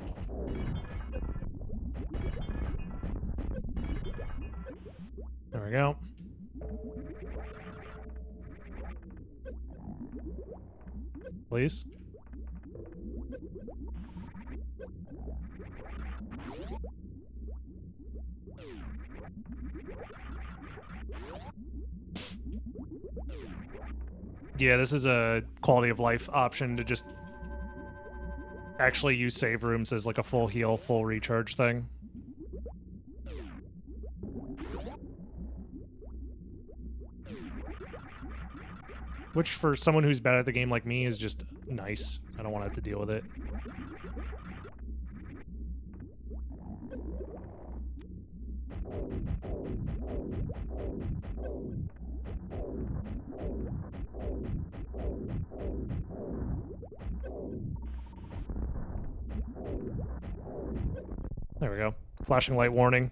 There we go. Please. Yeah, this is a quality of life option to just actually use save rooms as like a full heal, full recharge thing. Which, for someone who's bad at the game like me, is just nice. I don't want to have to deal with it. There we go. Flashing light warning.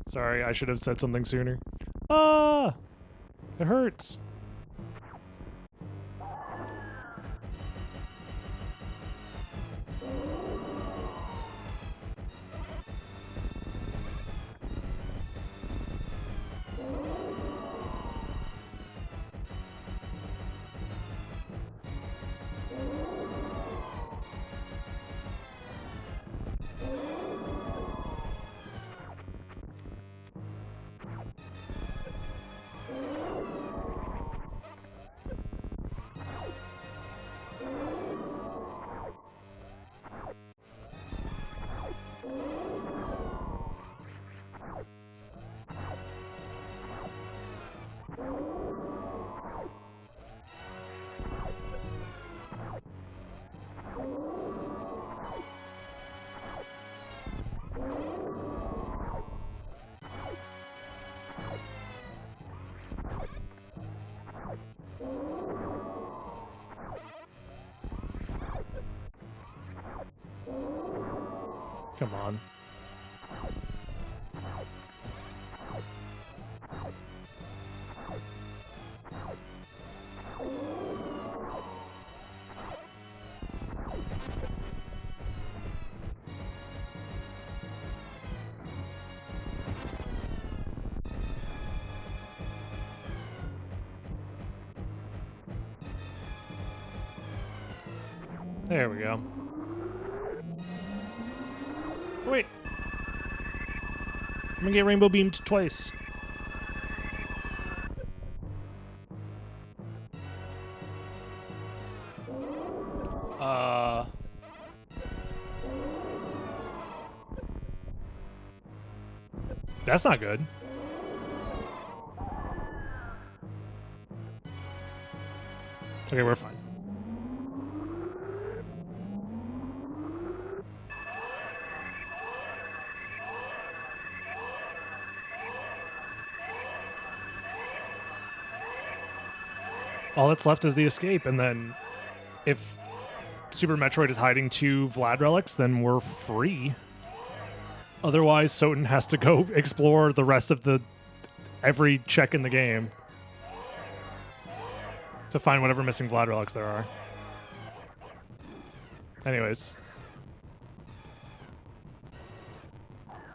Sorry, I should have said something sooner. Ah! It hurts. Come on. There we go. Wait. I'm gonna get rainbow beamed twice. That's not good. Okay, we're fine. All that's left is the escape, and then if Super Metroid is hiding 2 Vlad relics, then we're free. Otherwise, SotN has to go explore the rest of every check in the game to find whatever missing Vlad relics there are. Anyways.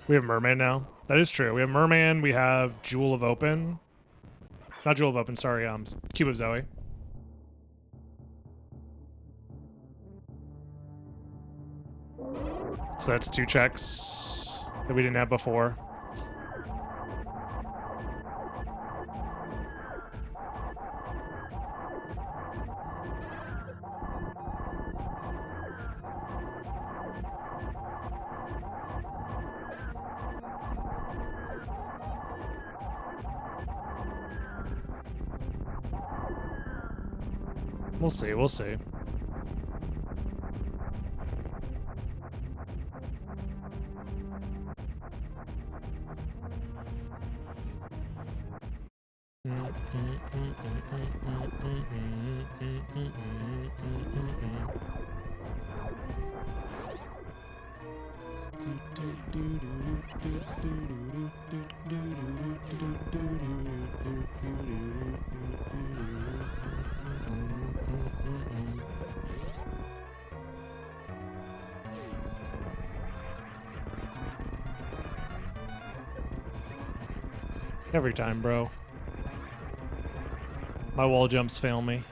We have Merman now. That is true. We have Merman, we have Jewel of Open. Not Jewel of Open, sorry, Cube of Zoe. So that's 2 checks that we didn't have before. We'll see, we'll see. Every time, bro. My wall jumps fail me.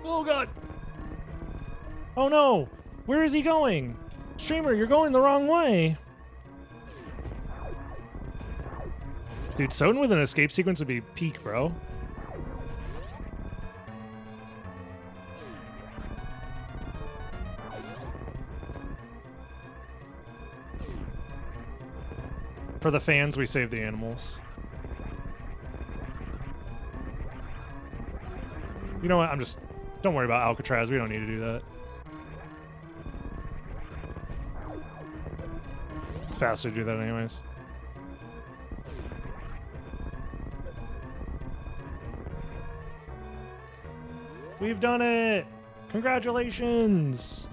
Oh god. Oh no. Where is he going? Streamer, you're going the wrong way. Dude, SotN with an escape sequence would be peak, bro. For the fans, we save the animals. You know what? Don't worry about Alcatraz. We don't need to do that. It's faster to do that anyways. We've done it! Congratulations!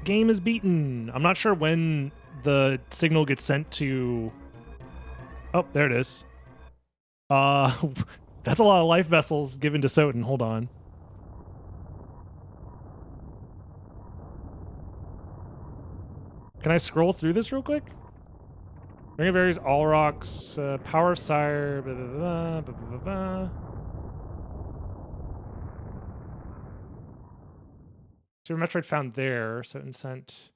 Game is beaten. I'm not sure when the signal gets sent to... Oh, there it is. That's a lot of life vessels given to SotN. Hold on. Can I scroll through this real quick? Ring of Ares, All Rocks, Power of Sire, blah, blah, blah, blah, blah, blah. Super Metroid found there. SotN sent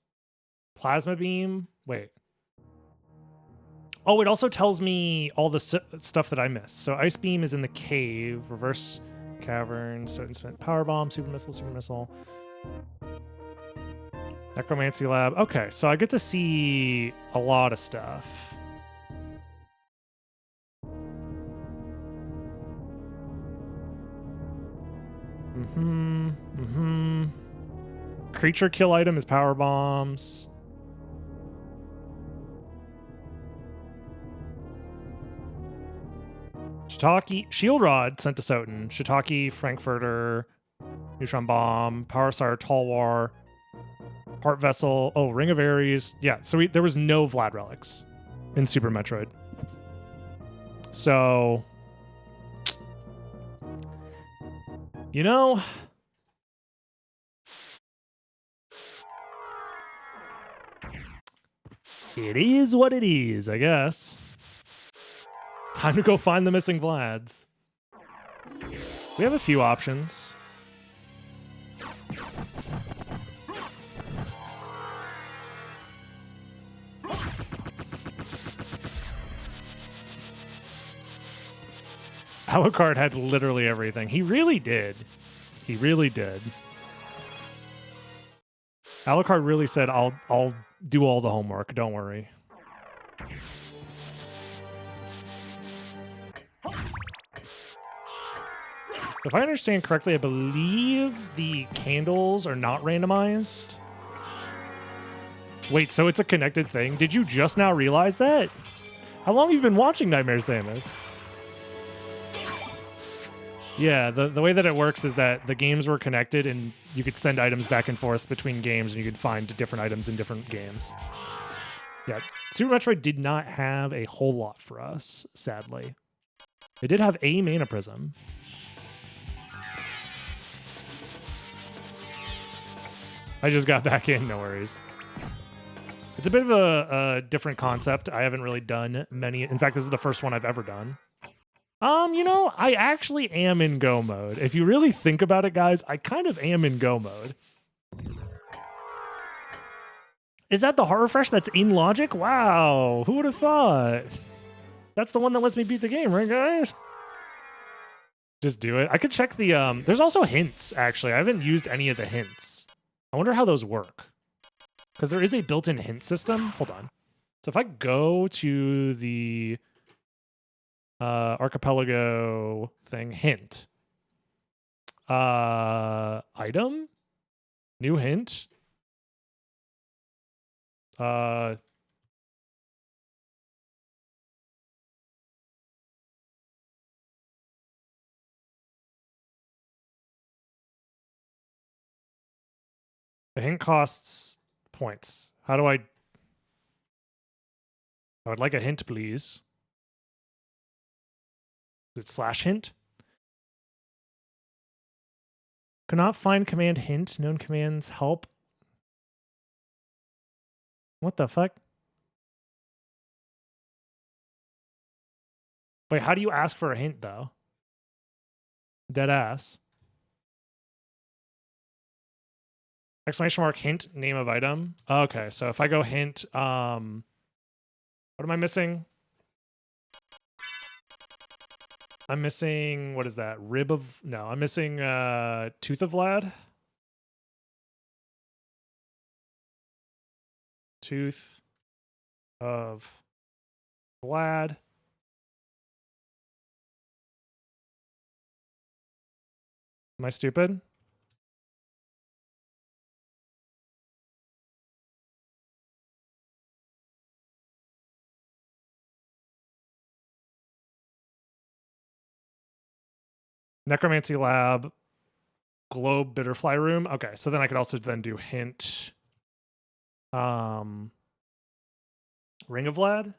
Plasma Beam. Wait. Oh, it also tells me all the stuff that I missed. So Ice Beam is in the cave. Reverse Cavern. SotN spent Power Bomb, Super Missile. Necromancy Lab. Okay, so I get to see a lot of stuff. Creature kill item is power bombs. Shiitake Shield Rod sent to SotN. Shiitake, Frankfurter, Neutron Bomb, Power Sire, Talwar, Heart Vessel. Oh, Ring of Ares. Yeah, so there was no Vlad relics in Super Metroid. So, you know, it is what it is, I guess. Time to go find the missing Vlads. We have a few options. Alucard had literally everything. He really did. He really did. Alucard really said, I'll do all the homework, don't worry. If I understand correctly, I believe the candles are not randomized. Wait, so it's a connected thing? Did you just now realize that? How long have you been watching Nightmare Samus? Yeah, the way that it works is that the games were connected and you could send items back and forth between games and you could find different items in different games. Yeah, Super Metroid did not have a whole lot for us, sadly. It did have a Mana Prism. I just got back in, no worries. It's a bit of a different concept. I haven't really done many. In fact, this is the first one I've ever done. You know, I actually am in go mode. If you really think about it, guys, I kind of am in go mode. Is that the heart refresh that's in logic? Wow, who would have thought? That's the one that lets me beat the game, right, guys? Just do it. I could check the, there's also hints, actually. I haven't used any of the hints. I wonder how those work. Because there is a built-in hint system. Hold on. So if I go to the Archipelago thing, hint. Item? New hint? The hint costs points. How do I would like a hint, please. Is it slash hint? Cannot find command hint. Known commands help. What the fuck? Wait, how do you ask for a hint, though? Dead ass. Exclamation mark hint name of item. Okay, so if I go hint, what am I missing? I'm missing, what is that? I'm missing Tooth of Vlad. Tooth of Vlad. Am I stupid? Necromancy Lab, Globe Bitterfly Room. Okay, so then I could also then do hint. Ring of Vlad?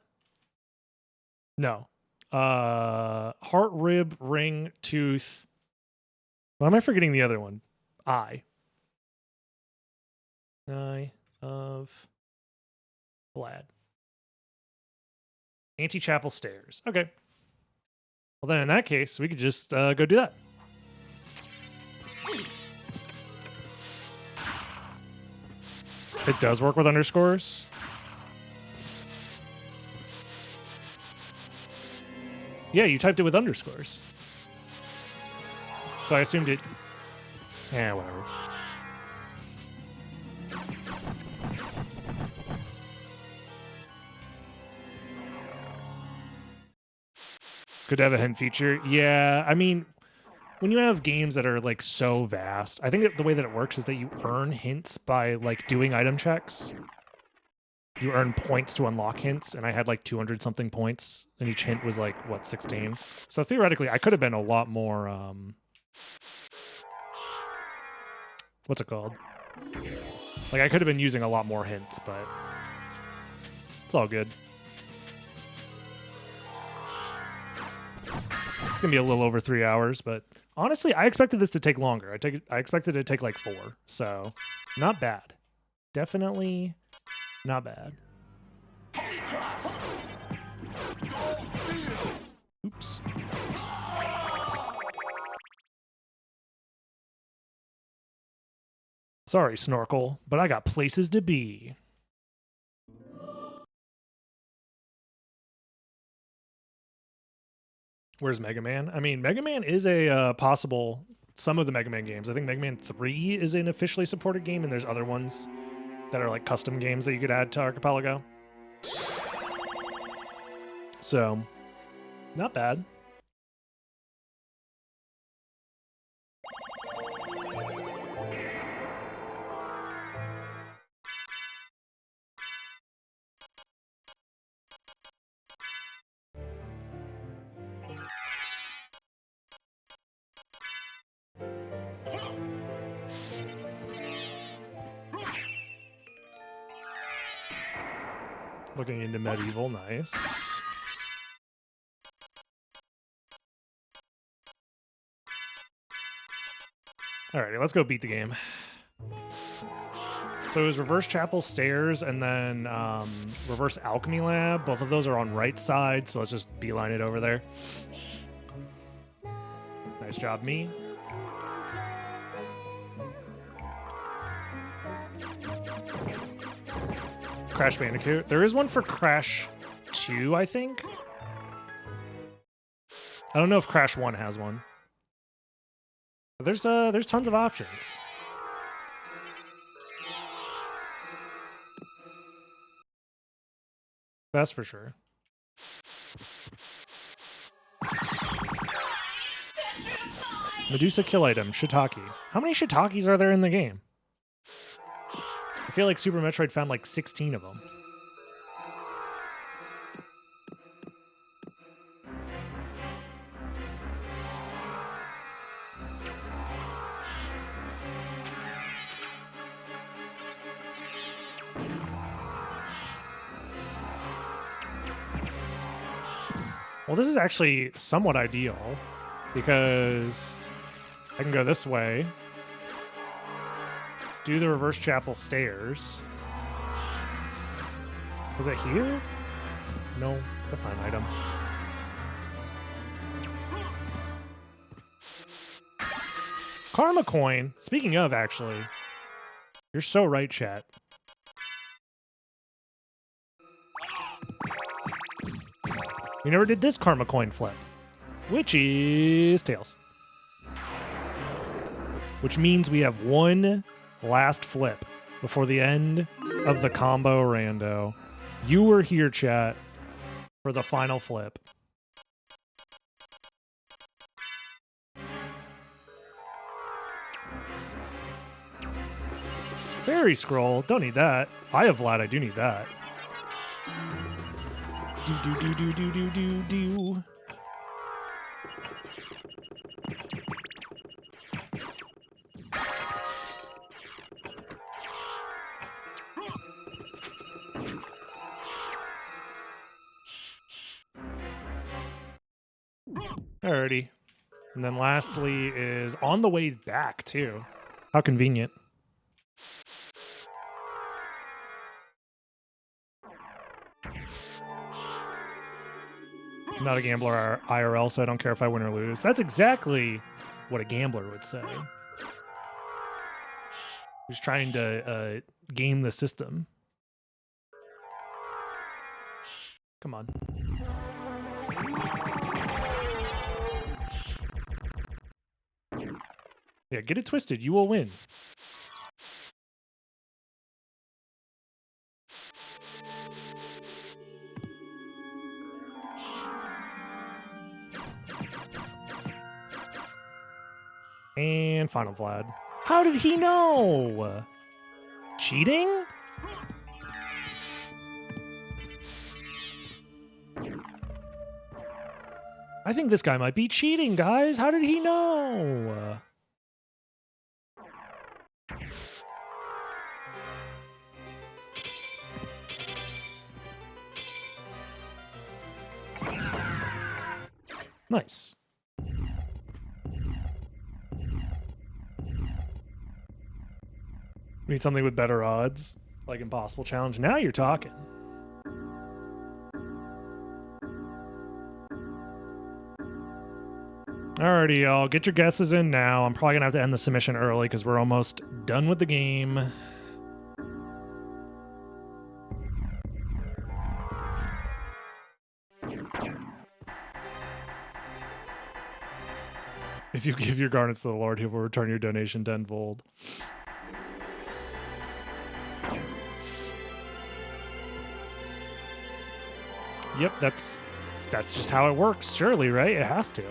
No. Heart, Rib, Ring, Tooth. Why am I forgetting the other one? Eye of Vlad. Antechapel Stairs. Okay. Well, then in that case, we could just go do that. It does work with underscores. Yeah, you typed it with underscores. So I assumed it... Yeah, whatever. Good to have a hint feature. Yeah, I mean, when you have games that are like so vast, I think that the way that it works is that you earn hints by like doing item checks. You earn points to unlock hints, and I had like 200 something points, and each hint was like, what, 16? So theoretically, I could have been a lot more, what's it called? Like, I could have been using a lot more hints, but it's all good. It's going to be a little over 3 hours, but honestly, I expected this to take longer. I expected it to take like 4, so not bad. Definitely not bad. Oops. Sorry, Snorkel, but I got places to be. Where's Mega Man? I mean, Mega Man is a possible... Some of the Mega Man games. I think Mega Man 3 is an officially supported game, and there's other ones that are like custom games that you could add to Archipelago. So, not bad. Looking into medieval, nice. Alrighty, let's go beat the game. So it was Reverse Chapel Stairs and then Reverse Alchemy Lab. Both of those are on right side, so let's just beeline it over there. Nice job, me. Crash Bandicoot. There is one for Crash 2, I think. I don't know if Crash 1 has one. But there's tons of options. That's for sure. Medusa kill item, shiitake. How many shiitakes are there in the game? I feel like Super Metroid found like 16 of them. Well, this is actually somewhat ideal because I can go this way, do the Reverse Chapel Stairs. Was it here? No, that's not an item. Karma coin. Speaking of, actually, you're so right, chat. We never did this karma coin flip, which is tails. Which means we have one last flip before the end of the combo rando. You were here, chat, for the final flip. Fairy scroll, don't need that. I have Vlad, I do need that. Do. Alrighty. And then lastly is on the way back, too. How convenient. I'm not a gambler IRL, so I don't care if I win or lose. That's exactly what a gambler would say. Who's trying to game the system. Come on. Yeah, get it twisted. You will win. And final Vlad. How did he know? Cheating? I think this guy might be cheating, guys. How did he know? Nice. We need something with better odds, like Impossible Challenge. Now you're talking. Alrighty, y'all. Get your guesses in now. I'm probably going to have to end the submission early because we're almost done with the game. If you give your garnets to the Lord, he will return your donation tenfold. Yep, that's just how it works, surely, right? It has to.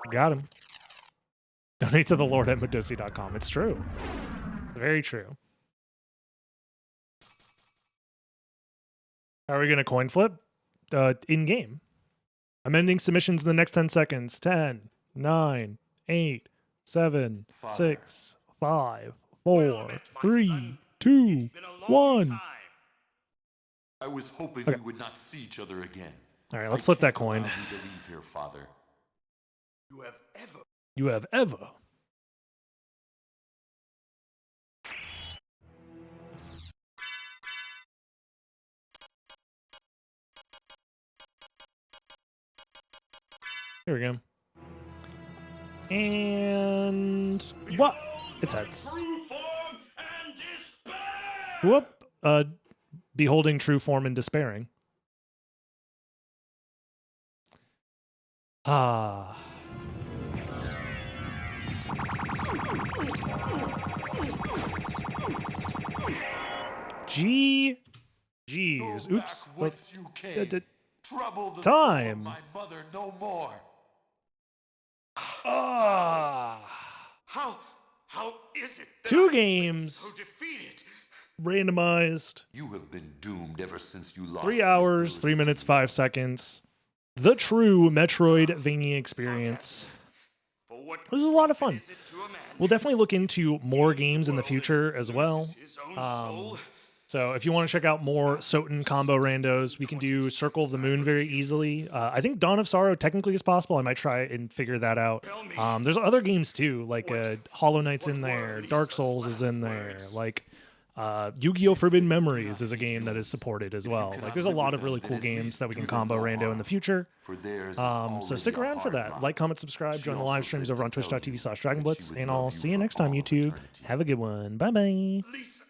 Got him. Donate to the Lord at Medusi.com. It's true. Very true. How are we going to coin flip? In-game. I'm ending submissions in the next 10 seconds. 10, 9, 8, 7, 6, 5, 4, 3, 2, 1. I was hoping we would not see each other again. All right, let's flip that coin. I can't allow you to leave here, Father. You have ever. Here we go. And what? It's heads. Whoop. Beholding true form and despairing. Ah. G's. Oops. You came. Trouble the time. soul of my mother no more. Ah. How is it that Two I've been games. so defeated? Randomized. You have been doomed ever since you lost. 3 hours, 3 minutes, 5 seconds. The true Metroidvania experience. This is a lot of fun. We'll definitely look into more games in the future as well. So if you want to check out more SotN combo randos, we can do Circle of the Moon very easily. I think Dawn of Sorrow technically is possible. I might try and figure that out. There's other games too, like Hollow Knight's in there, Dark Souls is in there. Like Yu-Gi-Oh! Forbidden Memories is a game that is supported as well. Like, there's a lot of really cool games that we can combo rando in the future. For theirs is So stick already a around for hard that. rock. Like, comment, subscribe, join the also live streams said over on to tell you twitch.tv/dragonblitz, that she would and love I'll you see you for next time, all YouTube. eternity. Have a good one. Bye-bye. Lisa!